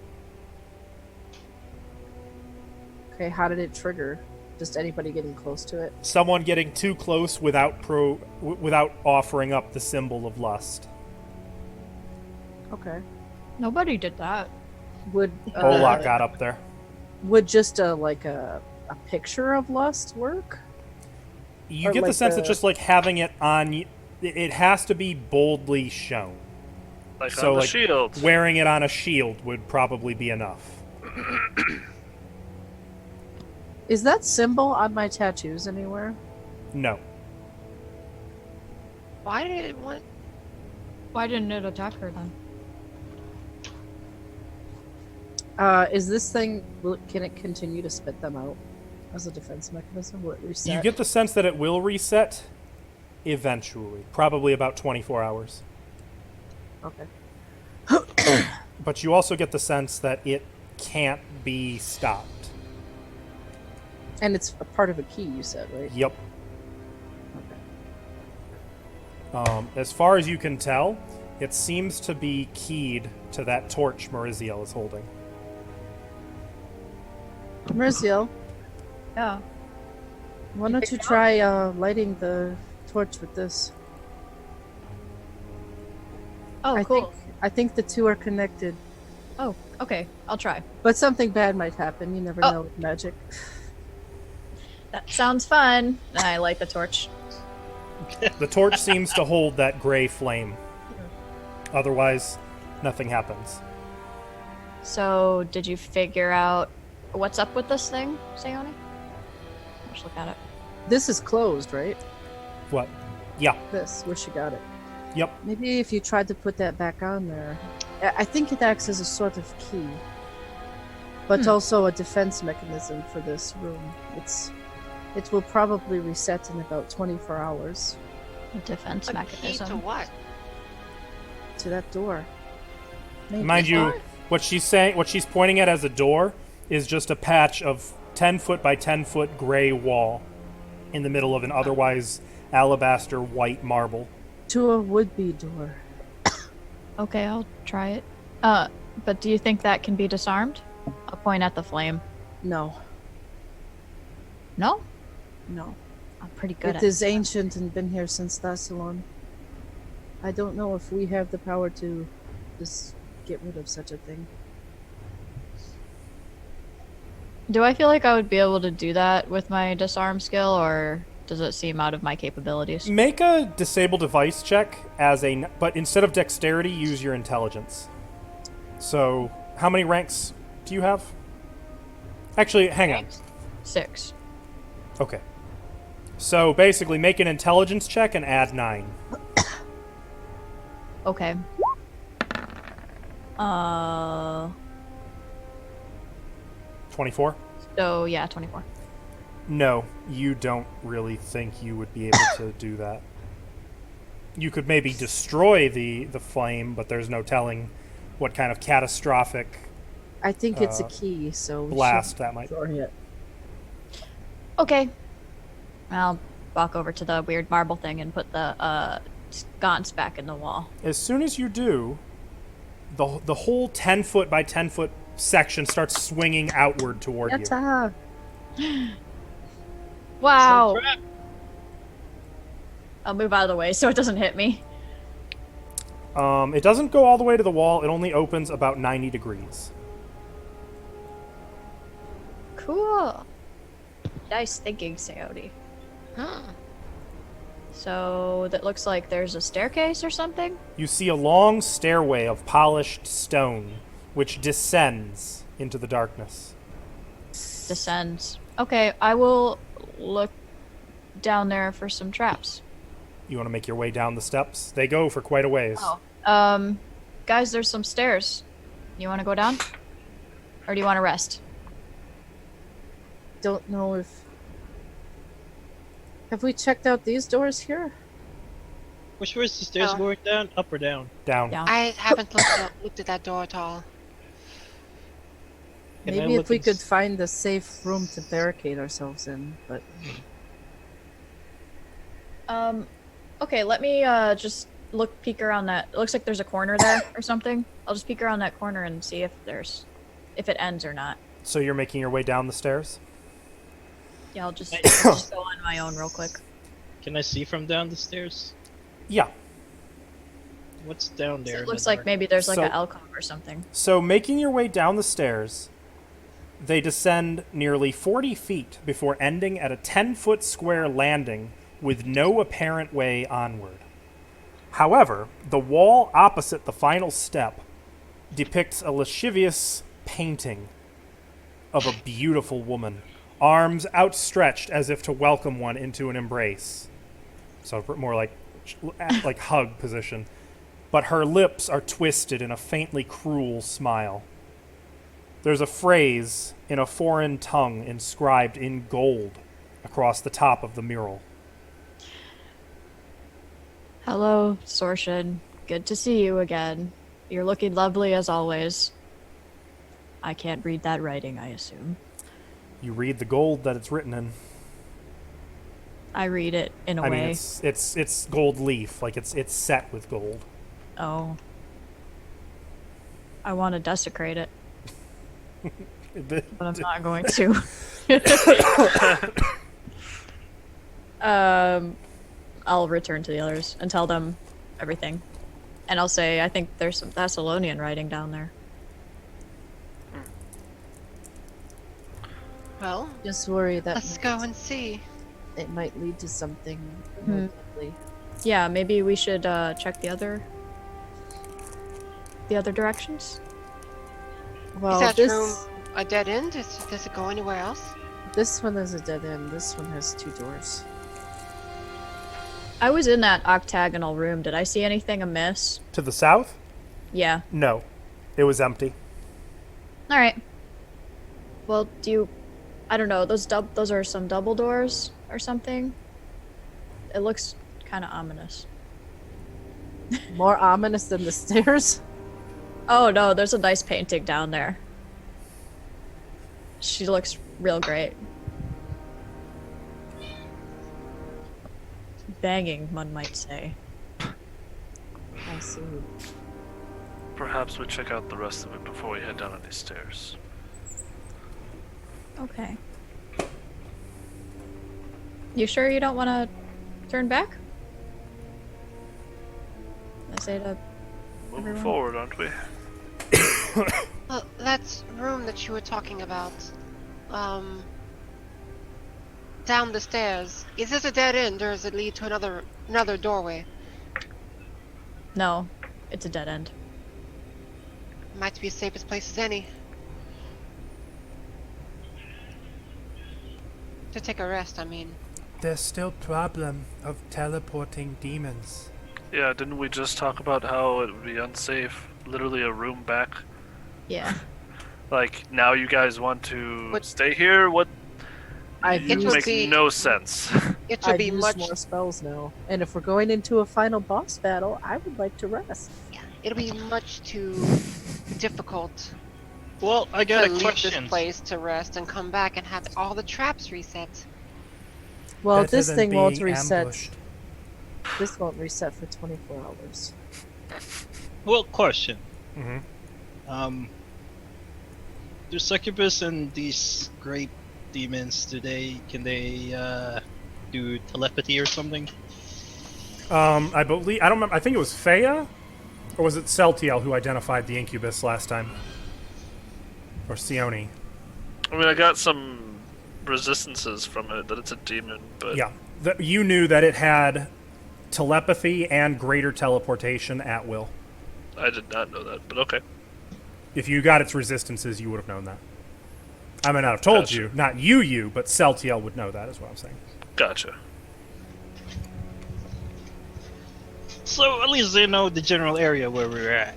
Okay, how did it trigger? Just anybody getting close to it? Someone getting too close without offering up the symbol of lust. Okay. Nobody did that. Would Olak got up there. would just a picture of lust work? You Or get the like sense that the- just like having it on you, it has to be boldly shown. Like So, on the like, shield. Wearing it on a shield would probably be enough. Is that symbol on my tattoos anywhere? No. Why did it want? Why didn't it attack her then? Is this thing, can it continue to spit them out as a defense mechanism? Will it reset? You get the sense that it will reset eventually, probably about 24 hours. Okay. But you also get the sense that it can't be stopped. And it's a part of a key, you said, right? Yep. Okay. As far as you can tell, it seems to be keyed to that torch Mariziel is holding. Merziel, Yeah. why don't you try think the torch with this? Oh, cool. I think the two are connected. Oh, okay. I'll try. But something bad might happen. You never Oh. know with magic. That sounds fun. And I light the torch. The torch seems to hold that gray flame. Otherwise, nothing happens. So, did you figure out what's up with this thing, Seone? Let's look at it. This is closed, right? What? Yeah. This, where she got it. Yep. Maybe if you tried to put that back on there. I think it acts as a sort of key. but also a defense mechanism for this room. It will probably reset in about 24 hours A defense A key to mechanism. what? to that door. Maybe. Mind you, what she's pointing at as a door is just a patch of 10 foot by 10 foot gray wall in the middle of an otherwise alabaster white marble. To a would-be door. Okay, I'll try it. But do you think that can be disarmed? I'll point at the flame. No, No? no. I'm pretty good It at is this. ancient and been here since Thassalon. I don't know if we have the power to just get rid of such a thing. Do I feel like I would be able to do that with my disarm skill, or does it seem out of my capabilities? Make a disable device check but instead of dexterity, use your intelligence. So, how many ranks do you have? Actually, hang on. 6. Okay. So, basically, make an intelligence check and add 9. Okay. 24? So yeah, 24. No, you don't really think you would be able to do that. You could maybe destroy the flame, but there's no telling what kind of catastrophic I think it's a key, so we blast should that might. destroy it. Okay. I'll walk over to the weird marble thing and put the sconce back in the wall. As soon as you do, the whole 10 foot by 10 foot section starts swinging outward toward you. Yatta! Wow. Some trap. I'll move out of the way so it doesn't hit me. It doesn't go all the way to the wall. It only opens about 90 degrees. Cool. Nice thinking, Sayodi. Huh. So that looks like there's a staircase or something? You see a long stairway of polished stone, which descends into the darkness. Descends. Okay, I will look down there for some traps. You want to make your way down the steps? They go for quite a ways. Oh. Guys, there's some stairs. You want to go down? Or do you want to rest? Don't know if... Have we checked out these doors here? Which way is the stairs Oh. going down? Up or down? Down. Down. I haven't looked at that door at all. Can I Maybe if look we and could s- find a safe room to barricade ourselves in, but... Okay, let me just peek around that. It looks like there's a corner there or something. I'll just peek around that corner and see if it ends or not. So you're making your way down the stairs? Yeah, I'll just go on my own real quick. Can I see from down the stairs? Yeah. What's down there? It in looks the like dark? maybe there's like So- an alcove or something. So making your way down the stairs, they descend nearly 40 feet before ending at a 10-foot square landing with no apparent way onward. However, the wall opposite the final step depicts a lascivious painting of a beautiful woman, arms outstretched as if to welcome one into an embrace. So more like hug position. But her lips are twisted in a faintly cruel smile. There's a phrase in a foreign tongue inscribed in gold across the top of the mural. Hello, Sorshin. Good to see you again. You're looking lovely as always. I can't read that writing, I assume. You read the gold that it's written in. I read it in a I way. mean, it's gold leaf, like it's set with gold. Oh. I want to desecrate it, but I'm not going to. I'll return to the others and tell them everything. And I'll say, I think there's some Thessalonian writing down there. Well, just worry that let's go and see. it might lead to something Hmm. more deadly. Yeah, maybe we should check the other directions. Well, Is that this room a dead end? Does it go anywhere else? this one is a dead end. This one has 2 doors. I was in that octagonal room. Did I see anything amiss? To the south? Yeah. No. It was empty. All right. Well, do you? I don't know. Those are some double doors or something. It looks kind of ominous. More ominous than the stairs? Oh no, there's a nice painting down there. She looks real great. Banging, one might say. I see. Perhaps we check out the rest of it before we head down any stairs. Okay. You sure you don't want to turn back? I say to Moving everyone. forward, aren't we? Well, that room that you were talking about, down the stairs, is this a dead end or does it lead to another doorway? No, it's a dead end. Might be as safe as place as any. To take a rest, I mean. There's still problem of teleporting demons. Yeah, didn't we just talk about how it would be unsafe? Literally a room back. Yeah. Like, now you guys want to But- stay here? What? I've It It would makes be- no sense. It would I've be used much. more spells now. And if we're going into a final boss battle, I would like to rest. Yeah, it'll be much too difficult Well, I got to a leave question. this place to rest and come back and have all the traps reset. Well, Better this than thing won't being reset. ambushed. This won't reset for 24 hours. Well, question. Mm-hmm. Do succubus and these great demons, can they do telepathy or something? I believe I don't remember. I think it was Feya, or was it Celtiel who identified the incubus last time, or Sione? I mean, I got some resistances from it that it's a demon, but Yeah, you knew that it had telepathy and greater teleportation at will. I did not know that. But okay. If you got its resistances, you would have known that. I may not have told Gotcha. you, not you, but Celtiel would know that, is what I'm saying. Gotcha. So at least they know the general area where we're at.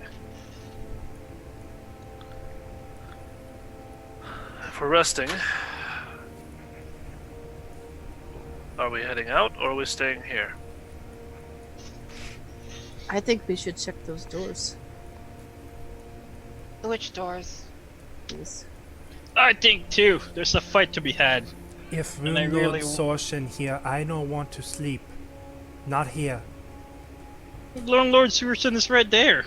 If we're resting, are we heading out or are we staying here? I think we should check those doors, Which doors? please. I think too. There's a fight to be had. If And I Rune really Lord Sorshin here, I don't want to sleep. Not here. Lone Lord Sewerson is right there.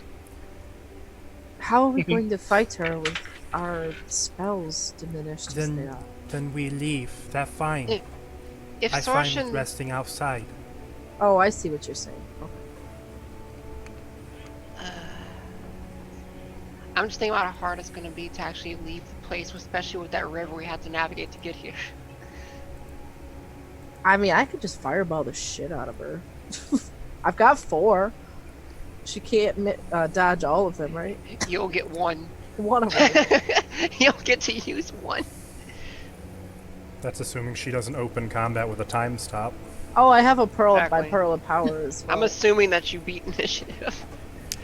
How are we going to fight her with our spells diminished as Then- they are? Then we leave. That's fine. If I find Sorshin, resting outside. Oh, I see what you're saying. Okay. I'm just thinking about how hard it's going to be to actually leave the place, especially with that river we had to navigate to get here. I mean, I could just fireball the shit out of her. I've got 4. She can't dodge all of them, right? You'll get one. One of them. You'll get to use one. That's assuming she doesn't open combat with a time stop. Oh, I have a pearl by Exactly. pearl of power as well. I'm assuming that you beat initiative.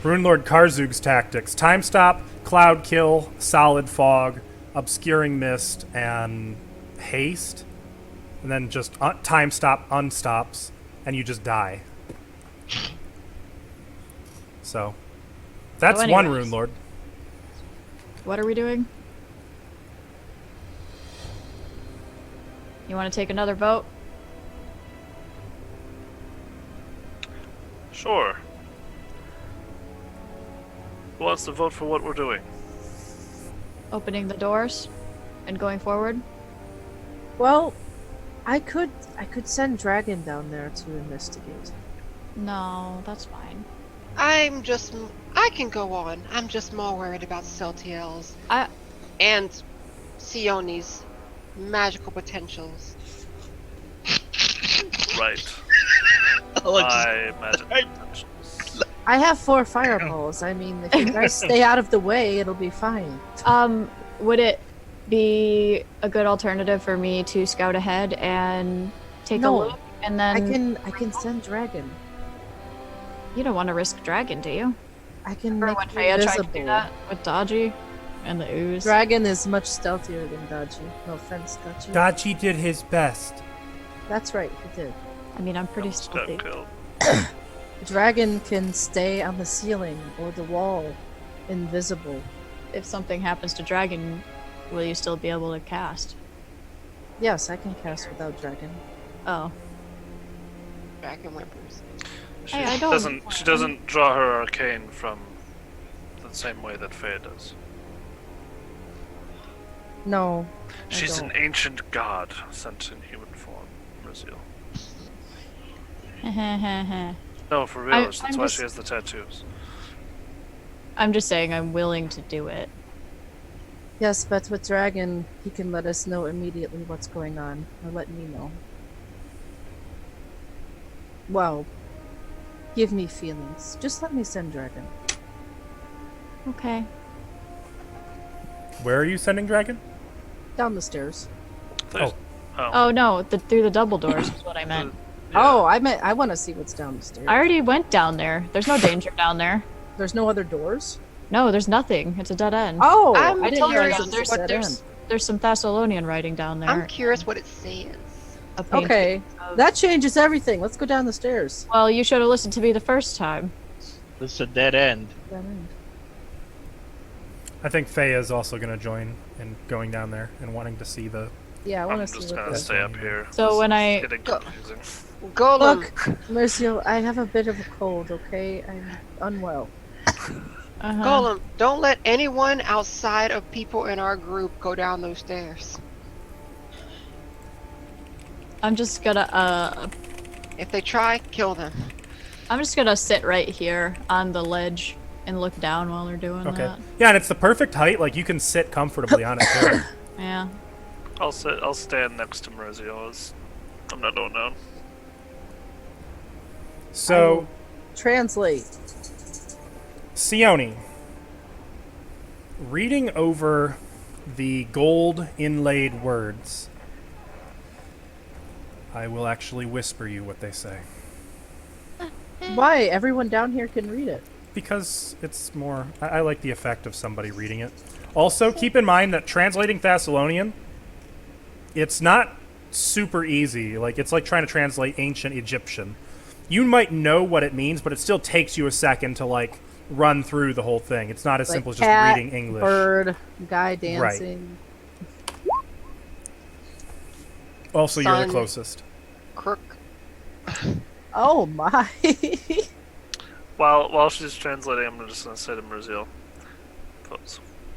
Rune Lord Karzug's tactics: time stop, cloud kill, solid fog, obscuring mist, and haste. And then just time stop unstops, and you just die. So, that's So one anyways. Rune Lord. What are we doing? You want to take another vote? Sure. Who wants to vote for what we're doing? Opening the doors and going forward? Well, I could send Dragon down there to investigate. No, that's fine. I can go on. I'm just more worried about Celtiel's and Sione's magical potentials. Right. Oh, just- I imagine. I have 4 fireballs. I mean, if you guys stay out of the way, it'll be fine. Would it be a good alternative for me to scout ahead and take No. a look and then I can send Dragon. you don't want to risk dragon, do you? I can Remember make when you Freya tried to do invisible. that with Dodgy? and the ooze. Dragon is much stealthier than Dachi. No offense, Dachi. Dachi did his best. That's right, he did. I mean, I'm pretty Almost got stealthy. killed. Dragon can stay on the ceiling or the wall, invisible. If something happens to Dragon, will you still be able to cast? Yes, I can cast without dragon. Oh. Dragon whimpers. She I don't- doesn't draw her arcane from the same way that Faye does. No. I She's don't. an ancient god sent in human form, Brazil. No, for real. That's I'm why just- she has the tattoos. I'm just saying I'm willing to do it. Yes, but with dragon, he can let us know immediately what's going on, or let me know. Well, give me feelings. Just let me send dragon. Okay. Where are you sending Dragon? Down the stairs. There's- Oh no, through the double doors is what I meant. Yeah. Oh, I want to see what's down the stairs. I already went down there. There's no danger down there. There's no other doors? No, there's nothing. It's a dead end. Oh, I'm I didn't realize curious it was what a dead there's- end. There's some Thessalonian writing down there. I'm curious what it says. A painting Okay, of- that changes everything. Let's go down the stairs. Well, you should have listened to me the first time. This is a dead end. Dead end. I think Faye is also going to join in going down there and wanting to see the. Yeah, I want I'm to see just what gonna this. stay up here. So This when is I- getting Go. confusing. Golem. Look, Mercio, I have a bit of a cold, okay? I'm unwell. Uh-huh. Golem, don't let anyone outside of people in our group go down those stairs. I'm just gonna If they try, kill them. I'm just gonna sit right here on the ledge and look down while they're doing Okay. that. Yeah, and it's the perfect height. Like you can sit comfortably on it too. Yeah. I'll stand next to Maurizio as I'm not going down. So, Translate. Sione, reading over the gold inlaid words, I will actually whisper you what they say. Why? Everyone down here can read it. Because it's more. I like the effect of somebody reading it. Also, keep in mind that translating Thessalonian, it's not super easy. Like, it's like trying to translate ancient Egyptian. You might know what it means, but it still takes you a second to, like, run through the whole thing. It's not as Like simple as cat, just reading English. Bird, guy dancing. Also, you're the Sun. closest. Crook. Oh my. While she's translating, I'm just gonna say to Maurizio,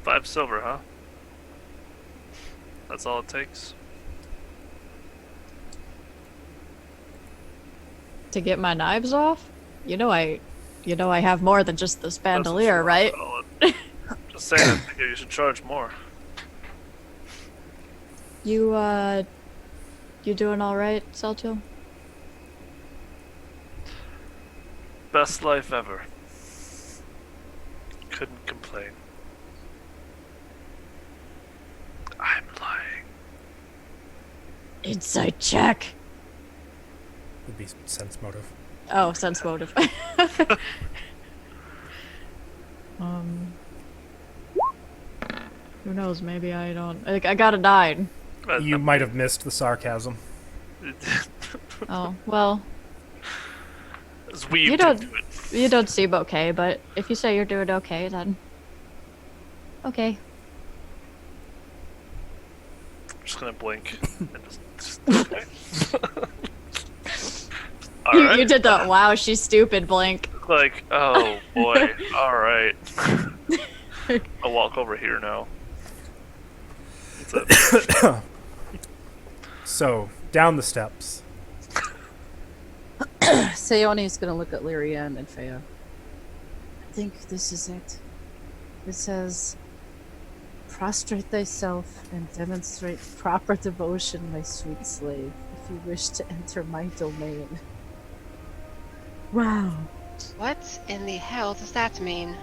5 silver, huh? That's all it takes. To get my knives off? You know I have more than just this That's what bandolier, you right? call it. Just saying, I think you should charge more. You doing alright, Seltil? Best life ever. Couldn't complain. I'm lying. Insight check. Would be sense motive. Oh, sense motive. Who knows? Maybe I don't. Like, I got a 9. You might have missed the sarcasm. Oh well. It's weaved You don't- into it. You don't seem okay, but if you say you're doing okay, then okay. I'm just gonna blink and just okay. Alright. You did the wow, she's stupid blink. Like, oh boy. Alright. I'll walk over here now. That's it. So, down the steps. Seone's gonna look at Lyrian and Fea. I think this is it. It says, prostrate thyself and demonstrate proper devotion, my sweet slave, if you wish to enter my domain. Wow. What in the hell does that mean?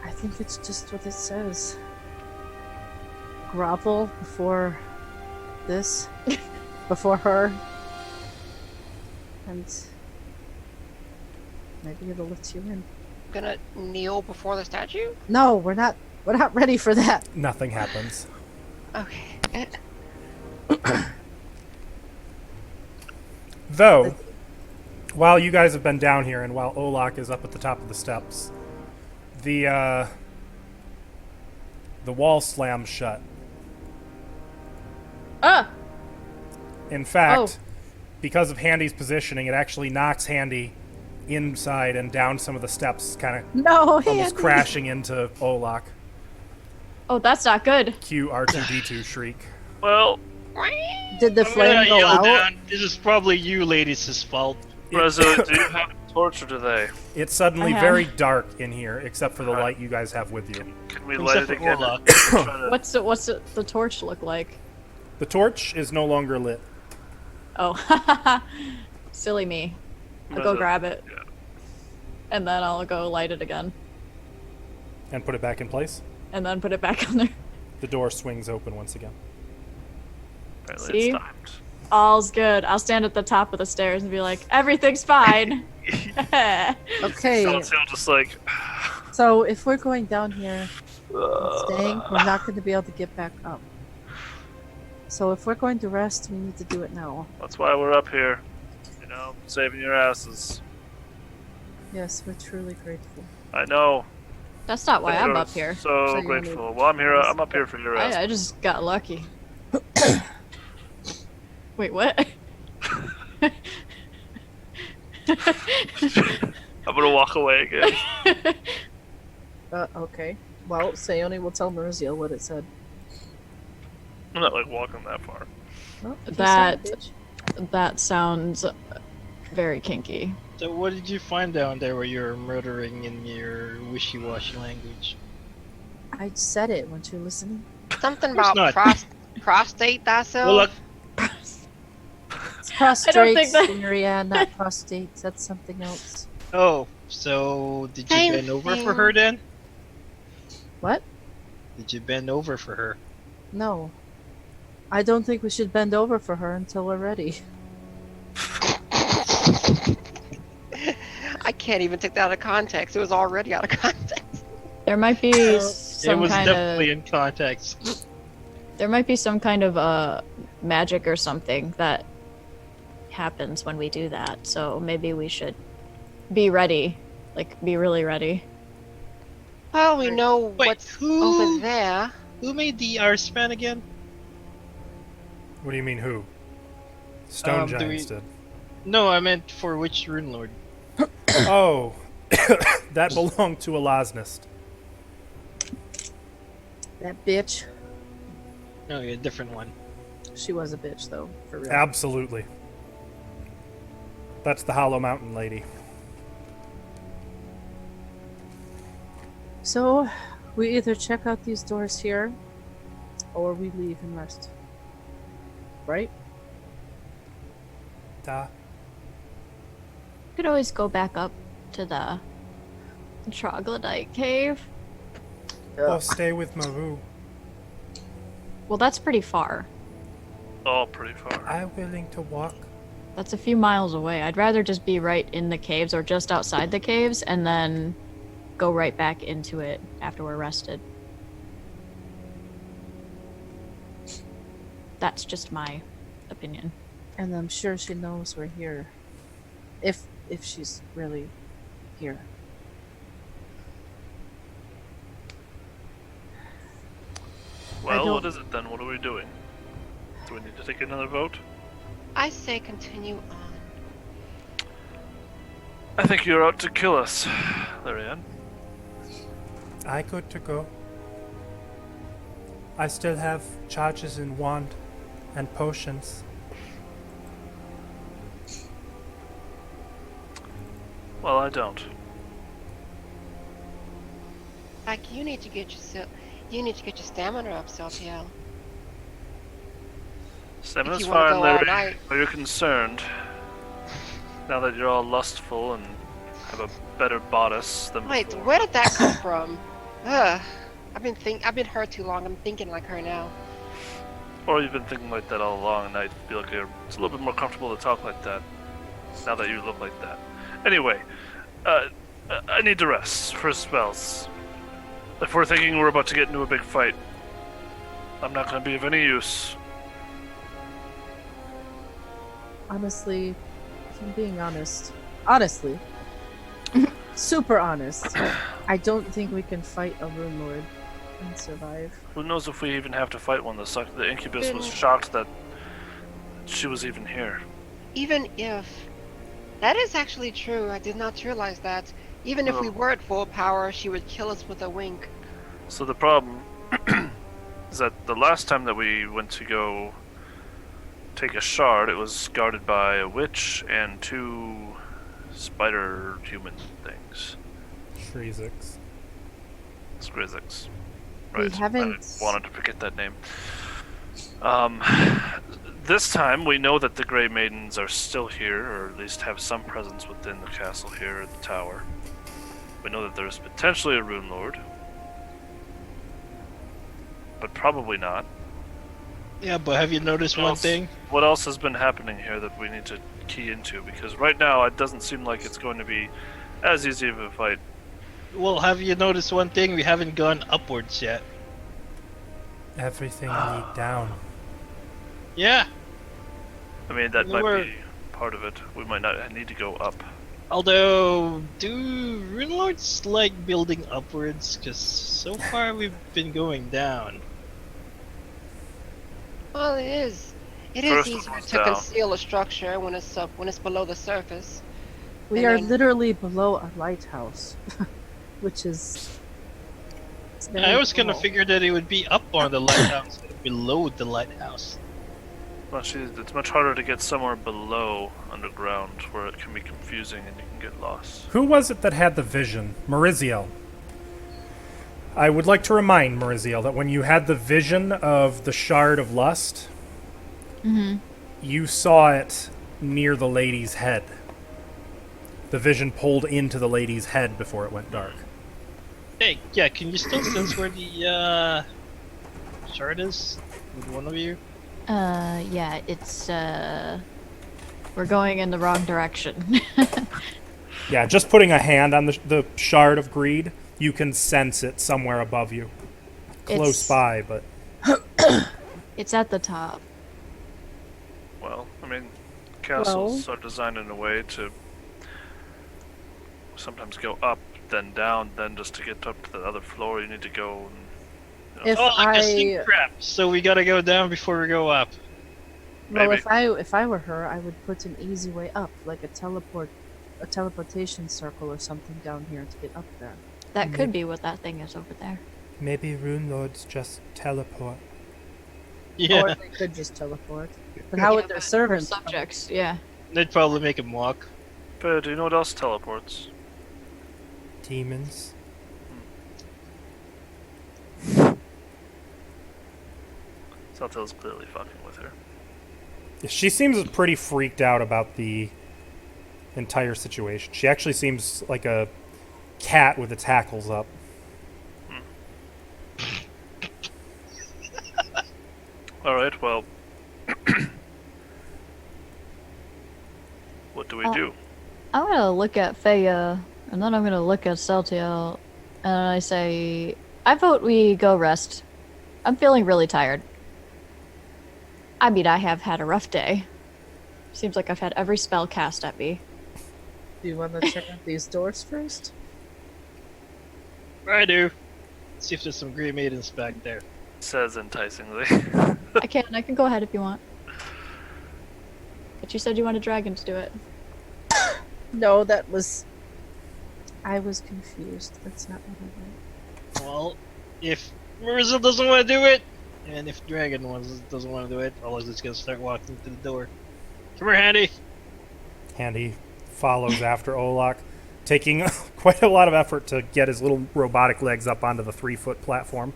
I think it's just what it says. Grovel before this, before her, and maybe it'll let you in. gonna kneel before the statue? No, we're not. We're not ready for that. Nothing happens. Okay. Though, while you guys have been down here and while Olak is up at the top of the steps, the wall slams shut. Ah! In fact, Oh. because of Handy's positioning, it actually knocks Handy inside and down some of the steps, kind of No, almost Handy. crashing into Olak. Oh, that's not good. Cue R2D2 shriek. Well, Did the I'm flame gonna go yell out? down. This is probably you ladies' fault. Rezo, do you have a torch or do they? It's suddenly I have- very dark in here, except for the light you guys have with you. Can we light Except it for again? Olak. Try to- What's the torch look like? The torch is no longer lit. Oh, silly me. I'll go Rezo, grab it, yeah. and then I'll go light it again, And put it back in place. and then put it back on there. The door swings open once again. Apparently See? it's stopped. All's good. I'll stand at the top of the stairs and be like, everything's fine. Okay, Celestial just like, so if we're going down here and staying, we're not going to be able to get back up. So if we're going to rest, we need to do it now. that's why we're up here. You know, saving your asses. Yes, we're truly grateful. I know. That's not why I'm up here. So So you grateful. Well, I'm here. I'm up here for your rest. I just got lucky. Wait, what? I'm gonna walk away again. Okay. Well, Sayoni will tell Mariziel what it said. I'm not like walking that far. Well, if you That- said bitch. That sounds very kinky. So what did you find down there where you're murdering in your wishy-washy language? I said it. Weren't you listening? Something course about not. prostate thyself. Well, look, It's prostrate, I don't think that- Syria, not prostate. That's something else. oh, so did you Same bend over for thing. her then? What? Did you bend over for her? No. I don't think we should bend over for her until we're ready. I can't even take that out of context. It was already out of context. There might be it some was kind definitely of in context. there might be some kind of magic or something that happens when we do that. So maybe we should be ready, like be really ready. Well, we know Wait, what's who- over there. Who made the R span again? What do you mean, who? Stone Do Giants we- did. No, I meant for which rune lord? Oh, that belonged to a Lasnist. That bitch. No, a different one. She was a bitch, though, for real. Absolutely. That's the Hollow Mountain lady. So, we either check out these doors here, or we leave and rest. Right? Da. Could always go back up to the troglodyte cave. Or stay with Maru. Well, that's pretty far. All pretty far. I'm willing to walk. That's a few miles away. I'd rather just be right in the caves or just outside the caves and then go right back into it after we're rested. That's just my opinion. And I'm sure she knows we're here. If she's really here. Well, don't- what is it then? What are we doing? Do we need to take another vote? I say continue on. I think you're out to kill us, Larian. I good to go. I still have charges in wand and potions. Well, I don't. Like you need to get your stamina up, Celtiel. Stamina's If you wanna fine, go all Larry. night. Are you concerned? Now that you're all lustful and have a better bodice than Wait, before. where did that come from? Ugh. I've been hurt too long. I'm thinking like her now. Or you've been thinking like that all along, and I feel like it's a little bit more comfortable to talk like that now that you look like that. Anyway, I need to rest for spells. If we're thinking we're about to get into a big fight, I'm not going to be of any use. Honestly, if I'm being honestly, super honest, I don't think we can fight a Rune Lord and survive. Who knows if we even have to fight one? The Incubus was shocked that she was even here. Even if that is actually true, I did not realize that. Even if we were at full power, she would kill us with a wink. So the problem is that the last time that we went to go take a shard, it was guarded by a witch and 2 spider human things. Shreezix. Skrizix. We Right. haven't- I wanted to forget that name. This time we know that the Grey Maidens are still here, or at least have some presence within the castle here at the tower. We know that there's potentially a Rune Lord, but probably not. Yeah, but have you noticed one thing? What else has been happening here that we need to key into? Because right now it doesn't seem like it's going to be as easy of a fight. Well, have you noticed one thing? We haven't gone upwards yet. Everything lead down. Yeah. I mean, that Well, might we're- be part of it. We might not need to go up. Although, do Rune Lords like building upwards? Because so far we've been going down. Well, it is. It is First easier one's to down. conceal a structure when it's below the surface. We And are then- literally below a lighthouse, which is. it's very I was gonna cool. figure that it would be up on the lighthouse, below the lighthouse. Well, it's much harder to get somewhere below underground where it can be confusing and you can get lost. Who was it that had the vision? Mariziel. I would like to remind Mariziel that when you had the vision of the Shard of Lust, you saw it near the lady's head. The vision pulled into the lady's head before it went dark. Hey, yeah, can you still sense where the shard is? With one of you? Yeah, it's, we're going in the wrong direction. Yeah, just putting a hand on the Shard of Greed, you can sense it somewhere above you. Close It's- by, but It's at the top. Well, I mean, castles are designed in a way to sometimes go up, then down, then just to get up to the other floor, you need to go. And, If Oh, like a I sink trap. So we gotta go down before we go up. well, maybe. if I were her, I would put an easy way up, like a teleportation circle or something down here to get up there. That could be what that thing is over there. maybe Rune Lords just teleport. Yeah, Or they could just teleport. But how would their servants? Subjects, yeah. they'd probably make him walk. But do you know what else teleports? Demons. Saltel's clearly fucking with her. She seems pretty freaked out about the entire situation. She actually seems like a cat with its hackles up. Alright, well. What do we do? I'm gonna look at Feya, and then I'm gonna look at Celtiel, and I say, I vote we go rest. I'm feeling really tired. I mean, I have had a rough day. Seems like I've had every spell cast at me. Do you want to check out these doors first? I do. See if there's some Grey Maidens back there. Says enticingly. I can go ahead if you want. But you said you wanted dragons to do it. No, that was. I was confused. That's not what I meant. Well, if Marissa doesn't want to do it, and if Dragon doesn't want to do it, Ola's just gonna start walking to the door. Come here, Handy. Handy follows after Olak, taking quite a lot of effort to get his little robotic legs up onto the 3-foot platform.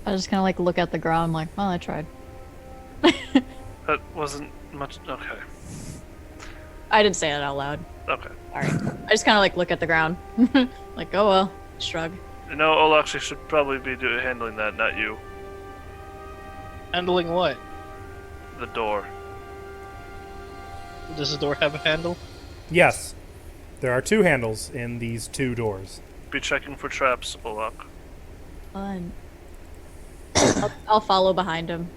I just kind of like look at the ground, like, well, I tried. That wasn't much. Okay. I didn't say it out loud. Okay. Sorry. I just kind of like look at the ground, like, oh well, shrug. You know, Olak actually should probably be handling that, not you. Handling what? The door. Does the door have a handle? Yes. There are 2 handles in these 2 doors. Be checking for traps, Olak. Fun. I'll follow behind him.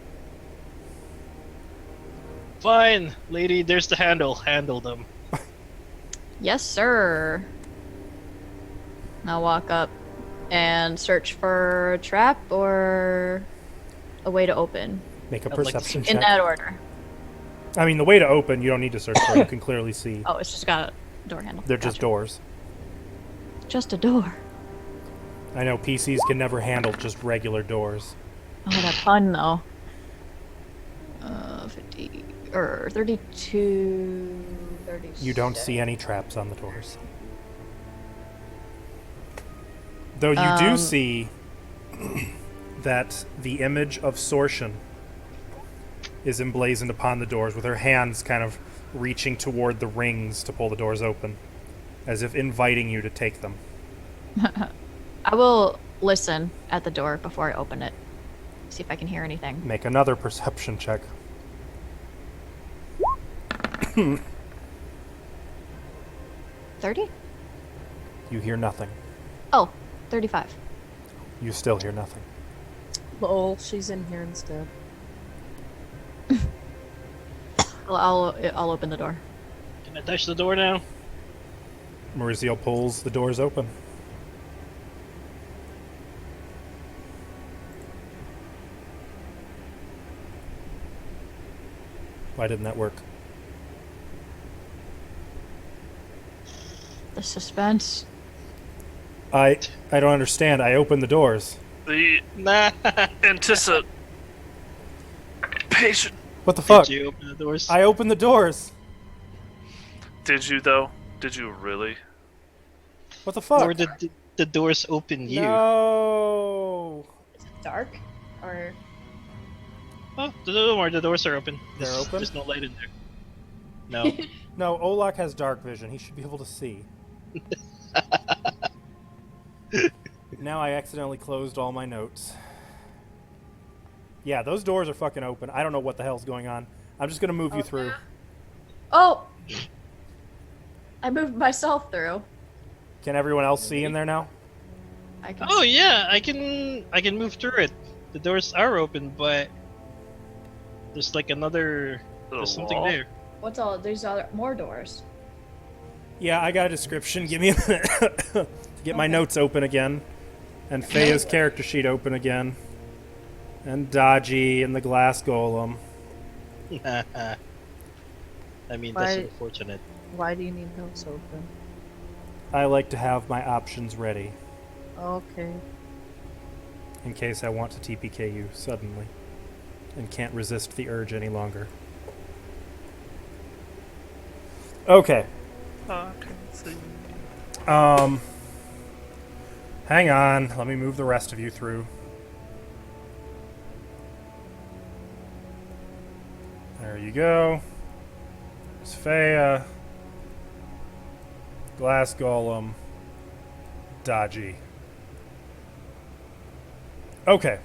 Fine, lady, there's the handle. Handle them. Yes, sir. I'll walk up and search for a trap or a way to open. Make a I'd like to perception see- check. In that order. I mean, the way to open, you don't need to search for. You can clearly see. Oh, it's just got a door handle. They're just Gotcha. doors. Just a door. I know PCs can never handle just regular doors. Oh, that pun though. 50 or 32, 36. You don't see any traps on the doors. Though you do see that the image of Sortian is emblazoned upon the doors, with her hands kind of reaching toward the rings to pull the doors open, as if inviting you to take them. I will listen at the door before I open it. See if I can hear anything. Make another perception check. 30? You hear nothing. Oh, 35. You still hear nothing. Lol, she's in here instead. Well, I'll open the door. Can I touch the door now? Maurizio pulls the doors open. Why didn't that work? The suspense. I don't understand. I opened the doors. The Nah. anticipation. What the fuck? Did you open the doors? I opened the doors. Did you though? Did you really? What the fuck? Or did the doors open you? No. Is it dark? Or Oh, don't worry, the doors are open. They're There's- open? There's no light in there. No. No, Olak has dark vision. He should be able to see. Now I accidentally closed all my notes. Yeah, those doors are fucking open. I don't know what the hell's going on. I'm just gonna move you through. oh, I moved myself through. Can everyone else see in there now? I can. Oh yeah, I can move through it. The doors are open, but there's like another. There's something wall? there. What's all? There's other more doors. Yeah, I got a description. Give me a minute to get my notes open again. And Fea's character sheet open again. And Dodgy and the glass golem. I mean, Why- that's unfortunate. Why do you need those open? I like to have my options ready Okay. in case I want to TPK you suddenly and can't resist the urge any longer. Okay. I can see. Hang on. Let me move the rest of you through. There you go. There's Fea. Glass Golem. Dodgy. Okay.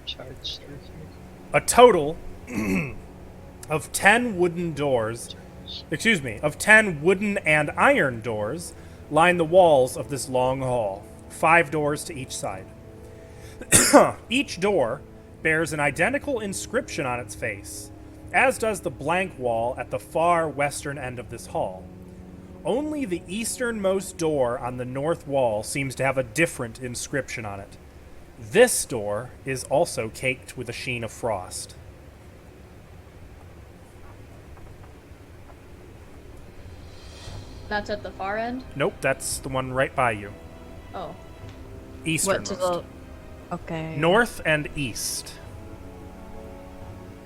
Charged. A total of 10 wooden doors, excuse me, of 10 wooden and iron doors line the walls of this long hall. 5 doors to each side. Each door bears an identical inscription on its face, as does the blank wall at the far western end of this hall. Only the easternmost door on the north wall seems to have a different inscription on it. This door is also caked with a sheen of frost. That's at the far end. Nope, that's the one right by you. Oh, what Easternmost. to the? Okay. North and east.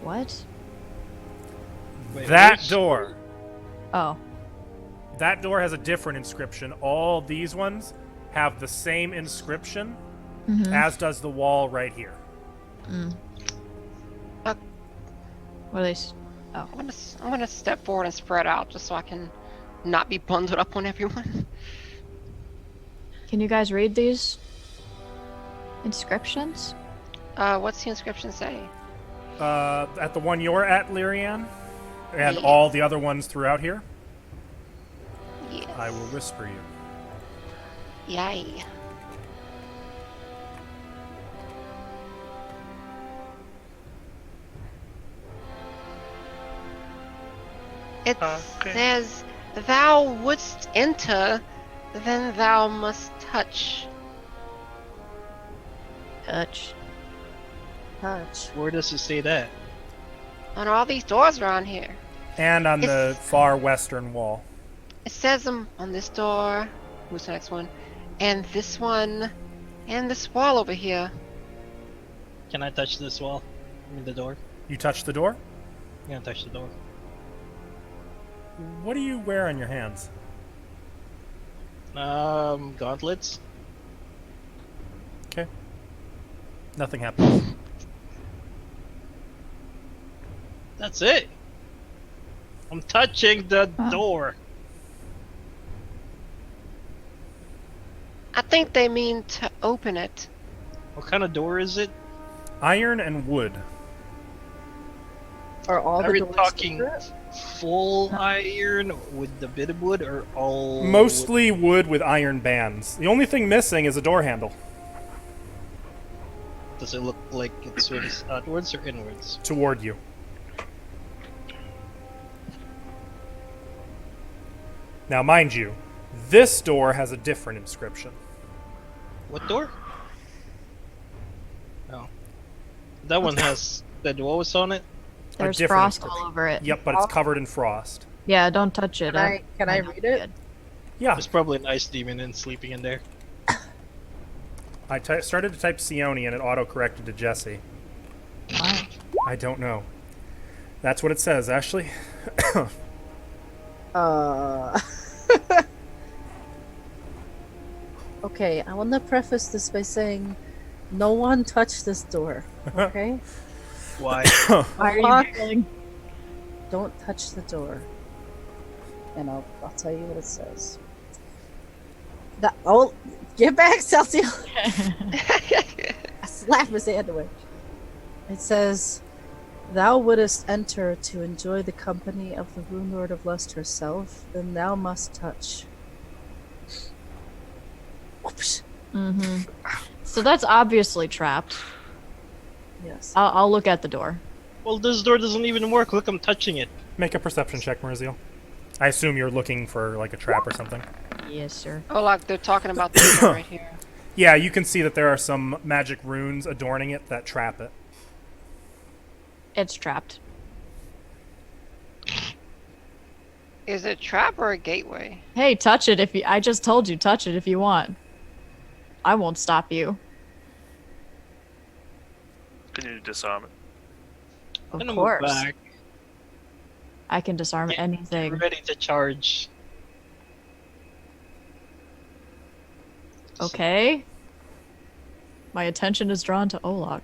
What? Wait, That which- door. Oh. That door has a different inscription. All these ones have the same inscription, as does the wall right here. What are these? Oh. I'm gonna step forward and spread out just so I can not be bundled up on everyone. Can you guys read these inscriptions? What's the inscription say? At the one you're at, Lyrian, and Yes. all the other ones throughout here. Yes. I will whisper you. Yay. It Okay. says, thou wouldst enter, then thou must touch. Touch. Touch. Where does it say that? On all these doors around here. And on the It's- far western wall. It says them on this door. Who's the next one? And this one. And this wall over here. Can I touch this wall? I mean the door? You touch the door? I'm gonna touch the door. What do you wear on your hands? Gauntlets? Okay. Nothing happens. That's it! I'm touching the Huh. door. I think they mean to open it. What kind of door is it? Iron and wood. Are all Are the we doors talking different? full iron with the bit of wood or all Mostly wood with iron bands. The only thing missing is a door handle. wood? Does it look like it's face outwards or inwards? Toward you. Now, mind you, this door has a different inscription. What door? Oh. That one has the was on it? There's different frost inscription. all over it. Yep, but it's covered in frost. Yeah, don't touch it. Can I know read it? good. Yeah, There's probably an ice demon in sleeping in there. I started to type Sione and it auto-corrected to Jesse. Why? I don't know. That's what it says, Ashley. Okay, I want to preface this by saying, no one touch this door. Okay, Why? Why are Fuck. you giggling? don't touch the door. And I'll tell you what it says. Get back, Celsius! I slap his hand away. It says, "Thou wouldest enter to enjoy the company of the Rune Lord of Lust herself, then thou must touch." Whoops. Mm-hmm. So that's obviously trapped. Yes. I'll look at the door. Well, this door doesn't even work. Look, I'm touching it. Make a perception check, Mariziel. I assume you're looking for like a trap or something. Yes, sir. Oh, like they're talking about this one right here. Yeah, you can see that there are some magic runes adorning it that trap it. It's trapped. Is it a trap or a gateway? Hey, touch it if you. I just told you, touch it if you want. I won't stop you. Can you disarm it? Of I'm gonna course, move back. I can disarm anything. Ready to charge. Okay. My attention is drawn to Olak.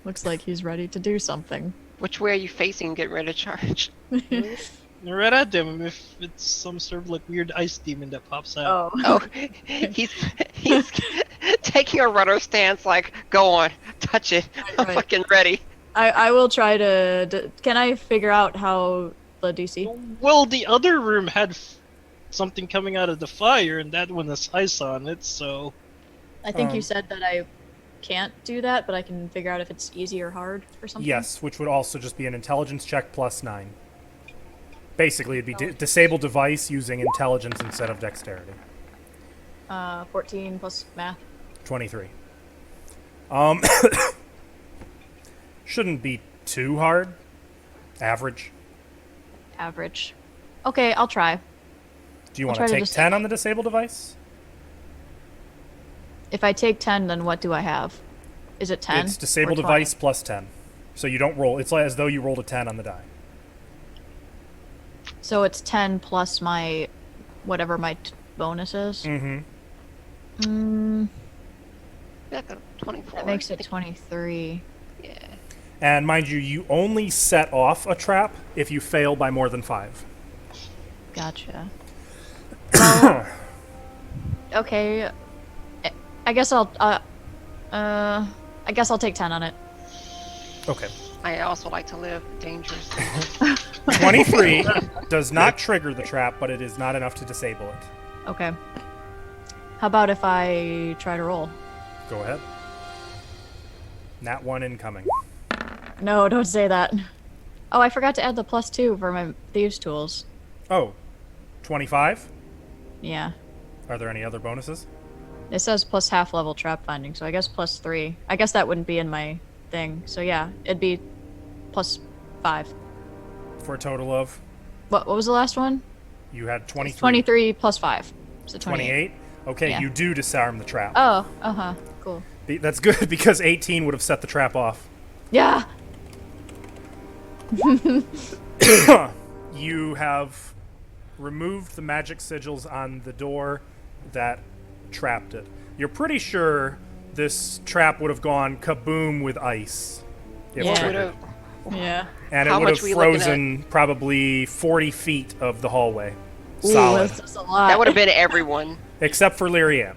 Looks like he's ready to do something. Which way are you facing? Get ready to charge. Right at them if it's some sort of like weird ice demon that pops out. Oh. Oh, he's taking a rudder stance. Like, go on, touch it. I'm Right. fucking ready. I will try to. Can I figure out how the DC? Well, the other room had something coming out of the fire, and that one has ice on it, so... I think you Um, said that I can't do that, but I can figure out if it's easy or hard or something. Yes, which would also just be an intelligence check plus 9. Basically, it'd be disable device using intelligence instead of dexterity. 14 plus math. 23. Shouldn't be too hard. Average. Average. Okay, I'll try. Do you I'll want try to to take disable 10 on the disable device? If I take 10, then what do I have? Is it 10? It's disable or 20? device plus 10. So you don't roll. It's like as though you rolled a 10 on the die. So it's 10 plus my whatever my bonus is. Mm-hmm. Back up 24. That makes it 23. Yeah. And mind you, you only set off a trap if you fail by more than 5. Gotcha. Well, okay. I guess I'll take 10 on it. Okay. I also like to live dangerously. 23 does not trigger the trap, but it is not enough to disable it. Okay. How about if I try to roll? Go ahead. Nat 1 incoming. No, don't say that. Oh, I forgot to add the +2 for my thieves tools. Oh, 25? Yeah. Are there any other bonuses? It says plus half level trap finding, so I guess +3. I guess that wouldn't be in my thing. So yeah, it'd be +5. For a total of? What was the last one? You had 23. 23 plus 5. So 28? Okay, Yeah. you do disarm the trap. Oh, uh-huh. Cool. That's good because 18 would have set the trap off. Yeah! You have removed the magic sigils on the door that trapped it. You're pretty sure this trap would have gone kaboom with ice. If Yeah. triggered. Yeah. And it How would have much were you looking at? frozen probably 40 feet of the hallway. Ooh, Solid. that's just a lot. That would have been everyone. Except for Lyrianne.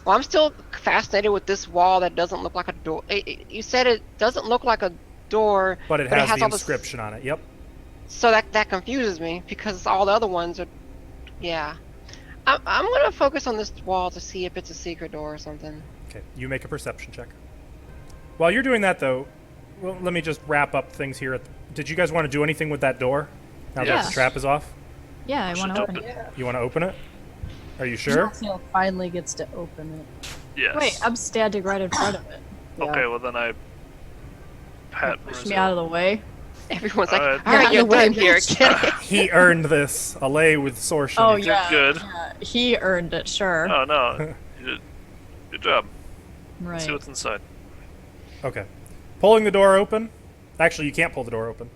Well, I'm still fascinated with this wall that doesn't look like a door. You said it doesn't look like a door, But it has the all this- inscription on it. Yep. So that confuses me because all the other ones are. Yeah. I'm gonna focus on this wall to see if it's a secret door or something. Okay, you make a perception check. While you're doing that, though, well, let me just wrap up things here. Did you guys want to do anything with that door? Now that Yeah. the trap is off? Yeah, I want Should to open open it. You want to open it? Are you sure? Celestial finally gets to open it. Yes. Wait, I'm standing right in front of it. Yeah. Okay, well then I pat Push me out of the way. Everyone's like, Alright. all right, Get you're out of the way, done here. bitch." Get it. He earned this. Allay with Sorshin. Oh, did yeah. good. Yeah, he earned it, sure. Oh no, you did good job. Right. See what's inside. Okay. Pulling the door open. Actually, you can't pull the door open.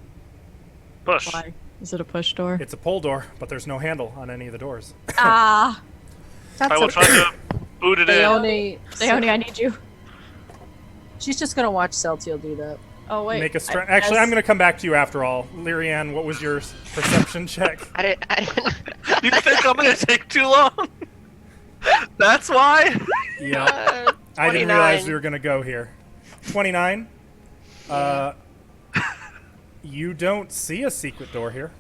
Push. Why? Is it a push door? It's a pull door, but there's no handle on any of the doors. Ah! That's I will try to boot it in. Leonie, I need you. She's just gonna watch Celtial do that. Oh, wait. Make a Actually, I'm going to come back to you after all. Lyrianne, what was your perception check? I didn't. You think I'm gonna take too long? That's why? Yeah. Uh, I didn't realize 29. we were going to go here. 29. You don't see a secret door here.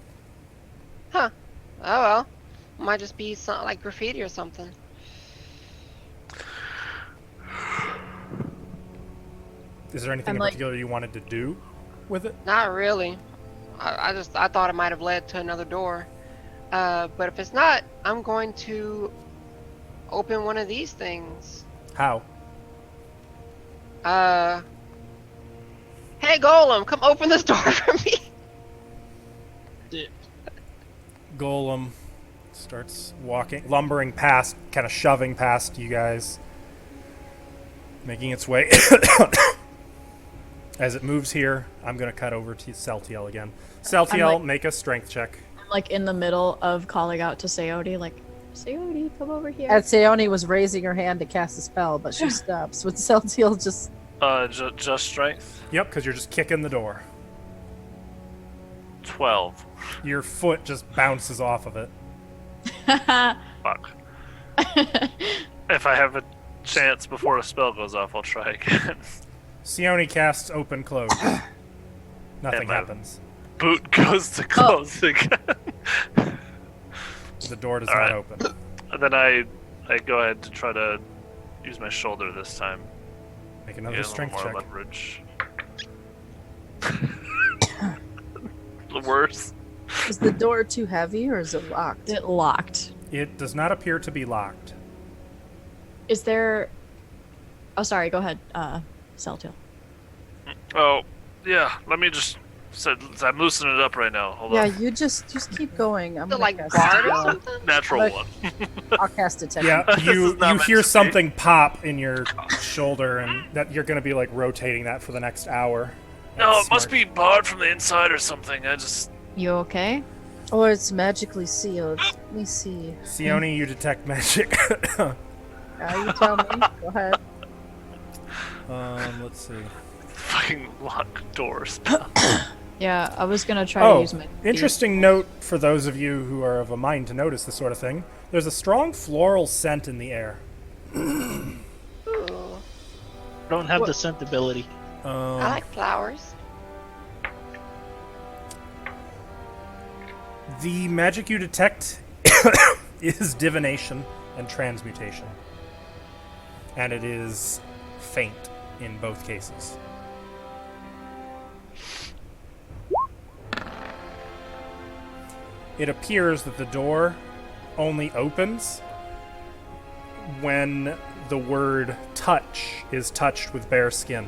Huh. Oh well. Might just be something like graffiti or something. Is there anything I'm in like- particular you wanted to do with it? Not really. I thought it might have led to another door. But if it's not, I'm going to open one of these things. How? Hey Golem, come open this door for me. Golem starts walking, lumbering past, kind of shoving past you guys, making its way. As it moves here, I'm going to cut over to Celtiel again. Celtiel, like- make a strength check. I'm like in the middle of calling out to Sayodi, like, Sayodi, come over here. And Seone was raising her hand to cast a spell, but she stops. With Celtial just Just strength. Yep, because you're just kicking the door. 12. Your foot just bounces off of it. Fuck. If I have a chance before a spell goes off, I'll try again. Sione casts open close. Nothing And my- happens. Boot goes to close again. The door does All not right. open. And then I go ahead to try to use my shoulder this time. Make another Get a little strength more check. leverage. The worst. is the door too heavy or is it locked? It locked. It does not appear to be locked. Is there... Oh, sorry, go ahead, Celtial. Oh, yeah. Let me just. I'm loosening it up right now. Hold Yeah, on. you just keep going. I'm Is it gonna like cast guard a or spell. something? Natural Like- one. I'll cast a Yeah, This you is not you meant hear to be. something pop in your shoulder, and that you're going to be like rotating that for the next hour. No, That's it must smart. be barred from the inside or something. I just. You okay? Or it's magically sealed. Let me see. Sione, you detect magic. You tell me. Go ahead. Let's see. Fucking lock doors. Yeah, I was gonna try to Oh, use my... interesting note for those of you who are of a mind to notice this sort of thing. There's a strong floral scent in the air. Ooh, Don't have the scent ability. I like flowers. The magic you detect is divination and transmutation. And it is faint in both cases. It appears that the door only opens when the word touch is touched with bare skin.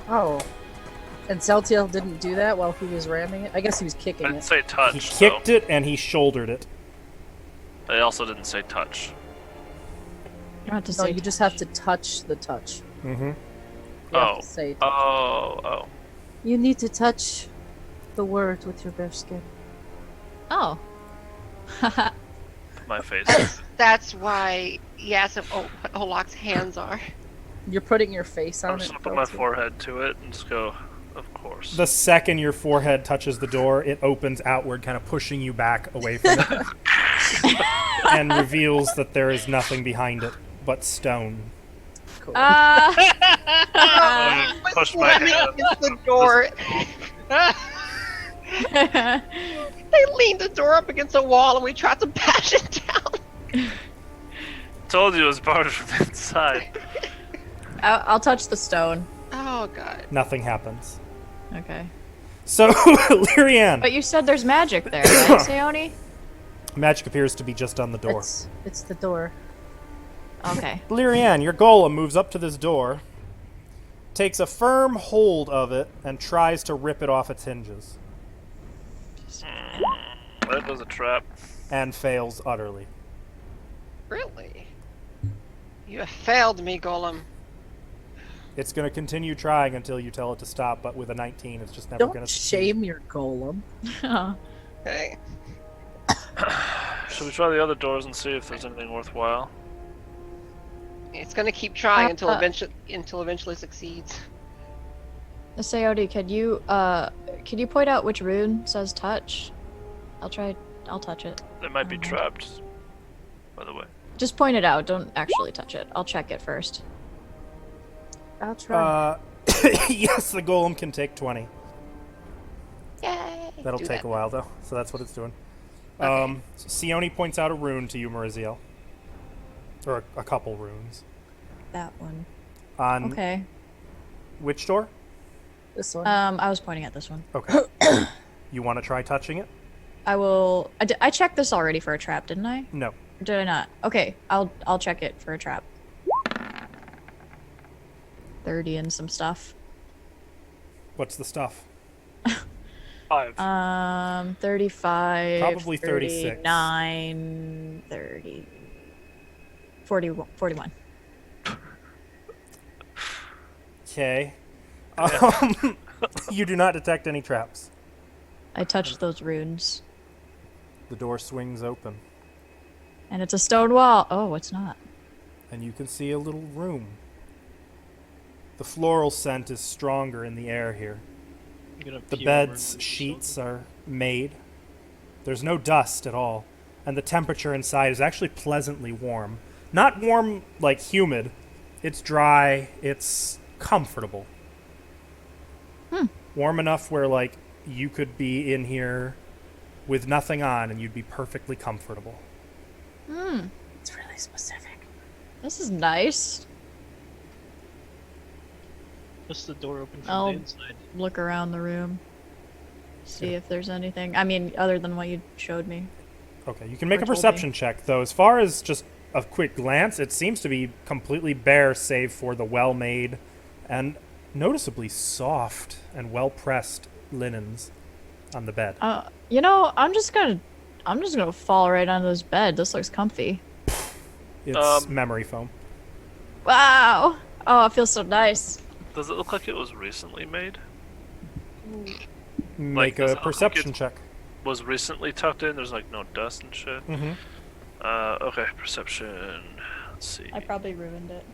Oh. And Celtiel didn't do that while he was ramming it? I guess he was kicking I didn't it. say touch. He kicked it and he shouldered it. I also didn't say touch. Not to No, say you just have to touch the touch. Mm-hmm. You have Oh. to say touch. Oh. You need to touch the word with your bare skin. Oh. My face. That's why he asked him what Olok's hands are. You're putting your face I'm on just it. gonna put my Celtiel? forehead to it and just go, of course. The second your forehead touches the door, it opens outward, kind of pushing you back away from it, and reveals that there is nothing behind it but stone. Cool. I push my Slamming hand. against the door. They leaned the door up against a wall and we tried to bash it down. Told you it was barred from inside. I'll touch the stone. Oh god. Nothing happens. Okay. So, Lyrian, But you said there's magic there, right, Seoni? magic appears to be just on the door. It's the door. Okay. Lyrian, your golem moves up to this door, takes a firm hold of it, and tries to rip it off its hinges, That was a trap. and fails utterly. Really? You have failed me, Golem. It's going to continue trying until you tell it to stop, but with a 19, it's just never going Don't to shame your golem. Oh. Okay. Should we try the other doors and see if there's anything worthwhile? It's gonna keep trying until Uh, eventually succeeds. Seoni, can you point out which rune says touch? I'll touch it. They might be Mhm. trapped, by the way. Just point it out, don't actually touch it. I'll check it first. I'll try. Yes, the golem can take 20. Yay! That'll Do take that. a while, though, so that's what it's doing. Okay. Sione points out a rune to you, Mariziel. Or a couple runes. That one. On Okay. which door? This one. I was pointing at this one. Okay. You want to try touching it? I will. I checked this already for a trap, didn't I? No. Or did I not? Okay, I'll check it for a trap. 30 and some stuff. What's the stuff? 5. 35. Probably 36. 39, 30. 41. Okay. You do not detect any traps. I touched those runes. The door swings open, And it's a stone wall. Oh, it's not. and you can see a little room. The floral scent is stronger in the air here. I'm gonna The peer bed's over. sheets are made. There's no dust at all, and the temperature inside is actually pleasantly warm. Not warm like humid. It's dry. It's comfortable. Warm enough where like you could be in here with nothing on and you'd be perfectly comfortable. It's really specific. This is nice. Just the door open from Oh. the inside. Look around the room. See if there's anything. I mean, other than what you showed me. Okay, you can make Or a told me. perception check though. As far as just a quick glance, it seems to be completely bare save for the well-made and noticeably soft and well-pressed linens on the bed. I'm just gonna fall right onto this bed. This looks comfy. It's memory foam. Wow. Oh, it feels so nice. Does it look like it was recently made? Make does a it look like perception it's- check. Was recently tucked in? There's like no dust and shit. Mm-hmm. Okay, perception. Let's see. I probably ruined it.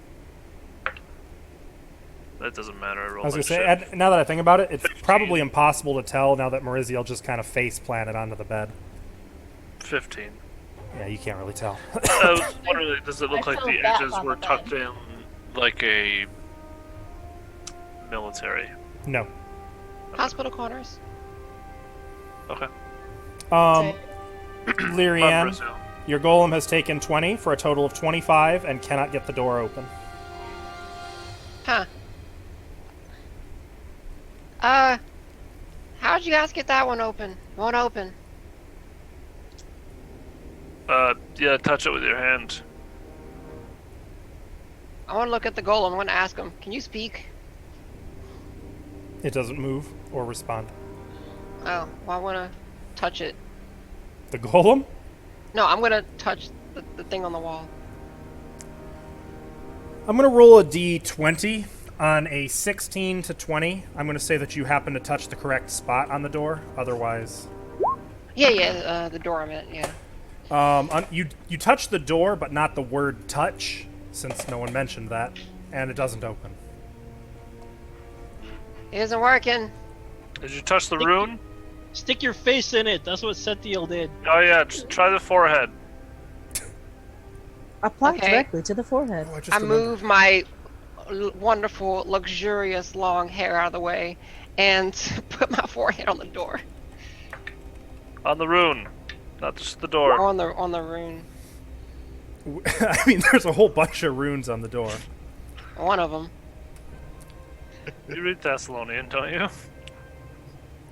That doesn't matter. I I rolled was gonna like say, shit. and now that I think about it, it's 15. probably impossible to tell now that Mariziel just kind of face planted onto the bed. 15. Yeah, you can't really tell. I was wondering, does it look I like fell the back edges on were the bed. tucked in like a military? No. Hospital quarters. Okay. Um, Lyrian, Brazil. your golem has taken 20 for a total of 25 and cannot get the door open. Huh. How'd you guys get that one open? Won't open. Yeah, touch it with your hand. I want to look at the golem. I want to ask him, can you speak? It doesn't move or respond. Oh, well, I want to touch it. The golem? No, I'm going to touch the thing on the wall. I'm going to roll a d20. On a 16 to 20, I'm going to say that you happen to touch the correct spot on the door. Otherwise... Yeah, the door I meant, yeah. You touch the door, but not the word touch, since no one mentioned that, and it doesn't open. It isn't working. Did you touch the rune? Stick your face in it. That's what Sethiel did. Oh yeah, just try the forehead. Apply Okay. directly to the forehead. Oh, I move my wonderful, luxurious long hair out of the way and put my forehead on the door. On the rune, not just the Or door. on the rune. I mean, there's a whole bunch of runes on the door. One of them. You read Thessalonian, don't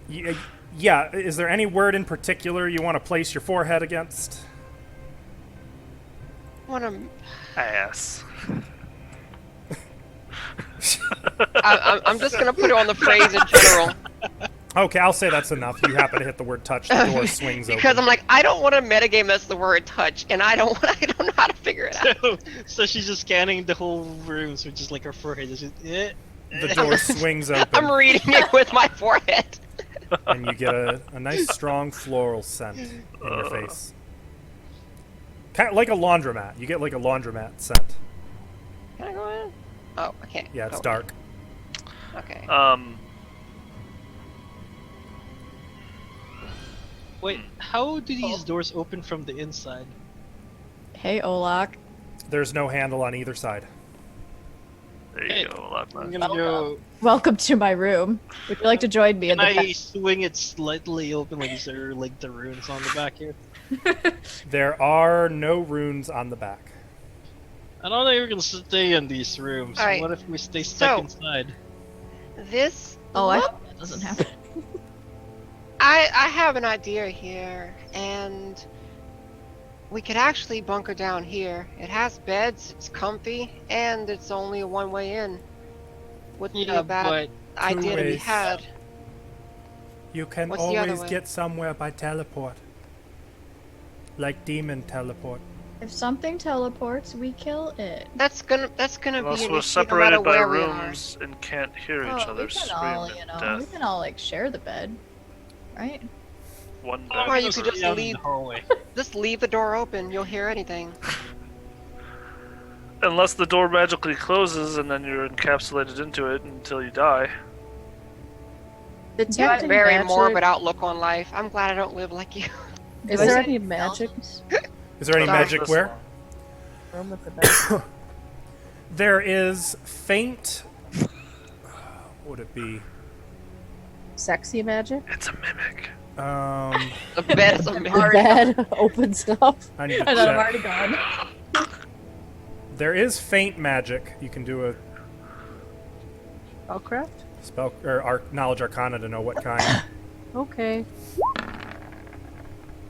you? Yeah, is there any word in particular you want to place your forehead against? Ass. I'm just gonna put it on the phrase in general Okay, I'll say that's enough. You happen to hit the word touch, the door swings because open. I'm like, I don't want to metagame that's the word touch, and I don't know how to figure it out. So she's just scanning the whole room, so just like her forehead is just, The door swings open, I'm reading it with my forehead. and you get a nice strong floral scent in your face. Kind of like a laundromat. You get like a laundromat scent. Can I go in? Oh, I can't. Yeah, it's go dark. in. Okay. Wait, how do these doors open from the inside? Hey, Olak. There's no handle on either side. There you Hey, go, a lot I'm more. gonna go. Welcome to my room. Would you like to join me in Can the I swing it slightly open, like is there like the runes on the back here? There are no runes on the back. I don't think we're gonna stay in these rooms. Alright, What if we stay stuck so- inside? This. Oh, I hope that doesn't happen. I have an idea here, and we could actually bunker down here. It has beds, it's comfy, and it's only a one-way in. Wouldn't be Yeah, a bad but idea to be ways. had. You can What's the other always way? get somewhere by teleport. Like demon teleport. If something teleports, we kill it. That's gonna Unless be an we're issue no matter separated by where we are. rooms and can't hear each Oh, other we can scream all, in you know, we death. can all like share the bed, right? One Or dead you could person. just Down in leave- the hallway. Just leave the door open. You'll hear anything. Unless the door magically closes and then you're encapsulated into it until you die. Detecting Very magic. morbid outlook on life. I'm glad I don't live like you. Is Do I there say any magic skeletons? Is there any Sorry. magic where? room at the back? There is faint. What would it be? Sexy magic? It's a mimic. The bed is a The mirror. bed opens up. I need to And then I'm check. already gone. There is faint magic. You can do a Spellcraft? spell or knowledge arcana to know what kind. Okay.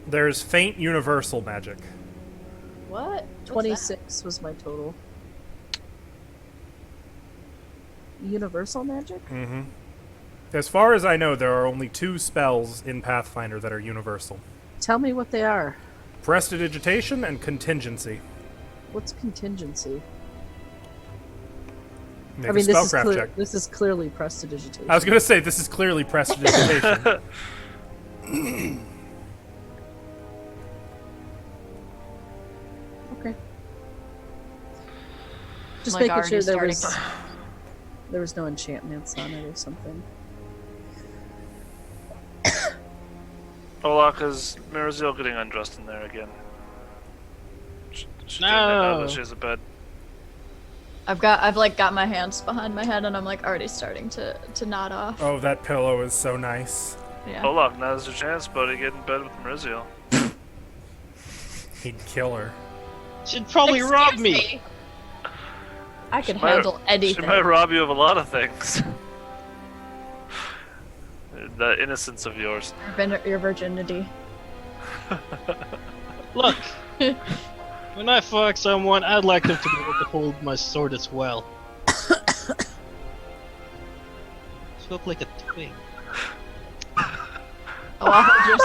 There's faint universal magic. What? What's that? 26 was my total. Universal magic? Mm-hmm. As far as I know, there are only 2 spells in Pathfinder that are universal: Tell me what they are. prestidigitation and contingency. What's contingency? Make I mean, a spellcraft this is, check. this is clearly prestidigitation. I was gonna say this is clearly prestidigitation. Okay. Just Like, making already sure there starting. was no enchantments on it or something. Olak, is Mirazil getting undressed in there again? She's doing it No. now that she has a bed. I've like got my hands behind my head and I'm like already starting to nod off. Oh, that pillow is so nice. Yeah. Olak, now's your chance, buddy. Get in bed with Mirazil. He'd kill her. She'd probably rob Excuse me. I could She might- handle She anything. might rob you of a lot of things. The innocence of yours. Your virginity. Look, when I fuck someone, I'd like them to be able to hold my sword as well. Look like a twig. Oh,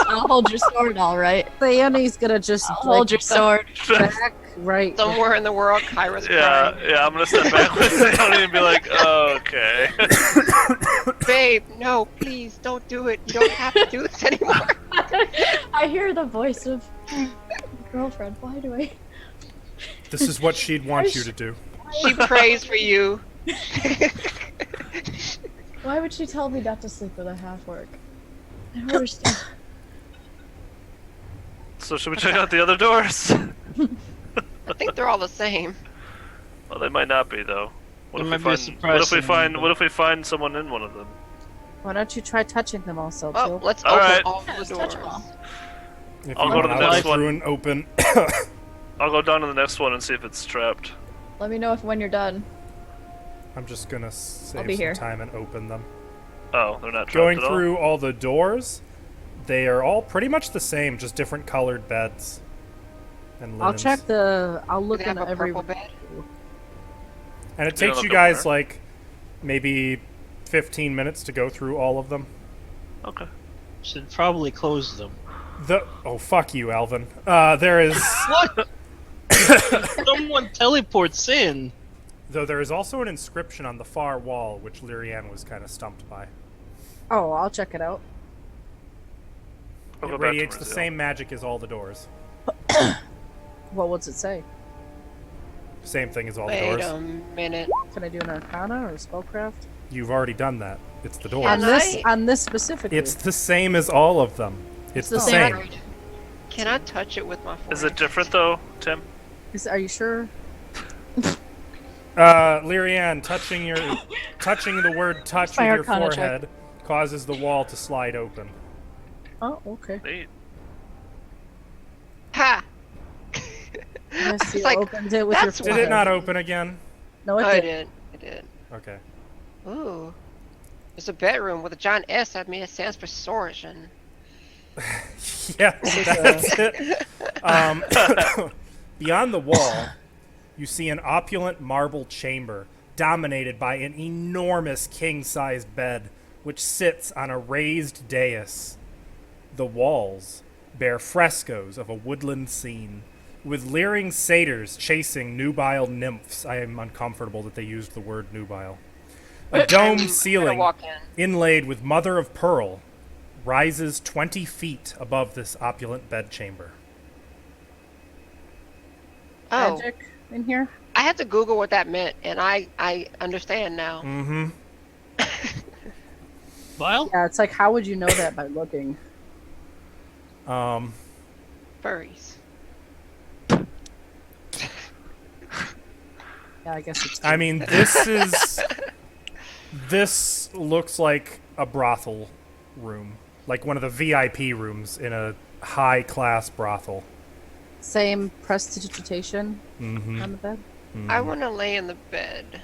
I'll hold your sword, all right. Annie's gonna just I'll hold your sword. back right. Somewhere in the world, Kyra's Yeah, crying. yeah, I'm gonna step back with it and be like, oh, okay. Babe, no, please, don't do it. You don't have to do this anymore. I hear the voice of girlfriend. Why do I? This is what she'd want you to do. She prays for you. Why would she tell me not to sleep with a half-orc? I don't understand. So should we check out the other doors? I think they're all the same. Well, they might not be though. What It if might we be a find? surprise What if we to find? them. What if we find someone in one of them? Why don't you try touching them also, Oh, too? let's All open right. all Yeah, the let's doors. touch them all. If I'll you go to want the out next this one. ruin open. I'll go down to the next one and see if it's trapped. Let me know when you're done. I'm just gonna save be some here. time and open them. Oh, they're not trapped Going at all? through all the doors, they are all pretty much the same, just different colored beds. And I'll linens. check the. I'll Do look they have into a every. purple bed? And it You takes don't you look guys over. like maybe 15 minutes to go through all of them. Okay. Should probably close them. Oh, fuck you, Alvin. There is What? Someone teleports in. though there is also an inscription on the far wall, which Lyrian was kind of stumped by. Oh, I'll check it out. I'll It go back to radiates the Brazil. same magic as all the doors. Well, what's it say? Same thing as all the Wait doors. a minute. Can I do an Arcana or a Spellcraft? You've already done that. It's the doors. Yeah, On no. this, I- on this specifically. It's the same as all of them. It's the the same. same. Can I touch it with my forehead? Is it different though, Tim? Are you sure? Lyrian, touching the word touch My with your Arcana check. forehead causes the wall to slide open. Oh, okay. Neat. Ha! Yes, you It's like, opened it with your that's Did forehead. it not open again? No, it Oh, it did. did. It did. Okay. Ooh. There's a bedroom with a giant S. I mean, it stands for Sorgen. Yeah, that's it. Beyond the wall, you see an opulent marble chamber dominated by an enormous king-sized bed, which sits on a raised dais. The walls bear frescoes of a woodland scene, with leering satyrs chasing nubile nymphs. I am uncomfortable that they used the word nubile. A domed I'm gonna ceiling walk in. inlaid with mother of pearl rises 20 feet above this opulent bedchamber. Oh, Magic in here? I had to Google what that meant, and I understand now. Mm-hmm. Vile? Yeah, it's like, how would you know that by looking? Furries. Yeah, I guess it's. I mean, this looks like a brothel room, like one of the VIP rooms in a high-class brothel. Same prestidigitation Mm-hmm. on the bed. I want to lay in the bed.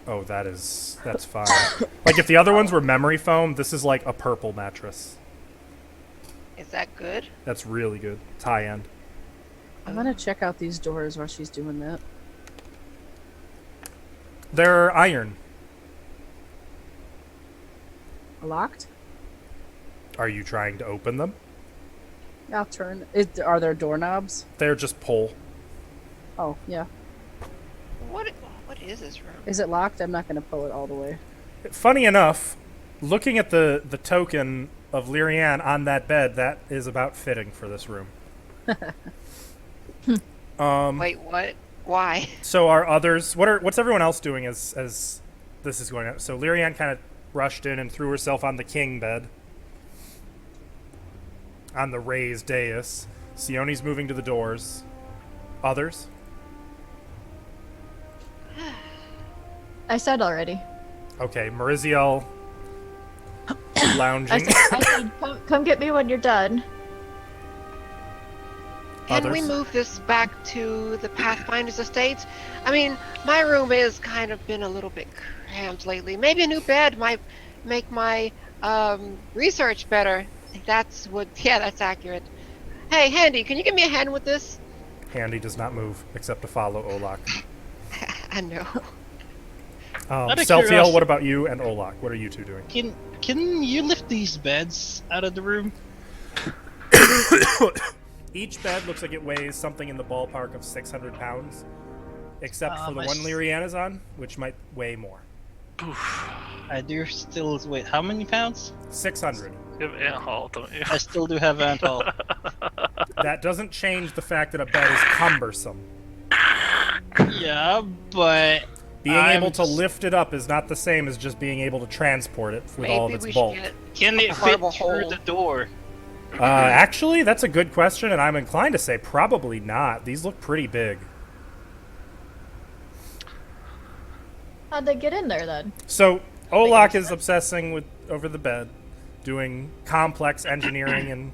Oh, that's fine. Like if the other ones were memory foam, this is like a purple mattress. Is that good? That's really good. It's high end. I'm gonna check out these doors while she's doing that. They're iron. Locked? Are you trying to open them? I'll turn. Are there doorknobs? They're just pull. Oh, yeah. What is this room? Is it locked? I'm not gonna pull it all the way. Funny enough, looking at the token of Lyrian on that bed, that is about fitting for this room. Wait, what? Why? So are others? What's everyone else doing as this is going on? So Lyrian kind of rushed in and threw herself on the king bed, on the raised dais. Sione's moving to the doors. Others? I said already. Okay, Mariziel lounging. I said come get me when you're done. Can we Others? move this back to the Pathfinder's estate? I mean, my room is kind of been a little bit cramped lately. Maybe a new bed might make my research better. That's what. Yeah, that's accurate. Hey, Handy, can you give me a hand with this? Handy does not move except to follow Olak. I know. Out of Celtiel, curiosity- what about you and Olak? What are you two doing? Can you lift these beds out of the room? Each bed looks like it weighs something in the ballpark of 600 pounds, except for the one Lyrian is on, which might weigh more. I do still wait. How many pounds? 600. You have ant haul, don't you? I still do have Antal. That doesn't change the fact that a bed is cumbersome. Yeah, but Being I'm able to s- lift it up is not the same as just being able to transport it with all of Maybe its we bulk. should get can it fit horrible through hole. the door? Actually, that's a good question, and I'm inclined to say probably not. These look pretty big. How'd they get in there then? So Olak is obsessing over the bed, doing complex engineering and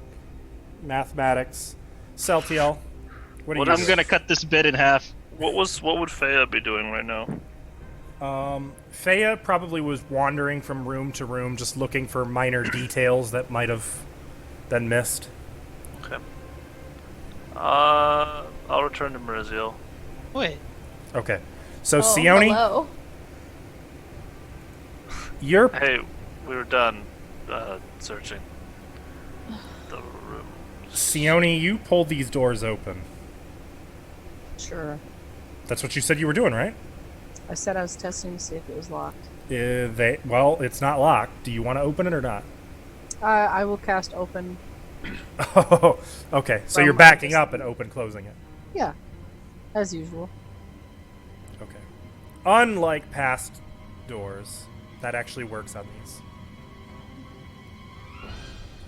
mathematics. Celtiel, what are What you I'm is- doing? gonna cut this bed in half. What would Faya be doing right now? Faya probably was wandering from room to room, just looking for minor details that might have been missed. Okay. I'll return to Meriziel. Wait, Okay, so Oh, Sione, hello. you're Hey, we were done searching the room. Sione, you pulled these doors open. Sure. That's what you said you were doing, right? I said I was testing to see if it was locked. Well, it's not locked. Do you want to open it or not? I will cast open. Oh, okay. So From you're my backing distance. up and open closing it. Yeah, as usual. Okay. Unlike past doors, that actually works on these.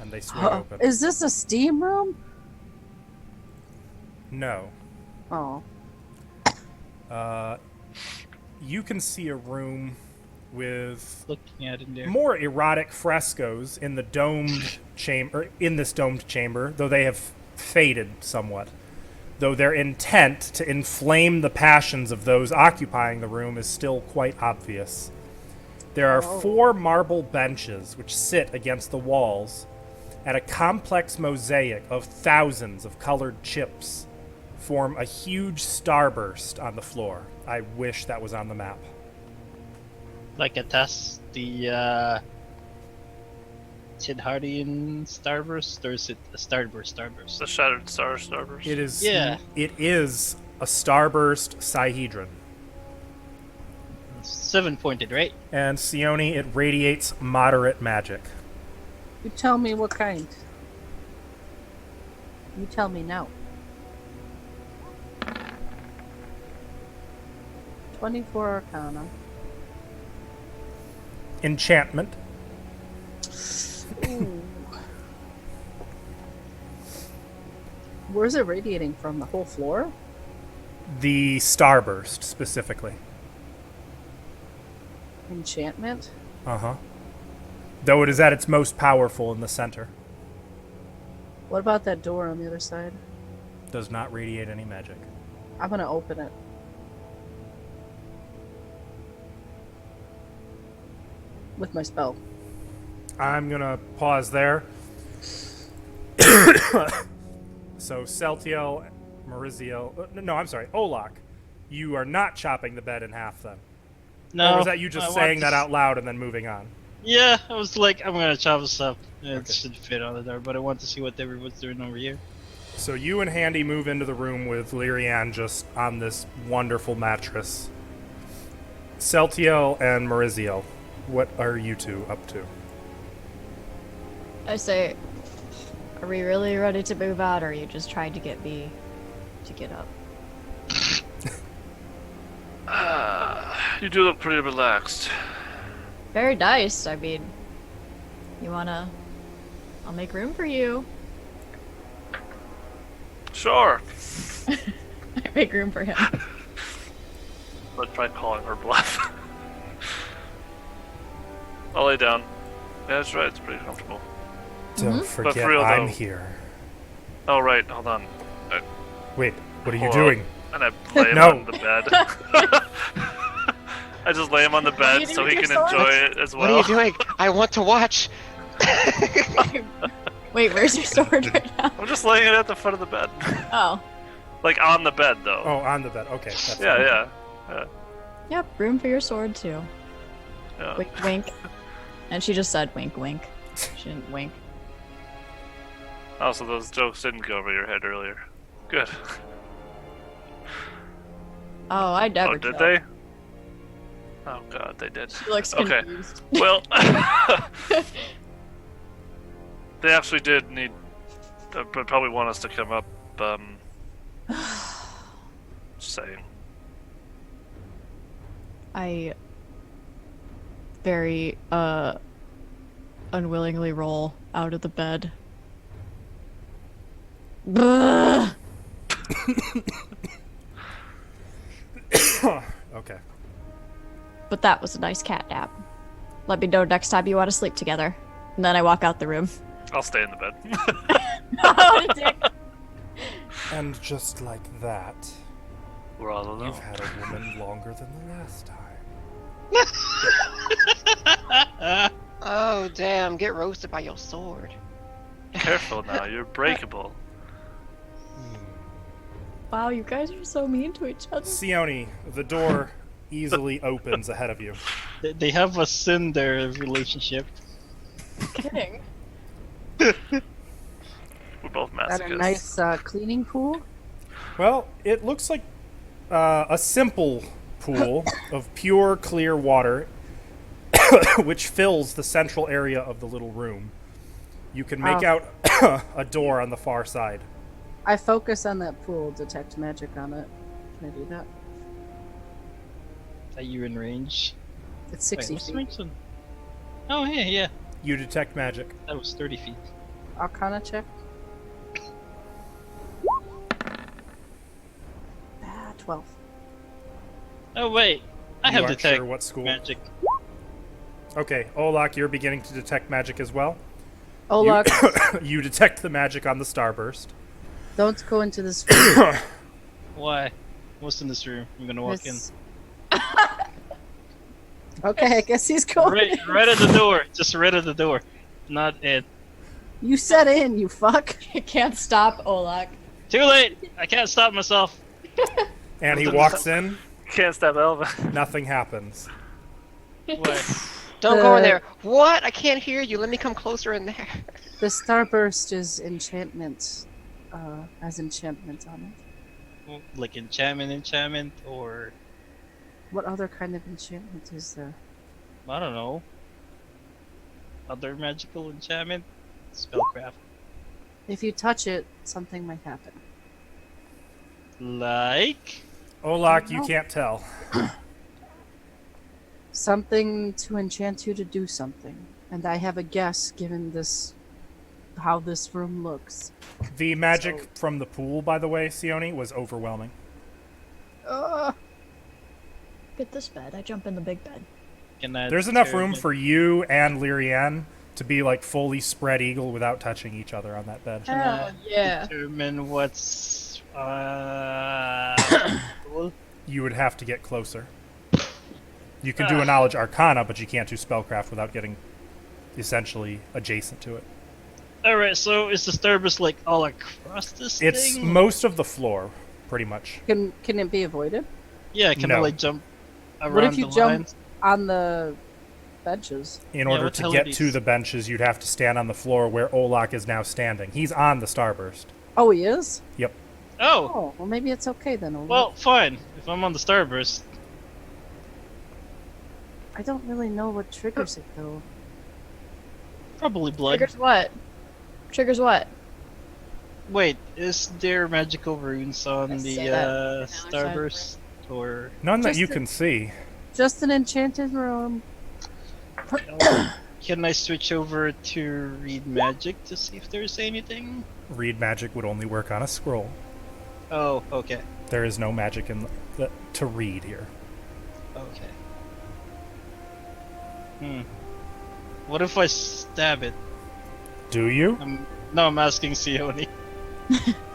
And they swing open. Is this a steam room? No. Oh, You can see a room with looking at it there. more erotic frescoes in the domed chamber, in this domed chamber, though they have faded somewhat. Though their intent to inflame the passions of those occupying the room is still quite obvious. There are 4 marble benches which sit against the walls, and a complex mosaic of thousands of colored chips form a huge starburst on the floor. I wish that was on the map. Like a test, the Tidhardian Starburst, or is it a Starburst? The Shattered Star Starburst. It is. Yeah. It is a starburst Sihedron, 7-pointed, right? and Sione, it radiates moderate magic. you tell me what kind. You tell me now. 24 Arcana. Enchantment. Ooh. Where's it radiating from? The whole floor? The starburst specifically. Enchantment? Uh-huh. Though it is at its most powerful in the center. What about that door on the other side? Does not radiate any magic. I'm gonna open it. With my spell. I'm gonna pause there. So Celtiel, Meriziel, no, I'm sorry, Olak, you are not chopping the bed in half then. No. Or was that you just I saying want that to- out loud and then moving on? Yeah, I was like, I'm gonna chop this up. It Okay. should fit on the door, but I want to see what everyone's doing over here. So you and Handy move into the room with Lyrian just on this wonderful mattress. Celtiel and Meriziel, what are you two up to? I say, are we really ready to move out, or are you just trying to get me to get up? You do look pretty relaxed. Very nice. I mean, you wanna? I'll make room for you. Sure. I make room for him. But try calling her bluff. I'll lay down. Yeah, that's right. It's pretty comfortable. Don't Mhm. forget real, I'm though. here. Oh, right. Hold on. Wait, what are you Hold doing? And I lay him No. on the bed. I just lay him on the What are you bed so doing he with can your enjoy sword? it as What well. are you doing? I want to watch. Wait, where's your sword right now? I'm just laying it at the foot of the bed. Oh. Like on the bed, though. Oh, on the bed. Okay. That's yeah, fine. yeah. Yep, room for your sword too. Yeah. Wink, wink. And she just said wink, wink. She didn't wink. Oh, so those jokes didn't go over your head earlier. Good. Oh, I never Oh, did joke. they? Oh god, they did. She looks Okay. confused. Well, they actually did need, but probably want us to come up. Just saying. I very unwillingly roll out of the bed. Ugh. Okay. But that was a nice cat nap. Let me know next time you want to sleep together. And then I walk out the room. I'll stay in the bed. Oh, dick. And just like that, We're all alone. you've had a woman longer than the last time. Oh damn! Get roasted by your sword. Careful now, you're breakable. Wow, you guys are so mean to each other. Sione, the door easily opens ahead of you. They have a sin their relationship. Kidding. We're both That a masochists. nice cleaning pool? Well, it looks like a simple pool of pure, clear water, which fills the central area of the little room. You can make out a door on the far side. I focus on that pool, detect magic on it. Can I do that? Are you in range? It's 60 what's the feet. range on- Oh, yeah. You detect magic. That was 30 feet. Arcana check. 12. Oh, wait. I You have aren't detect sure what school. magic. Okay, Olak, you're beginning to detect magic as well. Olak, You detect the magic on the starburst. don't go into this room. Why? What's in this room? I'm gonna walk in. This- Okay, I guess he's going. Right at the door. Just right at the door. Not it. You said in, you fuck. I can't stop Olak. Too late! I can't stop myself. And he walks in, Can't stop Elva. nothing happens. Why? Don't go over there. What? I can't hear you. Let me come closer in there. The starburst is enchantment. Has enchantment on it. Like enchantment, or What other kind of enchantment is there? I don't know. Other magical enchantment? Spellcraft. If you touch it, something might happen. Like? Olak, you can't tell. Something to enchant you to do something. And I have a guess given this how this room looks. The magic from the pool, by the way, Sione, was overwhelming. Get this bed. I jump in the big bed. Can I There's enough room determine- for you and Lyrianne to be like fully spread eagle without touching each other on that bed. Can I yeah. determine what's cool? You would have to get closer. You can do a knowledge arcana, but you can't do spellcraft without getting essentially adjacent to it. Alright, so is the starburst like all across this It's thing? most of the floor, pretty much. Can it be avoided? Yeah, can I No. like jump around What if you the jump lines? on the benches? In Yeah, order what the to hell are get these? to the benches, you'd have to stand on the floor where Olak is now standing. He's on the starburst. Oh, he is? Yep. Oh! Oh, well, maybe it's okay then. Olaf. Well, fine. If I'm on the starburst, I don't really know what triggers it though. probably blood. Triggers what? Triggers what? Wait, is there magical runes on Let's the say that. starburst? Or None that Just you the- can see. Just an enchanted room. can I switch over to read magic to see if there's anything? Read magic would only work on a scroll. Oh, okay. There is no magic in to read here. Okay. What if I stab it? Do you? No, I'm asking Sione.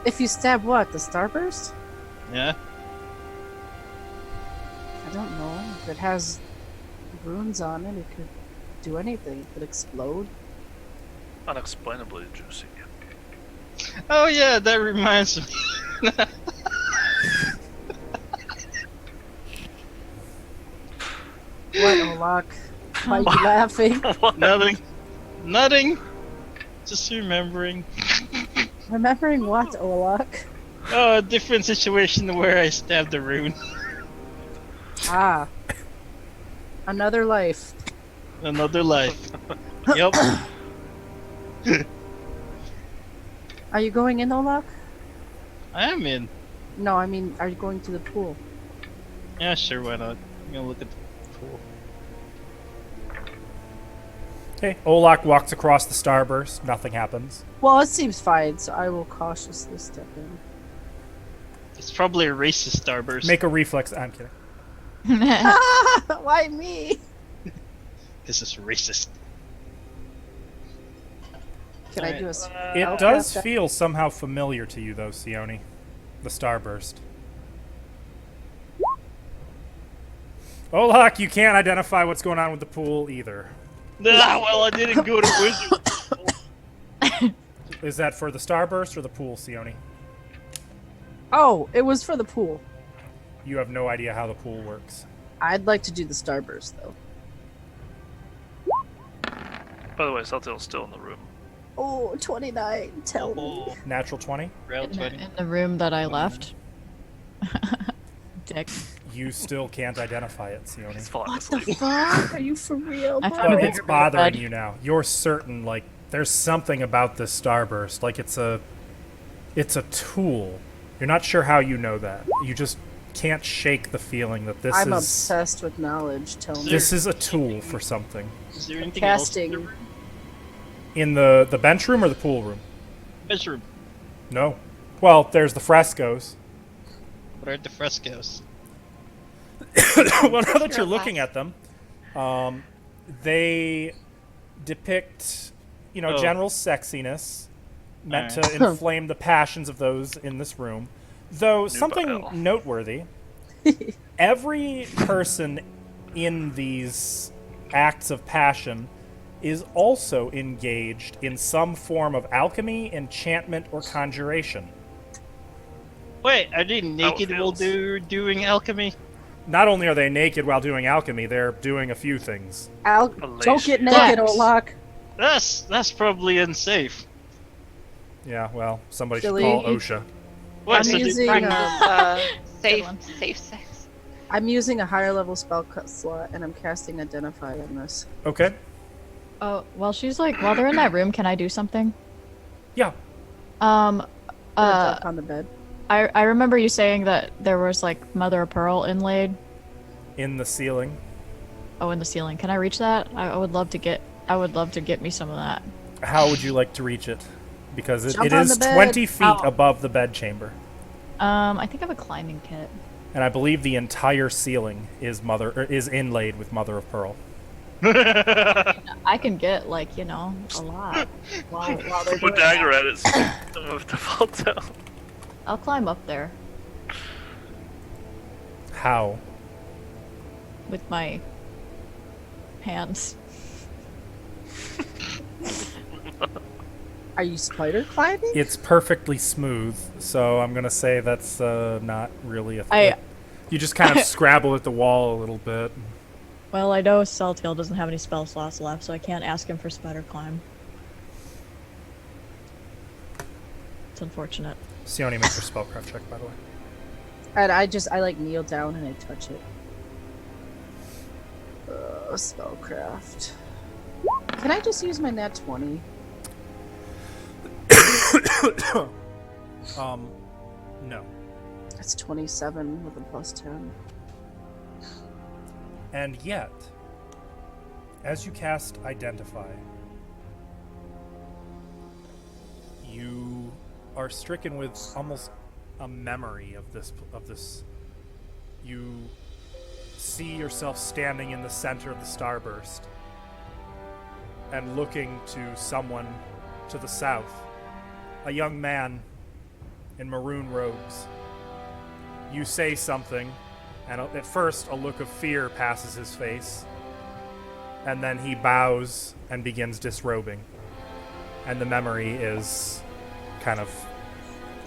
If you stab what? The starburst? Yeah. I don't know. If it has runes on it, it could do anything. It could explode. Unexplainably juicy. Oh yeah, that reminds me. What, Olak? Why are you laughing? Nothing. Nothing. Just remembering. Remembering what, Olak? Oh, a different situation where I stabbed the rune. Ah. Another life. Another life. Yep. Are you going in, Olak? I am in. No, I mean, are you going to the pool? Yeah, sure, why not? I'm gonna look at the pool. Okay, Olak walks across the starburst. Nothing happens. Well, it seems fine, so I will cautiously step in. It's probably a racist starburst. Make a reflex. I'm kidding. Why me? This is racist. Can I do a It spellcraft does check? feel somehow familiar to you, though, Sione. The starburst. Olak, you can't identify what's going on with the pool either. Ah, well, I didn't go to Wizard. Is that for the starburst or the pool, Sione? Oh, it was for the pool. You have no idea how the pool works. I'd like to do the starburst, though. By the way, Saltail's still in the room. Oh, 29. Tell me. Oh, Natural 20? round In 20. the room that I left. Dick. You still can't identify it, Sione. He's falling What the asleep. fuck? Are you for real? I bud? found But a it's bigger bothering bed. you now. You're certain, like, there's something about this starburst. Like, it's a tool. You're not sure how you know that. You just can't shake the feeling that I'm obsessed with knowledge. Tell me. this is a tool for something. Is there anything Casting. else in the room? In the bench room or the pool room? Bedroom. No. Well, there's the frescoes. What are the frescoes? Well, now that you're looking at them, they depict, Oh. general sexiness, meant Alright. to inflame the passions of those in this room. Though something Nubile. noteworthy, every person in these acts of passion is also engaged in some form of alchemy, enchantment, or conjuration. Wait, are they naked while feels. they're doing alchemy? Not only are they naked while doing alchemy, they're doing a few things. Don't get Elation. naked, Sex. Olak. That's probably unsafe. Yeah, well, somebody Silly. should call OSHA. What? I'm So they using bring- Safe, one. safe sex. I'm using a higher level spell slot, and I'm casting Identify on this. Okay. Oh, while they're in that room, can I do something? Yeah. Put a duck on the bed. I remember you saying that there was like mother of pearl inlaid. In the ceiling. Oh, in the ceiling. Can I reach that? I would love to get me some of that. How would you like to reach it? Because it Jump on is the bed. 20 feet Oh. above the bed chamber. I think I have a climbing kit. And I believe the entire ceiling is inlaid with mother of pearl. I can get like, a lot while they're Put doing dagger that. at it. Move the vault down. I'll climb up there How? with my hands. Are you spider climbing? It's perfectly smooth, so I'm going to say that's not really a I- thing. You just kind of scrabble at the wall a little bit. Well, I know Saltail doesn't have any spell slots left, so I can't ask him for spider climb. It's unfortunate. Sione makes her spellcraft check, by the way. And I like kneel down and I touch it. Spellcraft. Can I just use my nat 20? No. That's 27 with a plus 10. And yet, as you cast Identify, you are stricken with almost a memory of this. You see yourself standing in the center of the starburst and looking to someone to the south, a young man in maroon robes. You say something, and at first a look of fear passes his face, and then he bows and begins disrobing. And the memory is kind of...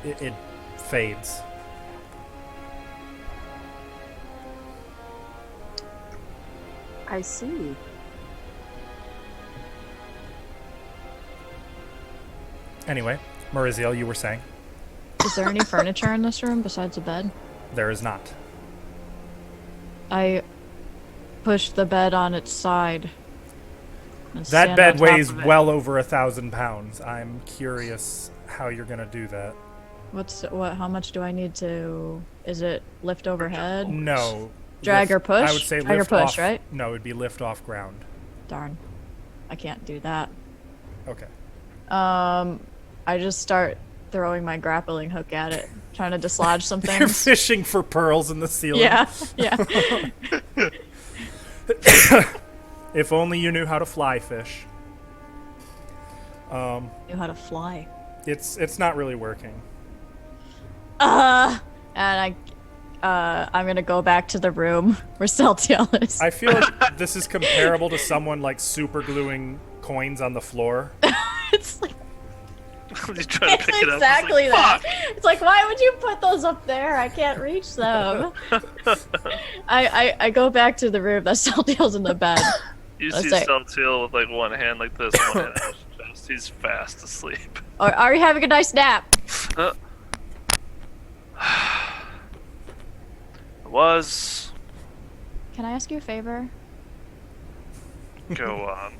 it fades. I see. Anyway, Maurizio, you were saying? Is there any furniture in this room besides a bed? There is not. I push the bed on its side. and That stand bed on top weighs of it. well over 1,000 pounds. I'm curious how you're gonna do that. How much do I need to? Is it lift overhead? No. Drag or push? I would say Drag or lift push, off, right? No, it'd be lift off ground. Darn. I can't do that. Okay. I just start throwing my grappling hook at it, trying to dislodge some You're things. fishing for pearls in the ceiling. Yeah, yeah. If only you knew how to fly fish. Knew how to fly. It's not really working. And I'm gonna go back to the room where Celtiel is. I feel like this is comparable to someone like super gluing coins on the floor. It's like I'm just trying to pick it up. exactly It's like, that. "Fuck!" It's like, why would you put those up there? I can't reach them. I go back to the room that Celtiel's in the bed. You Let's see say- Celtiel with like one hand like this, one hand on his chest. He's fast asleep. Are you having a nice nap? It was. Can I ask you a favor? Go on.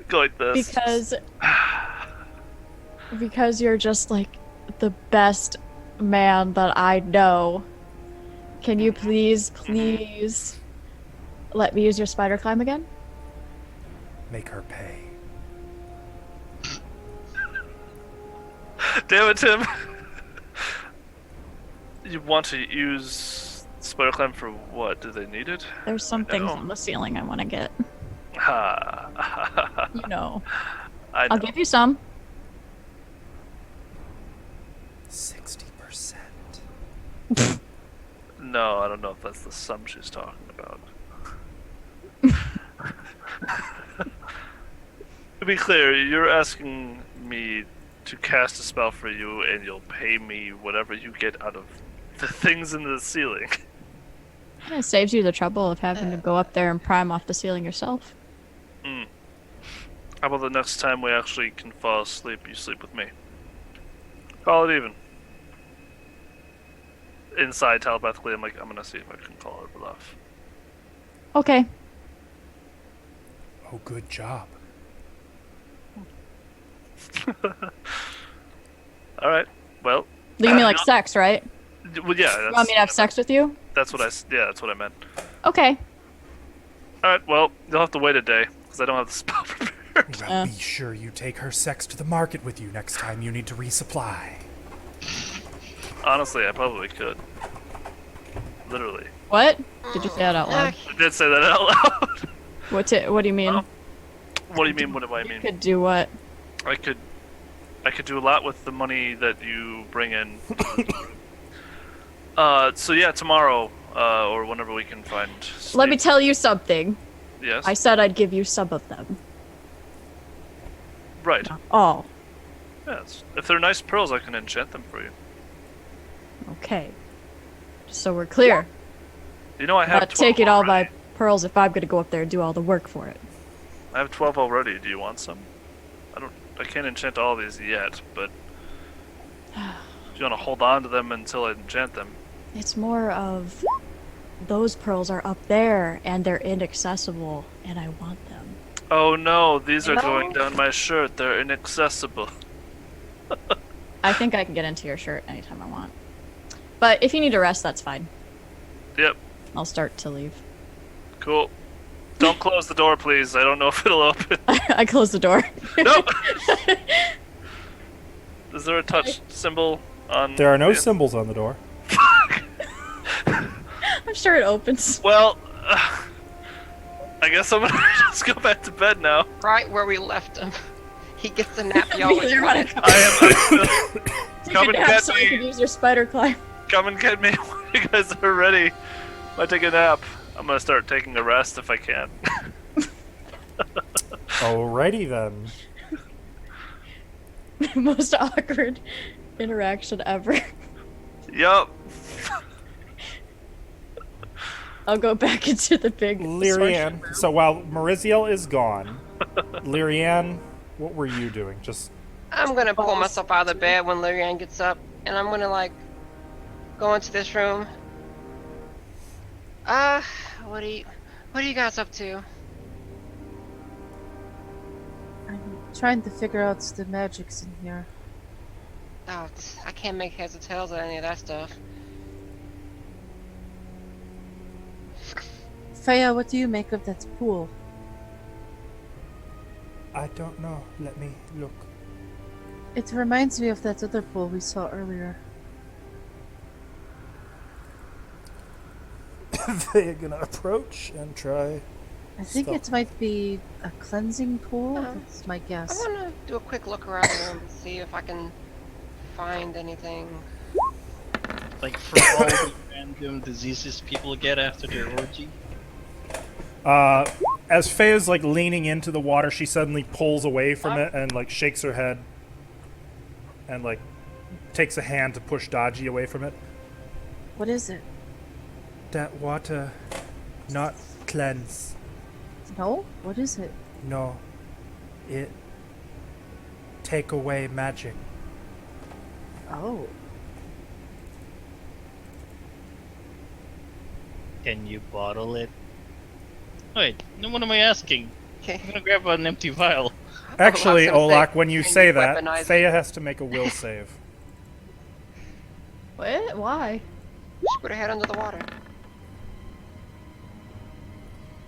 Go like this. Because you're just like the best man that I know. Can you please let me use your spider climb again? Make her pay. Damn it, Tim. You want to use spider climb for what? Do they need it? There's some things No. on the ceiling I want to get. Ha. You know. I know. I'll give you some. 60%. No, I don't know if that's the sum she's talking about. To be clear, you're asking me to cast a spell for you and you'll pay me whatever you get out of the things in the ceiling. It saves you the trouble of having to go up there and prime off the ceiling yourself. How about the next time we actually can fall asleep, you sleep with me? Call it even. Inside telepathically, I'm like, I'm gonna see if I can call it bluff. Okay. Oh, good job. Alright, well. You mean like sex, right? Well, yeah, You want me to have sex with you? that's what that's what I meant. Okay. Alright, well, you'll have to wait a day, because I don't have the spell prepared. Well, be sure you take her sex to the market with you next time you need to resupply. Honestly, I probably could. Literally. What? Did you say that out loud? I did say that out loud. What do you mean? Oh. What do you mean? What do I mean? Could do what? I could do a lot with the money that you bring in. So yeah, tomorrow, or whenever we can find. Let me sleep. tell you something. Yes. I said I'd give you some of them. Right. Oh, Yes. If they're nice pearls, I can enchant them for you. okay. Just so we're clear. You know I have. Not 12 taking all already. my pearls if I'm gonna go up there and do all the work for it. I have 12 already. Do you want some? I can't enchant all these yet, but do you want to hold on to them until I enchant them? It's more of those pearls are up there and they're inaccessible, and I want them. Oh no, these are No. going down my shirt. They're inaccessible. I think I can get into your shirt anytime I want. But if you need to rest, that's fine. Yep. I'll start to leave. Cool. Don't close the door, please. I don't know if it'll open. I close the door. Nope. Is there a touch symbol on? There are no the- symbols on the door. I'm sure it opens. Well, I guess I'm gonna just go back to bed now. Right where we left him. He gets a nap. You Be always there want when it. I I am. take Come a and nap get so I me. can use your spider climb. Come and get me when you guys are ready. If I take a nap, I'm gonna start taking a rest if I can. Alrighty then. Most awkward interaction ever. Yup. I'll go back into the big Lyrianne. sorcerer So while Mariziel is gone, Lyrianne, what were you doing? Just I'm gonna pull myself out of the bed when Lyrian gets up, and I'm gonna like go into this room. What are you guys up to? I'm trying to figure out the magics in here. Oh, I can't make heads or tails of any of that stuff. Freya, what do you make of that pool? I don't know. Let me look. It reminds me of that other pool we saw earlier. They're gonna approach and try. I think Stop. it might be a cleansing pool. Oh. That's my I guess. wanna do a quick look around the room and see if I can find anything. Like for all the random diseases people get after their orgy. As Fea's like leaning into the water, she suddenly pulls away from it and like shakes her head and like takes a hand to push Dodgy away from it. What is it? That water, not cleanse. No? What is it? No, it take away magic. Oh. Can you bottle it? Wait, no, what am I asking? Okay. I'm gonna grab an empty vial. Actually, I was gonna say, Olak, when you can say you that, weaponize it? Fea has to make a will save. What? Why? Just put her head under the water.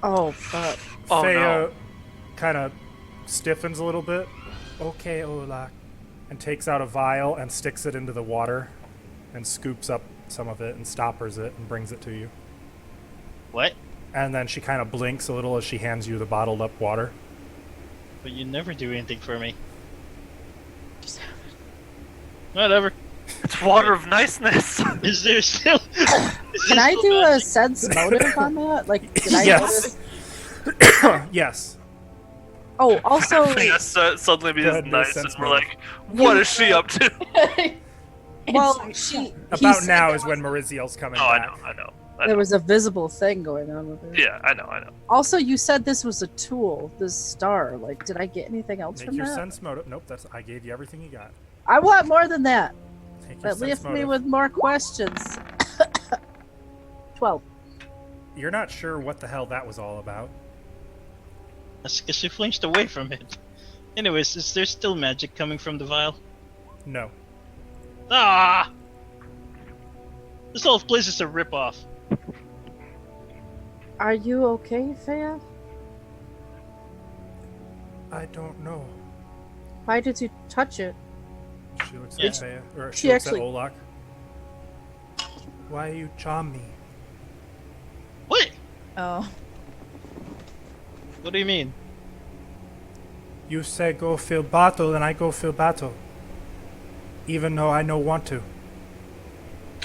Oh, fuck. Oh, Fea no. kind of stiffens a little bit. Okay, Olak. And takes out a vial and sticks it into the water and scoops up some of it and stoppers it and brings it to you. What? And then she kind of blinks a little as she hands you the bottled up water. But you never do anything for me. Whatever. It's water of niceness. Is there still? Can I do a sense motive on that? Like, did I Yes. notice? Yes. Oh, also, Fea suddenly Go being ahead and do a nice, and sense we're motive. like, what is she up to? well, she. he About said now there is when was- Mariziel's coming Oh, I back. know. There know. was a visible thing going on with her. Yeah, I know. Also, you said this was a tool, this star. Like, did I get anything else Make from your that? sense motive. Nope, I gave you everything you got. I want more than that. Take your That sense leaves me motive. with more questions. 12. You're not sure what the hell that was all about. That's because she flinched away from it. Anyways, is there still magic coming from the vial? No. Ah! This whole place is a ripoff. Are you okay, Fea? I don't know. Why did you touch it? She looks Yeah. at Fea, or She she looks actually- at Olak. Why you charm me? What? Oh. What do you mean? You say go fill battle, and I go fill battle. Even though I no want to.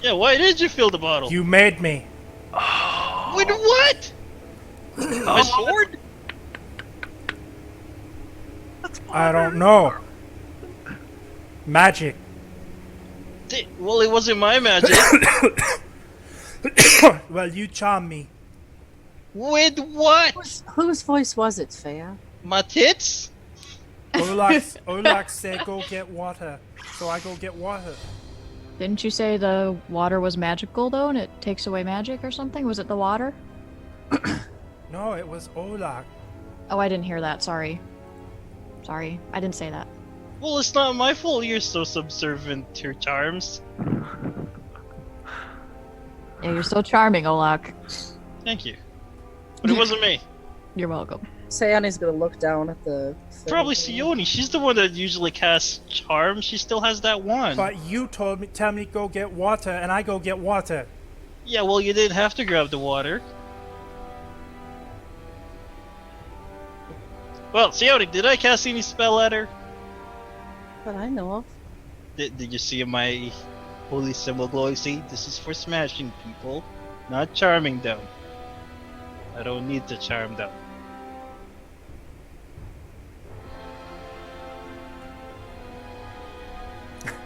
Yeah, why did you fill the bottle? You made me. With what? My sword? I don't know. Magic. Well, it wasn't my magic. Well, you charm me. With what? Whose voice was it, Fea? My tits? Olak said go get water. So I go get water. Didn't you say the water was magical though, and it takes away magic or something? Was it the water? No, it was Olak. Oh, I didn't hear that. Sorry. Sorry, I didn't say that. Well, it's not my fault you're so subservient to her charms. Yeah, you're so charming, Olak. Thank you. But it wasn't me. You're welcome. Sayane's gonna look down at the thing. Probably Sione. She's the one that usually casts charm. She still has that one. But you tell me go get water, and I go get water. Yeah, well, you didn't have to grab the water. Well, Sione, did I cast any spell at her? that I know of. Did you see my holy symbol glowing? See, this is for smashing people, not charming them. I don't need to charm them.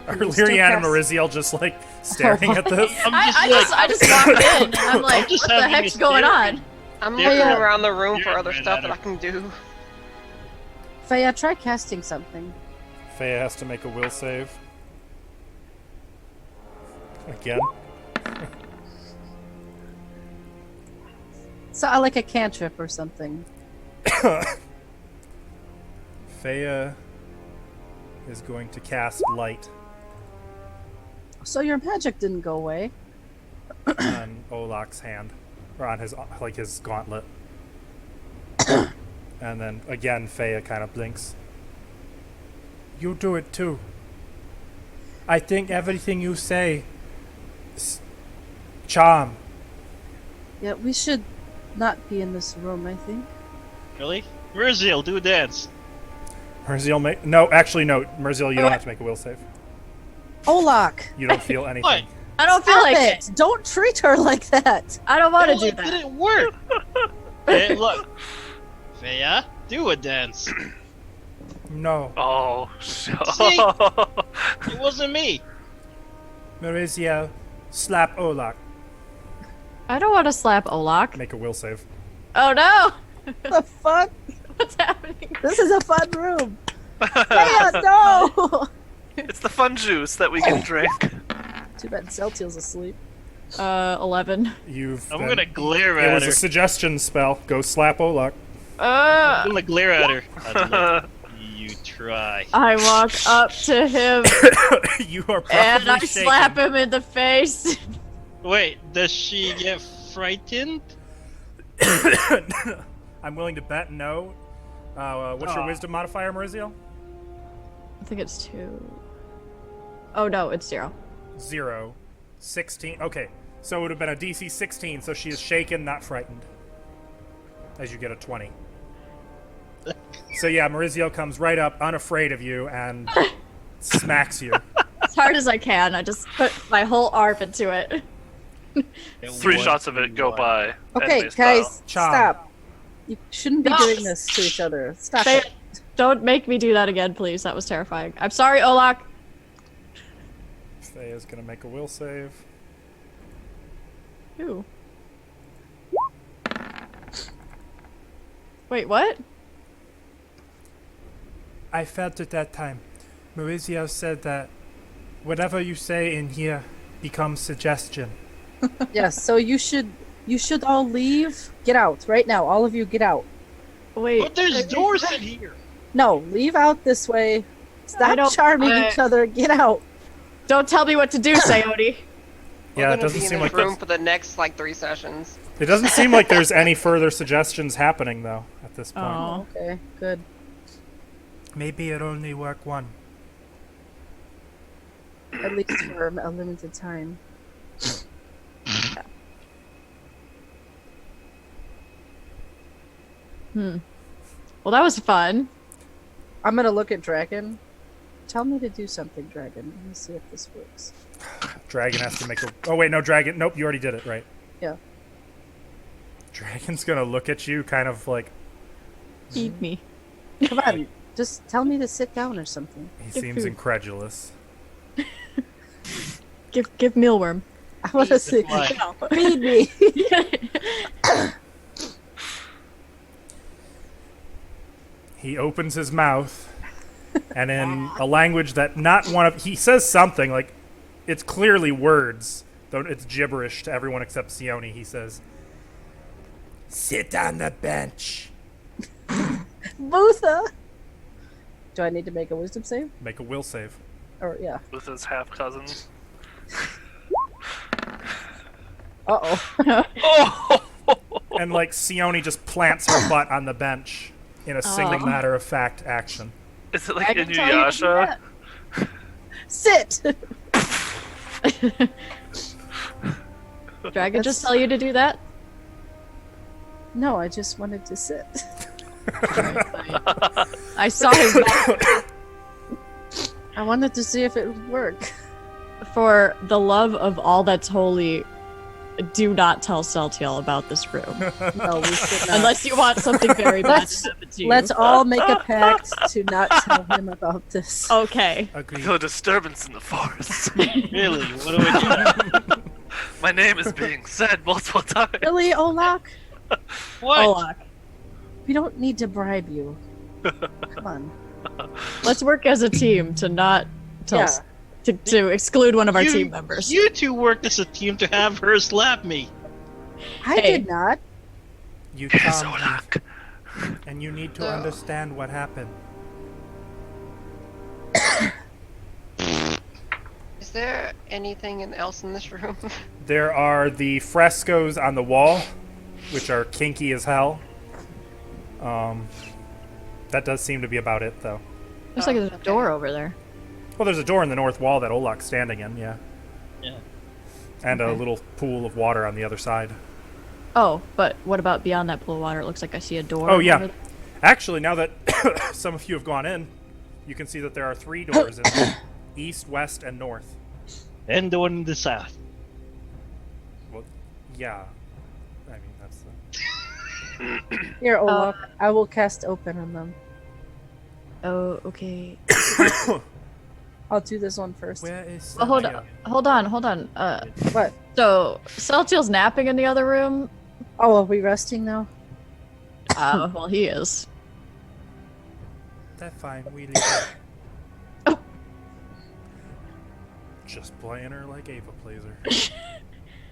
Are You still Lyrian and cast- Mariziel just like staring at this? I just walked in and I'm like, just what the having a heck's going on? I'm Yeah, looking yeah. around the room for Yeah, other man, stuff I that I don't- can do. Faya, try casting something. Faya has to make a will save. Again? So, like a cantrip or something. Faya is going to cast light So your magic didn't go away. on Olak's hand, or on his gauntlet. And then again, Faya kind of blinks. You do it too. I think everything you say, charm. Yeah, we should not be in this room, I think. Really? Merziel, do a dance. Merziel no, Merziel, you don't have to make a will save. Olak! You don't feel anything. What? I don't feel Stop like it! Don't treat her like that! I don't want to Well, do it that. didn't work. Hey, look. Faya, do a dance. No. Oh, See? It wasn't me. Merziel, slap Olak. I don't want to slap Olak. Make a will save. Oh no! The fuck? What's happening? This is a fun room! Faya, no! It's the fun juice that we can drink. Too bad Celtial's asleep. 11. I'm gonna glare It at was her. a suggestion spell. Go slap Olak. I'm gonna glare at her. I'd let you try. I walk up to him You are probably and I shaken. slap him in the face. Wait, does she get frightened? I'm willing to bet no. What's your wisdom modifier, Mariziel? I think it's 2. Oh no, it's 0. 0. 16. Okay, so it would have been a DC 16, so she is shaken, not frightened. As you get a 20. So yeah, Mariziel comes right up, unafraid of you, and smacks you. As hard as I can, I just put my whole arm into it. Three shots of it go by. Okay, anime style. guys, Charm. stop. You shouldn't be No. doing this to each other. Stop Say it. it. Don't make me do that again, please. That was terrifying. I'm sorry, Olak. Thea's gonna make a will save. Ooh. Wait, what? I felt at that time. Mariziel said that whatever you say in here becomes suggestion. Yes, so you should all leave. Get out right now. All of you get out. Wait. But there's doors in here. No, leave out this way. I Stop don't- charming each other. Get out. Don't tell me what to do, Sayori. Yeah, We're it gonna doesn't be in seem this like room for the next like 3 sessions. it doesn't seem like there's any further suggestions happening though at this point. Oh. Okay, good. Maybe it only work one. At least for a limited time. Well, that was fun. I'm gonna look at Dragon. Tell me to do something, Dragon. Let me see if this works. Dragon has to make a. Oh wait, no, Dragon. Nope, you already did it, right? Yeah. Dragon's gonna look at you, kind of like Eat me. Come on, just tell me to sit down or something. he Give seems food. incredulous. Give mealworm. I want to see. Why? Feed me. He opens his mouth, and in a language that not one of he says something like it's clearly words, though it's gibberish to everyone except Sione. He says, "Sit on the bench." Butha. Do I need to make a wisdom save? Make a will save. Or yeah. With his half cousins. Uh-oh. Oh! And like Sione just plants her butt on the bench in a single Oh. matter of fact action. Is it like I didn't tell you to do Inuyasha? Sit. Dragon That's- just tell you to do that? No, I just wanted to sit. I saw his back. I wanted to see if it would work. For the love of all that's holy, do not tell Celtiel about this room. No, we should not. Unless you want something very bad Let's- to happen to you. Let's all make a pact to not tell him about this. Okay. I Agreed. feel a disturbance in the forest. Really? What do we do? My name is being said multiple times. Really, Olak? What? Olak, We don't need to bribe you. Come on. let's work as a team to not tell Yeah. to exclude one of our You- team members. You two worked as a team to have her slap me. I Hey. did not. You Yes, come, Olak. and you need to No. understand what happened. Is there anything else in this room? There are the frescoes on the wall, which are kinky as hell. That does seem to be about it, though. Looks like there's a okay. door over there. Well, there's a door in the north wall that Olak's standing in, yeah. Yeah. And a Okay. little pool of water on the other side. Oh, but what about beyond that pool of water? It looks like I see a door. Oh, yeah. over there. Actually, now that some of you have gone in, you can see that there are 3 doors in east, west, and north. And the one in the south. Well, yeah. I mean, that's the... Here, Olak. I will cast open on them. Oh, okay. I'll do this one first. Where is Well, hold Cynthia? on. Hold on. Hold on. What? So Celtiel's napping in the other room. Oh, are we resting now? Well, he is. That's fine, we leave her. Oh. Just playing her like Ava plays her.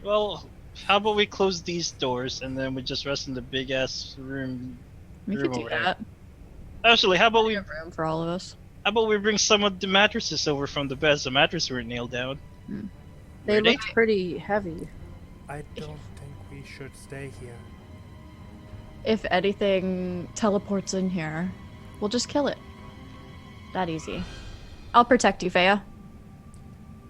Well, how about we close these doors and then we just rest in the big ass room? We could Room do over here. that. Actually, how about We we have room for all of us. bring some of the mattresses over from the beds? The mattresses were nailed down. They Really? looked pretty heavy. I don't think we should stay here. If anything teleports in here, we'll just kill it. That easy. I'll protect you, Fea.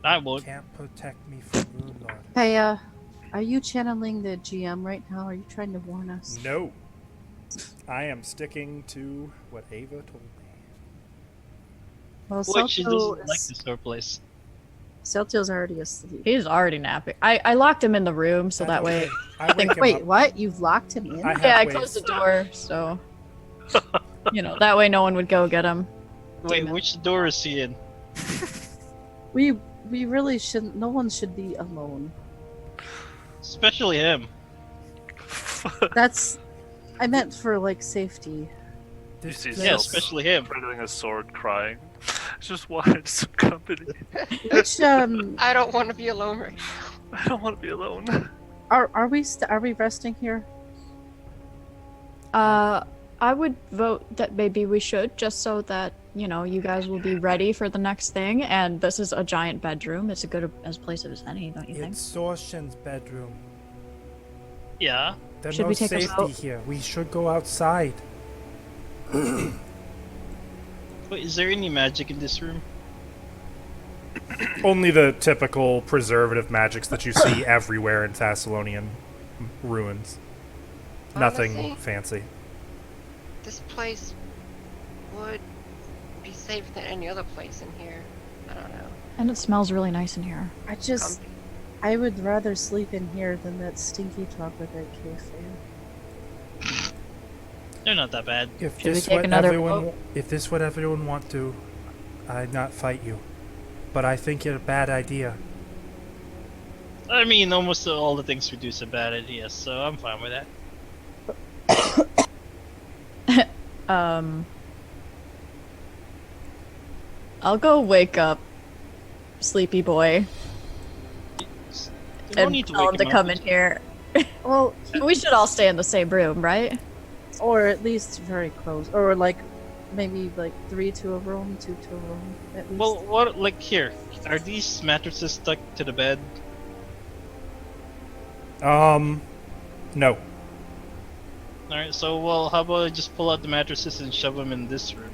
I would. Can't protect me from Rune Lord. Hey, are you channeling the GM right now? Are you trying to warn us? No. I am sticking to what Ava told me. Well, What? She doesn't like Celtiel's this sort of place. already asleep. He's already napping. I locked him in the room so that way. I think- wake him Wait, up. what? You've locked him in? I Yeah, I halfway- closed the door so that way no one would go get him. Wait, Demon. which door is he in? We really shouldn't. No one should be alone. Especially him. That's. I meant for like safety. This see place- Yeah, Yes. especially him. Wielding a sword, crying. Just wanted some company. Which I don't want to be alone right now. I don't want to be alone. are we resting here? I would vote that maybe we should, just so that you guys will be ready for the next thing. And this is a giant bedroom. It's a good as place as any, don't you think? It's Sorshan's bedroom. Yeah. There's Should no we take a safety vote? here. We should go outside. Wait, is there any magic in this room? Only the typical preservative magics that you see everywhere in Thessalonian ruins. Nothing Honestly, fancy. this place would be safer than any other place in here. I don't know. And it smells really nice in here. Comfy. I would rather sleep in here than that stinky troglodyte cave fan. They're not that bad. If Should we this take what another everyone, vote? if this what everyone want to, I'd not fight you. But I think it's a bad idea. I mean, almost all the things we do is a bad idea, so I'm fine with that. I'll go wake up Sleepy Boy You don't and need to tell him wake to him come up. in here. Well, We should all stay in the same room, right? or at least very close, or like maybe like 3 to a room, 2 to a room at least. Well, what, like, here, are these mattresses stuck to the bed? No. Alright, so, well, how about I just pull out the mattresses and shove them in this room?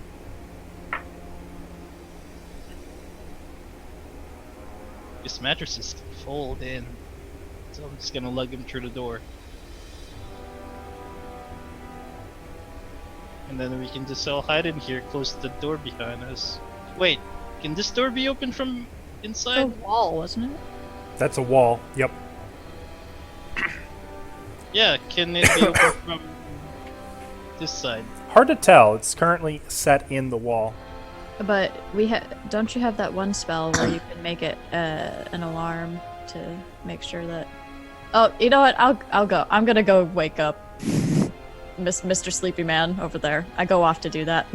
These mattresses can fold in, so I'm just gonna lug them through the door. And then we can just all hide in here, close the door behind us. Wait, Can this door be opened from The inside? wall, wasn't it? That's a wall. Yep. Yeah, can it be opened from this side? Hard to tell. It's currently set in the wall. But don't you have that one spell where you can make it an alarm to make sure that? Oh, you know what? I'll go. I'm gonna go wake up Mr. Sleepy Man over there. I go off to do that.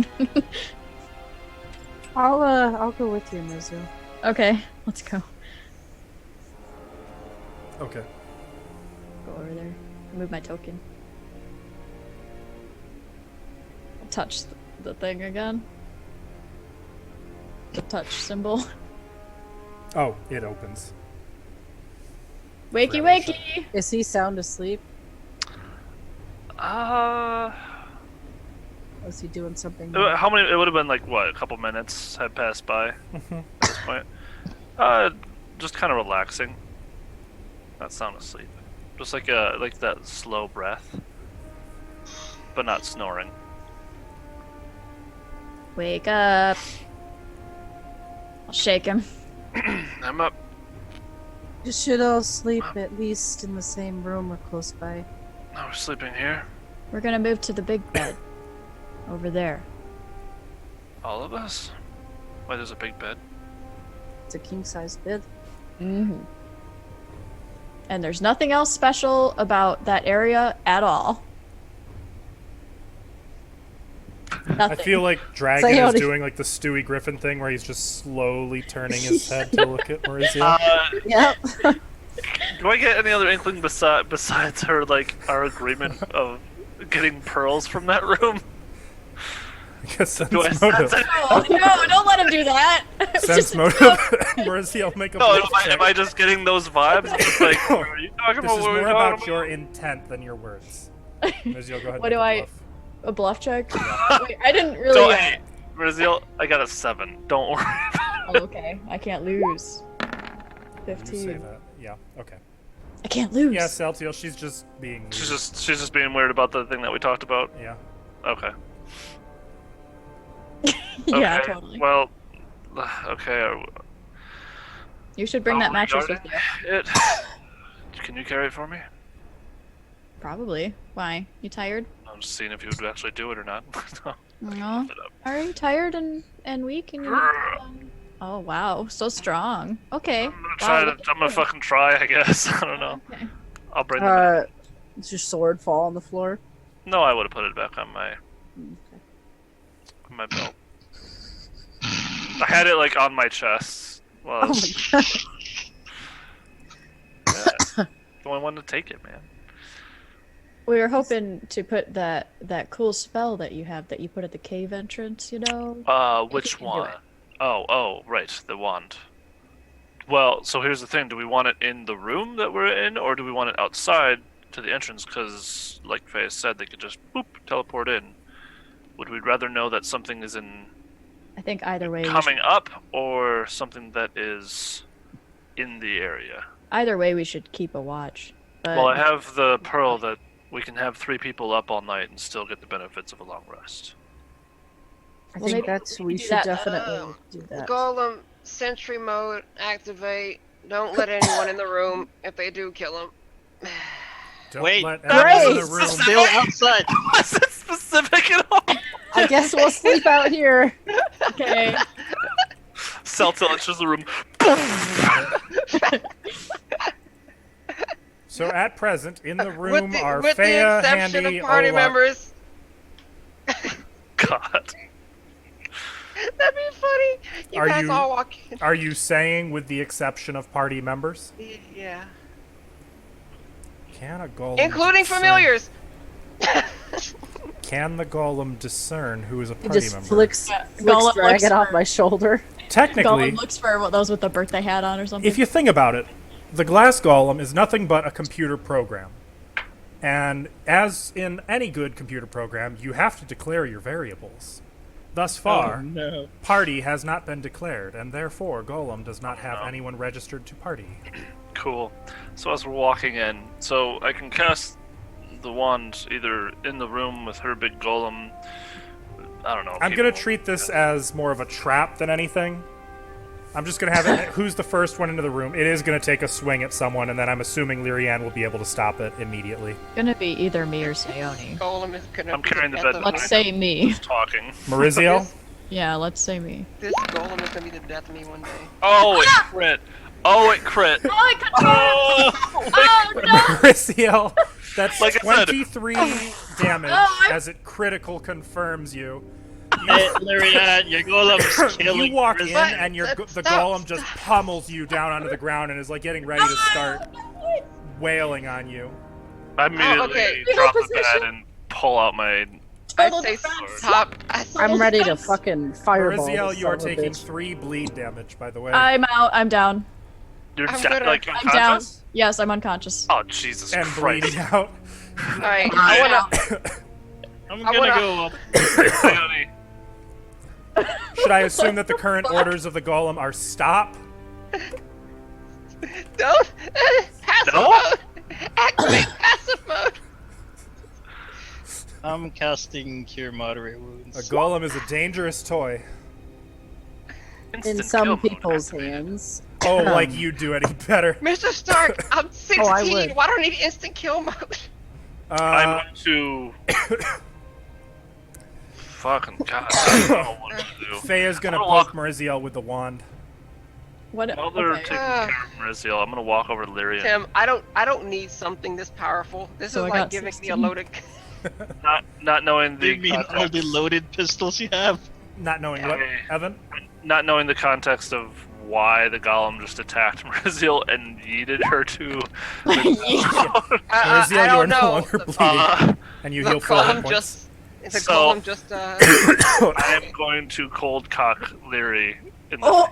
I'll go with you, Mizu. Okay, let's go. Okay. Go over there. Move my token. I'll touch the thing again. The touch symbol. Oh, it opens. Wakey, Right. wakey! Is he sound asleep? Was he doing something? How many? It would have been like what? A couple minutes had passed by at this point. Just kind of relaxing. Not sound asleep. Just like that slow breath, but not snoring. Wake up. I'll shake him. I'm up. You should all sleep at least in the same room or close by. Now we're sleeping here. We're gonna move to the big bed. Over there. All of us. Why? There's a big bed. It's a king-size bed. Mm-hmm. And there's nothing else special about that area at all. I Nothing. feel like Dragon Sayori. is doing like the Stewie Griffin thing where he's just slowly turning his head to look at Maurizio. Yep. Do I get any other inkling besides her our agreement of getting pearls from that room? I guess sense Do I motive. sense Oh, no, don't let him do that. It's Sense just- motive. Maurizio, make a No, bluff check. am I just getting those vibes? It's like, what are you talking This about? is What are we more talking about your intent than your words. Maurizio, go ahead. What and do I- make a bluff. A bluff check? Wait, I didn't really. Don't, hey, Brazil, I got a 7. Don't worry. Oh, okay, I can't lose. You say 15. that. Yeah. Okay. I can't lose. Yeah, Celtiel, she's just being. Weird. She's just being weird about the thing that we talked about. Yeah. Okay. Yeah, Okay, totally. Well, okay. You should bring that mattress with regarding you. it. Can you carry it for me? Probably. Why? You tired? I'm just seeing if you would actually do it or not. No. No. Are you tired and weak? And you oh wow, so strong. Okay. I'm gonna fucking try, I guess. I don't know. Okay. I'll bring them. Does your sword fall on the floor? No, I would have put it back on my belt. I had it on my chest. Well, Oh my god. yeah. The only one to take it, man. We were hoping to put that cool spell that you have that you put at the cave entrance, you know? Which can do one? it. Oh, right, the wand. Well, so here's the thing: do we want it in the room that we're in, or do we want it outside to the entrance? Because, like Faye said, they could just boop teleport in. Would we rather know that something is I think either way. coming up, or something that is in the area? Either way, we should keep a watch. But Well, I have the pearl that we can have 3 people up all night and still get the benefits of a long rest. I Well, think maybe we we do should that. definitely do that. Golem, sentry mode, activate. Don't let anyone in the room. If they do, kill them. Don't Wait, let Great. anyone in the room. Still outside. Was it specific at all? I guess we'll sleep out here. okay. Celtil enters the room. So at present, in the room with the, are with the Fea, exception Handy, of party Olaf. members. God. That'd be funny. You Are guys you- all walk in. Are you saying with the exception of party members? Yeah. Can a golem Including discern- familiars. Can the golem discern who is a He party just member? flicks Golem Dragon looks off for- my shoulder. Technically, Golem looks for those with the birthday hat on or something. if you think about it, the glass golem is nothing but a computer program. And as in any good computer program, you have to declare your variables. Thus far, Oh, no. party has not been declared, and therefore Golem does not have anyone registered to party. Cool. So as we're walking in, so I can cast the wand either in the room with her big golem. I don't know. I'm gonna people- treat this as more of a trap than anything. I'm just gonna have it. Who's the first one into the room? It is gonna take a swing at someone, and then I'm assuming Lyrianne will be able to stop it immediately. Gonna be either me or Sayoni. Golem is gonna I'm be carrying the death bed. of Let's me. say me. Talking. Mariziel? Yeah, let's say me. This golem is gonna be the death of me one day. Oh, it crit. Oh, it crit. Oh, I could Oh, Oh no! Mariziel, that's Like I said. 23 damage Oh, as it critical confirms you. Hey, Lyrianne, your golem's killing. You walk in Grizzly. and the Stop, golem just stop. pummels you down onto the ground and is like getting ready to start wailing on you. I immediately okay. drop the bed and pull out my. I Total say defense. stop. I'm ready to fucking fireball. Mariziel, this you are son of a taking bitch. 3 bleed damage, by the way. I'm out. I'm down. You're I'm down, gonna- like I'm down. unconscious? Yes, I'm unconscious. Oh Jesus and Christ! bleeding out. Alright, I wanna. I'm I gonna wanna- go up. Leonie, Should I assume that the current orders of the golem are stop? Don't. Passive No? mode. Activate passive mode. I'm casting Cure Moderate Wounds. A golem is a dangerous toy. In instant kill some mode people's activated. hands. Oh, like you do any better. Mr. Stark, I'm 16. I would. Why do I need instant kill mode? I'm going to. Fucking God, I don't know what to do. Feya's gonna I'm gonna poke Mariziel with the wand. What? While they're Okay. taking care of Mariziel, I'm gonna walk over to Lyrian. Tim, I don't need something this powerful. This So is I like got giving me 16. a loaded. Not knowing Do the you mean all context, the loaded pistols you have? Not knowing what, Okay. Evan? not knowing the context of why the golem just attacked Mariziel and yeeted her to. Mariziel, I you are don't no know. longer bleeding, Uh, and you The heal 4 hit golem points. just. The So- golem just. I am going to cold cock Leary in the Oh!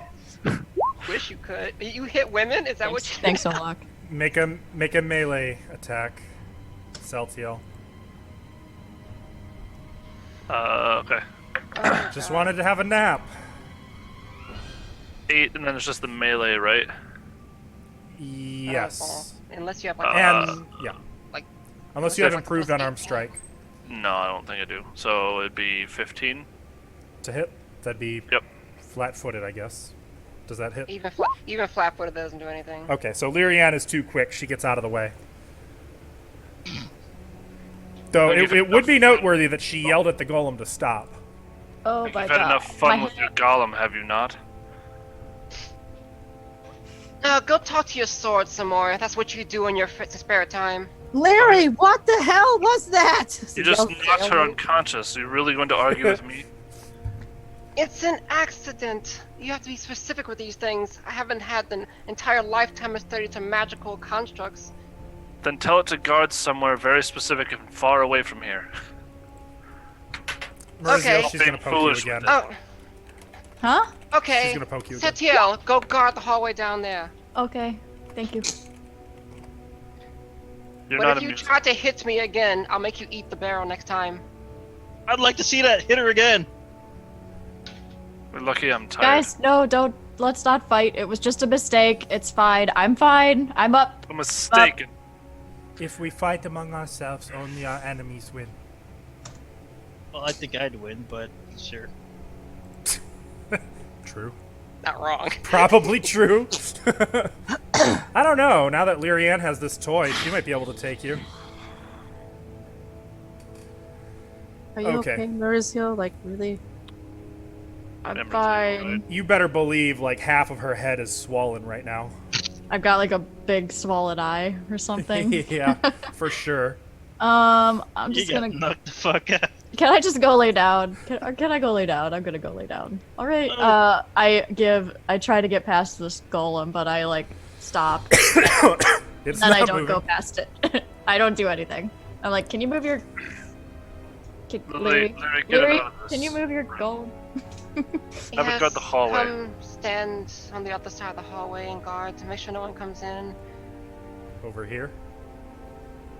Wish you could. You hit women? Is that what you? Thanks, Olak. Make a melee attack. Celtiel. Okay. Oh, Just God. wanted to have a nap. 8, and then it's just the melee, right? Yes. Unless you have like. And yeah. like- Unless you have like improved plus unarmed 8. strike No, I don't think I do. So it'd be 15. to hit, that'd be Yep. flat-footed, I guess. Does that hit? Even flat-footed doesn't do anything. Okay, so Lyrianne is too quick. She gets out of the way. Though Well, you've it would enough be fun. noteworthy that she yelled at the golem to stop. Oh You've my had god. enough fun My with your golem, have you not? Go talk to your sword some more. That's what you do in your spare time. Larry, what the hell was that? You just Yelled knocked her Larry. unconscious. You're really going to argue with me? It's an accident. You have to be specific with these things. I haven't had an entire lifetime of study to magical constructs. Then tell it to guard somewhere very specific and far away from here. Mariziel, Okay. she's gonna Being poke you foolish again. with Oh, Huh? okay. She's gonna poke you again. Setiel, go guard the hallway down there. Okay. Thank you. You're But not if you immune. try to hit me again, I'll make you eat the barrel next time. I'd like to see that. Hit her again. We're lucky I'm tired. Guys, no, don't. Let's not fight. It was just a mistake. It's fine. I'm fine. I'm up. I'm mistaken. If we fight among ourselves, only our enemies win. Well, I think I'd win, but sure. True. Not wrong. Probably true. I don't know. Now that Lyrianne has this toy, she might be able to take you. Are you Okay. okay, Mariziel? Like, really? I'm Everything's fine. right. You better believe like half of her head is swollen right now. I've got like a big swollen eye or something. Yeah, for sure. I'm You just got gonna. knocked the fuck out. Can I just go lay down? Can I go lay down? I'm gonna go lay down. All right. Oh. I try to get past this golem, but I like stop, It's and not I don't moving. go past it. I don't do anything. I'm like, can you move your? Larry, get Larry, out of this. can you move your golem? Have it guard the hallway. Come stand on the other side of the hallway and guard to make sure no one comes in. Over here.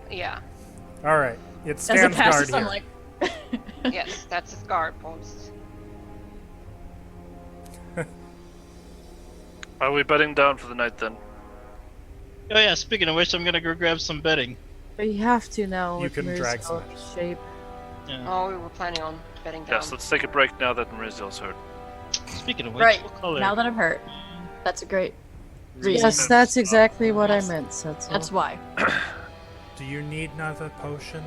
Yeah. All right. It As it stands guard passes, here. I'm like. Yes, that's his guard post. Are we bedding down for the night then? Oh yeah, speaking of which, I'm gonna go grab some bedding. You have to now. You with can drag some Mariziel's shape. Yeah. Oh, we were planning on bedding down. Yes, let's take a break now that Mariziel's hurt. Speaking of which, Right. what color? Now that I'm hurt. That's a great reason. Yes, that's exactly what I meant, Setzel. That's why. Do you need another potion?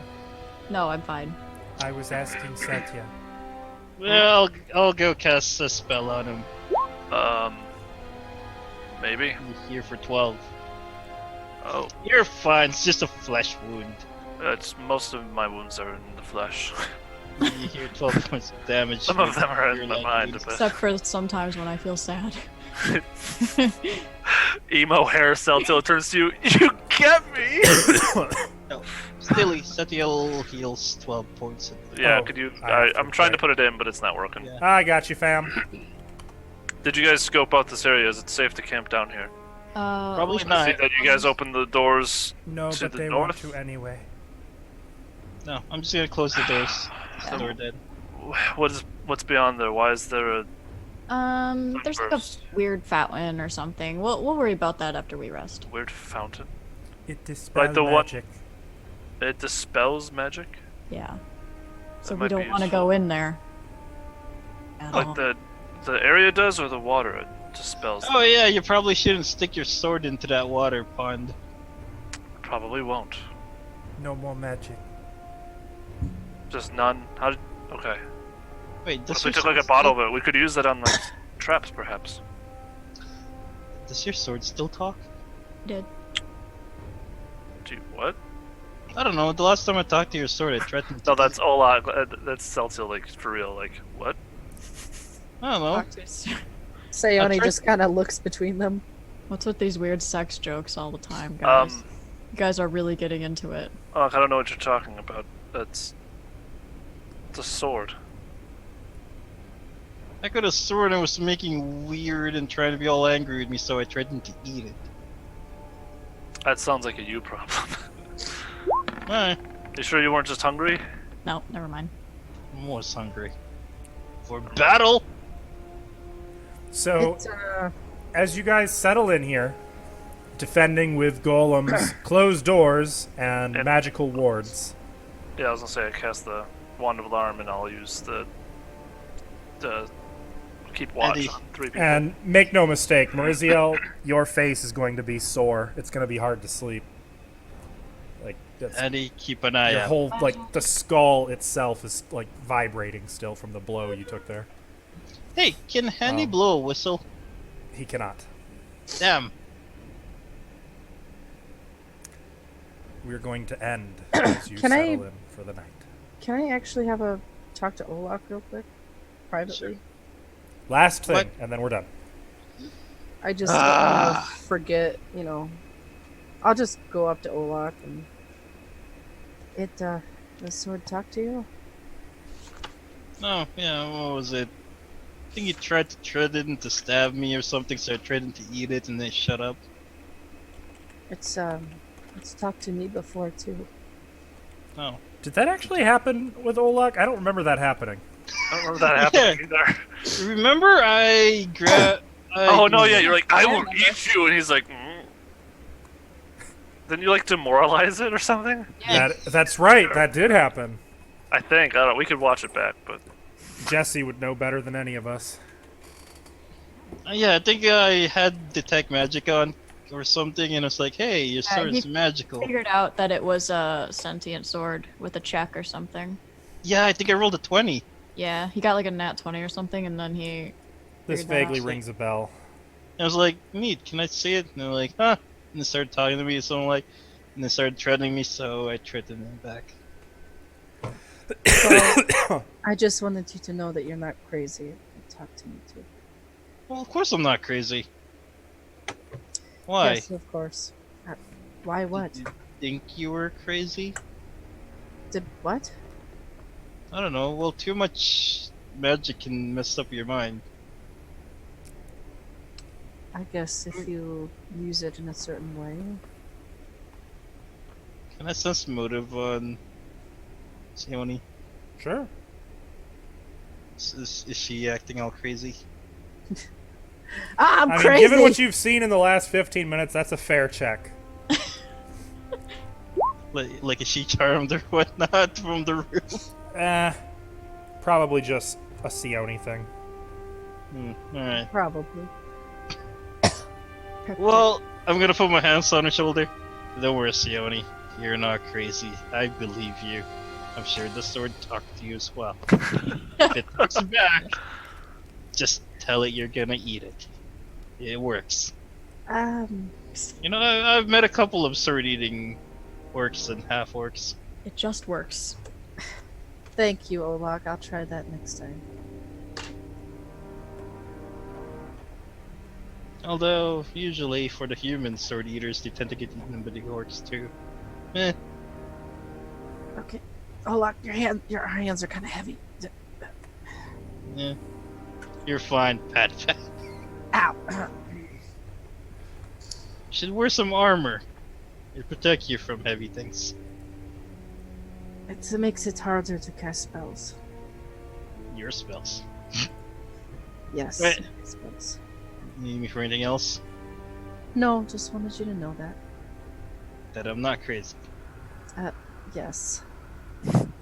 No, I'm fine. I was asking Satya. Well, I'll go cast a spell on him. Maybe. You're here for 12. Oh, You're fine. It's just a flesh wound. it's most of my wounds are in the flesh. You hear 12 points of damage. Some of them are in You're the like, mind, but Except for sometimes when I feel sad. emo hair cell till it turns to you. You get me. No. Stilly, Setiel heals 12 points. Yeah, Oh, could you? I have to I'm trying to play. put it in, but it's not working. Yeah. I got you, fam. Did you guys scope out this area? Is it safe to camp down here? Probably I not. see that you guys opened the doors. No, To but the they north? want to anyway. No, I'm just gonna close the doors. The door dead. What's beyond there? Why is there a? There's like a First. weird fountain or something. We'll worry about that after we rest. Weird fountain. It dispels the one- magic. It dispels magic. Yeah. So That we might be don't want to useful. go in there. At all. Like the area does, or the water it dispels. Oh yeah, you probably shouldn't stick your sword into that water pond. Probably won't. No more magic. Just none. How did? Okay. Wait, What does if we your took like sword a bottle still- of it? We could use that on like traps, perhaps. Does your sword still talk? Did. Do you, what? I don't know. The last time I talked to your sword, I threatened to. No, that's Ola. That's Celtial. Like for real. Like what? I don't know. Sayoni tried- just kind of looks between them. What's with these weird sex jokes all the time, guys? Um. You guys are really getting into it. Oh, I don't know what you're talking about. That's. It's a sword. I got a sword and was making weird and trying to be all angry with me, so I threatened to eat it. That sounds like a you problem. Alright. You sure you weren't just hungry? No, never mind. I was hungry. For battle! So, It's, as you guys settle in here, defending with golems, closed doors, and And- magical wards. Yeah, I was gonna say I cast the wand of alarm and I'll use the keep watch Eddie. on 3 people. And make no mistake, Mariziel, your face is going to be sore. It's going to be hard to sleep. Like that's Eddie, keep an eye your out. whole like the skull itself is like vibrating still from the blow you took there. Hey, can Handy Um, blow a whistle? He cannot. Damn. We're going to end as you Can I- settle in for the night. Can I actually have a talk to Olaf real quick? Privately? Last thing, What? and then we're done. I just don't want to forget, I'll just go up to Olaf and the sword talk to you? Oh, yeah, what was it? I think he tried to threaten to stab me or something, so I threatened to eat it and then shut up. It's talked to me before too. Oh. Did that actually happen with Olak? I don't remember that happening. I don't remember that happening either. Remember I grabbed... Oh no, yeah, you're like, I will eat you, and he's like, Then you like demoralize it or something? That's right. That did happen. I think. I don't know. We could watch it back, but Jesse would know better than any of us. Yeah, I think I had Detect Magic on or something, and it's like, hey, your sword is he magical. Figured out that it was a sentient sword with a check or something. Yeah, I think I rolled a 20. Yeah, he got like a nat 20 or something, and then he. This Figured that out. vaguely rings a bell. I was like, neat, can I see it? And they're like, huh. And they started talking to me, so I'm like, and they started threatening me, so I threatened them back. I just wanted you to know that you're not crazy. Talk to me too. Well, of course I'm not crazy. Why? Yes, of course. Why what? Did you think you were crazy? Did what? I don't know. Well, too much magic can mess up your mind. I guess if you use it in a certain way. Can I sense motive on Sioni? Sure. Is she acting all crazy? I'm I mean, crazy. given what you've seen in the last 15 minutes, that's a fair check. Like is she charmed or whatnot from the room? Probably just a Sione thing. Alright. Probably. Well, I'm gonna put my hands on her shoulder. Don't worry, Sione. You're not crazy. I believe you. I'm sure the sword talked to you as well. If it talks back, just tell it you're gonna eat it. It works. You know, I've met a couple of sword-eating orcs and half-orcs. It just works. Thank you, Olak. I'll try that next time. Although, usually, for the human sword-eaters, they tend to get eaten by the orcs too. Eh. Okay. Olak, your hands are kind of heavy. Yeah. You're fine, Pat. Ow. Should wear some armor. It'll protect you from heavy things. It makes it harder to cast spells. Your spells. Yes. Right. Spells. Need me for anything else? No, just wanted you to know that. That I'm not crazy. Yes.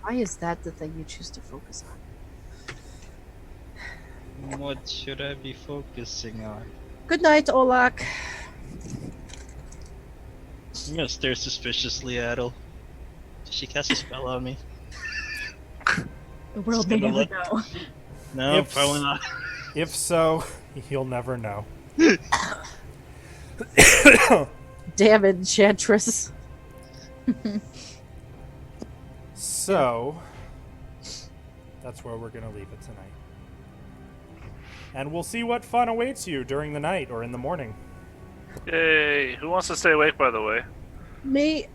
Why is that the thing you choose to focus on? What should I be focusing on? Good night, Olak. I'm gonna stare suspiciously at her. Did she cast a spell on me? The world may gonna never let- know. No, If- probably not. If so, you'll never know. Damn it, Enchantress. So, that's where we're going to leave it tonight. And we'll see what fun awaits you during the night or in the morning. Yay! Who wants to stay awake, by the way? Me.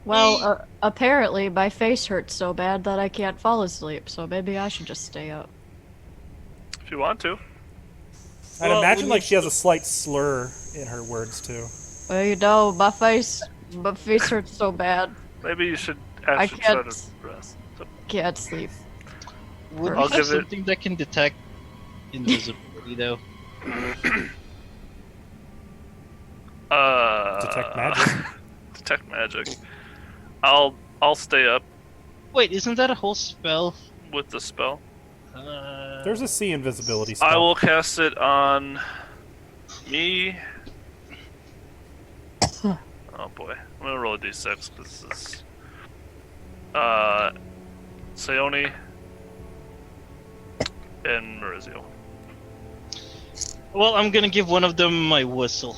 Well, apparently my face hurts so bad that I can't fall asleep, so maybe I should just stay up. If you want to. I'd Well, imagine we like need- she has a slight slur in her words too. Well, you know, my face hurts so bad, Maybe you should I actually try to can't- rest. So, can't sleep. Would I'll we have give it- something that can detect invisibility, though? Detect magic. Detect magic. I'll stay up Wait, isn't that a whole spell? with the spell. There's a sea invisibility spell. I will cast it on me. Oh boy, I'm gonna roll a d6 because this is Sione and Maurizio. Well, I'm gonna give one of them my whistle.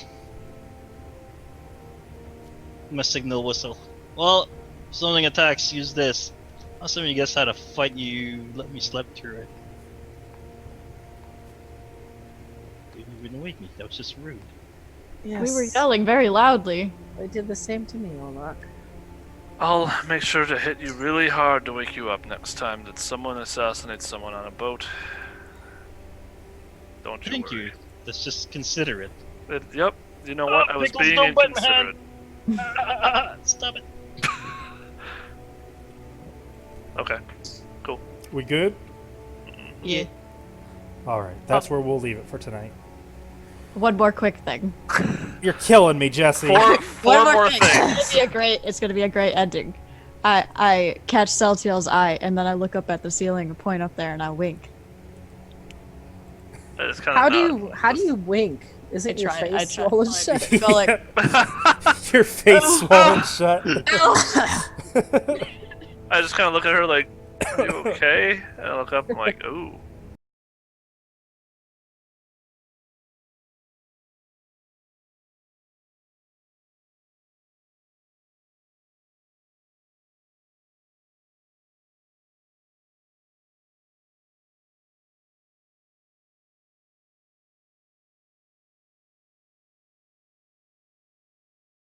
My signal whistle. Well, if something attacks, use this. I'll assume you guys how to fight you. Let me sleep through it. Didn't even wake me. That was just rude. Yes. We were yelling very loudly. They did the same to me, Olak. I'll make sure to hit you really hard to wake you up next time that someone assassinates someone on a boat. Don't you Thank worry. you. Let's just consider it. Yep. You know what? I was Pickles, being don't bite my hand. inconsiderate. Stop it. Okay. We good? Yeah. All right, that's where we'll leave it for tonight. One more quick thing. You're killing me, Jesse. Four more things. It's gonna be a great ending. I catch Celtiel's eye and then I look up at the ceiling and point up there and I wink. It's kind How do you wink? Is it your face swollen shut? Go like, Your face swollen shut. I just kind of look at her like, "You okay?" And I look up. I'm like, "Ooh."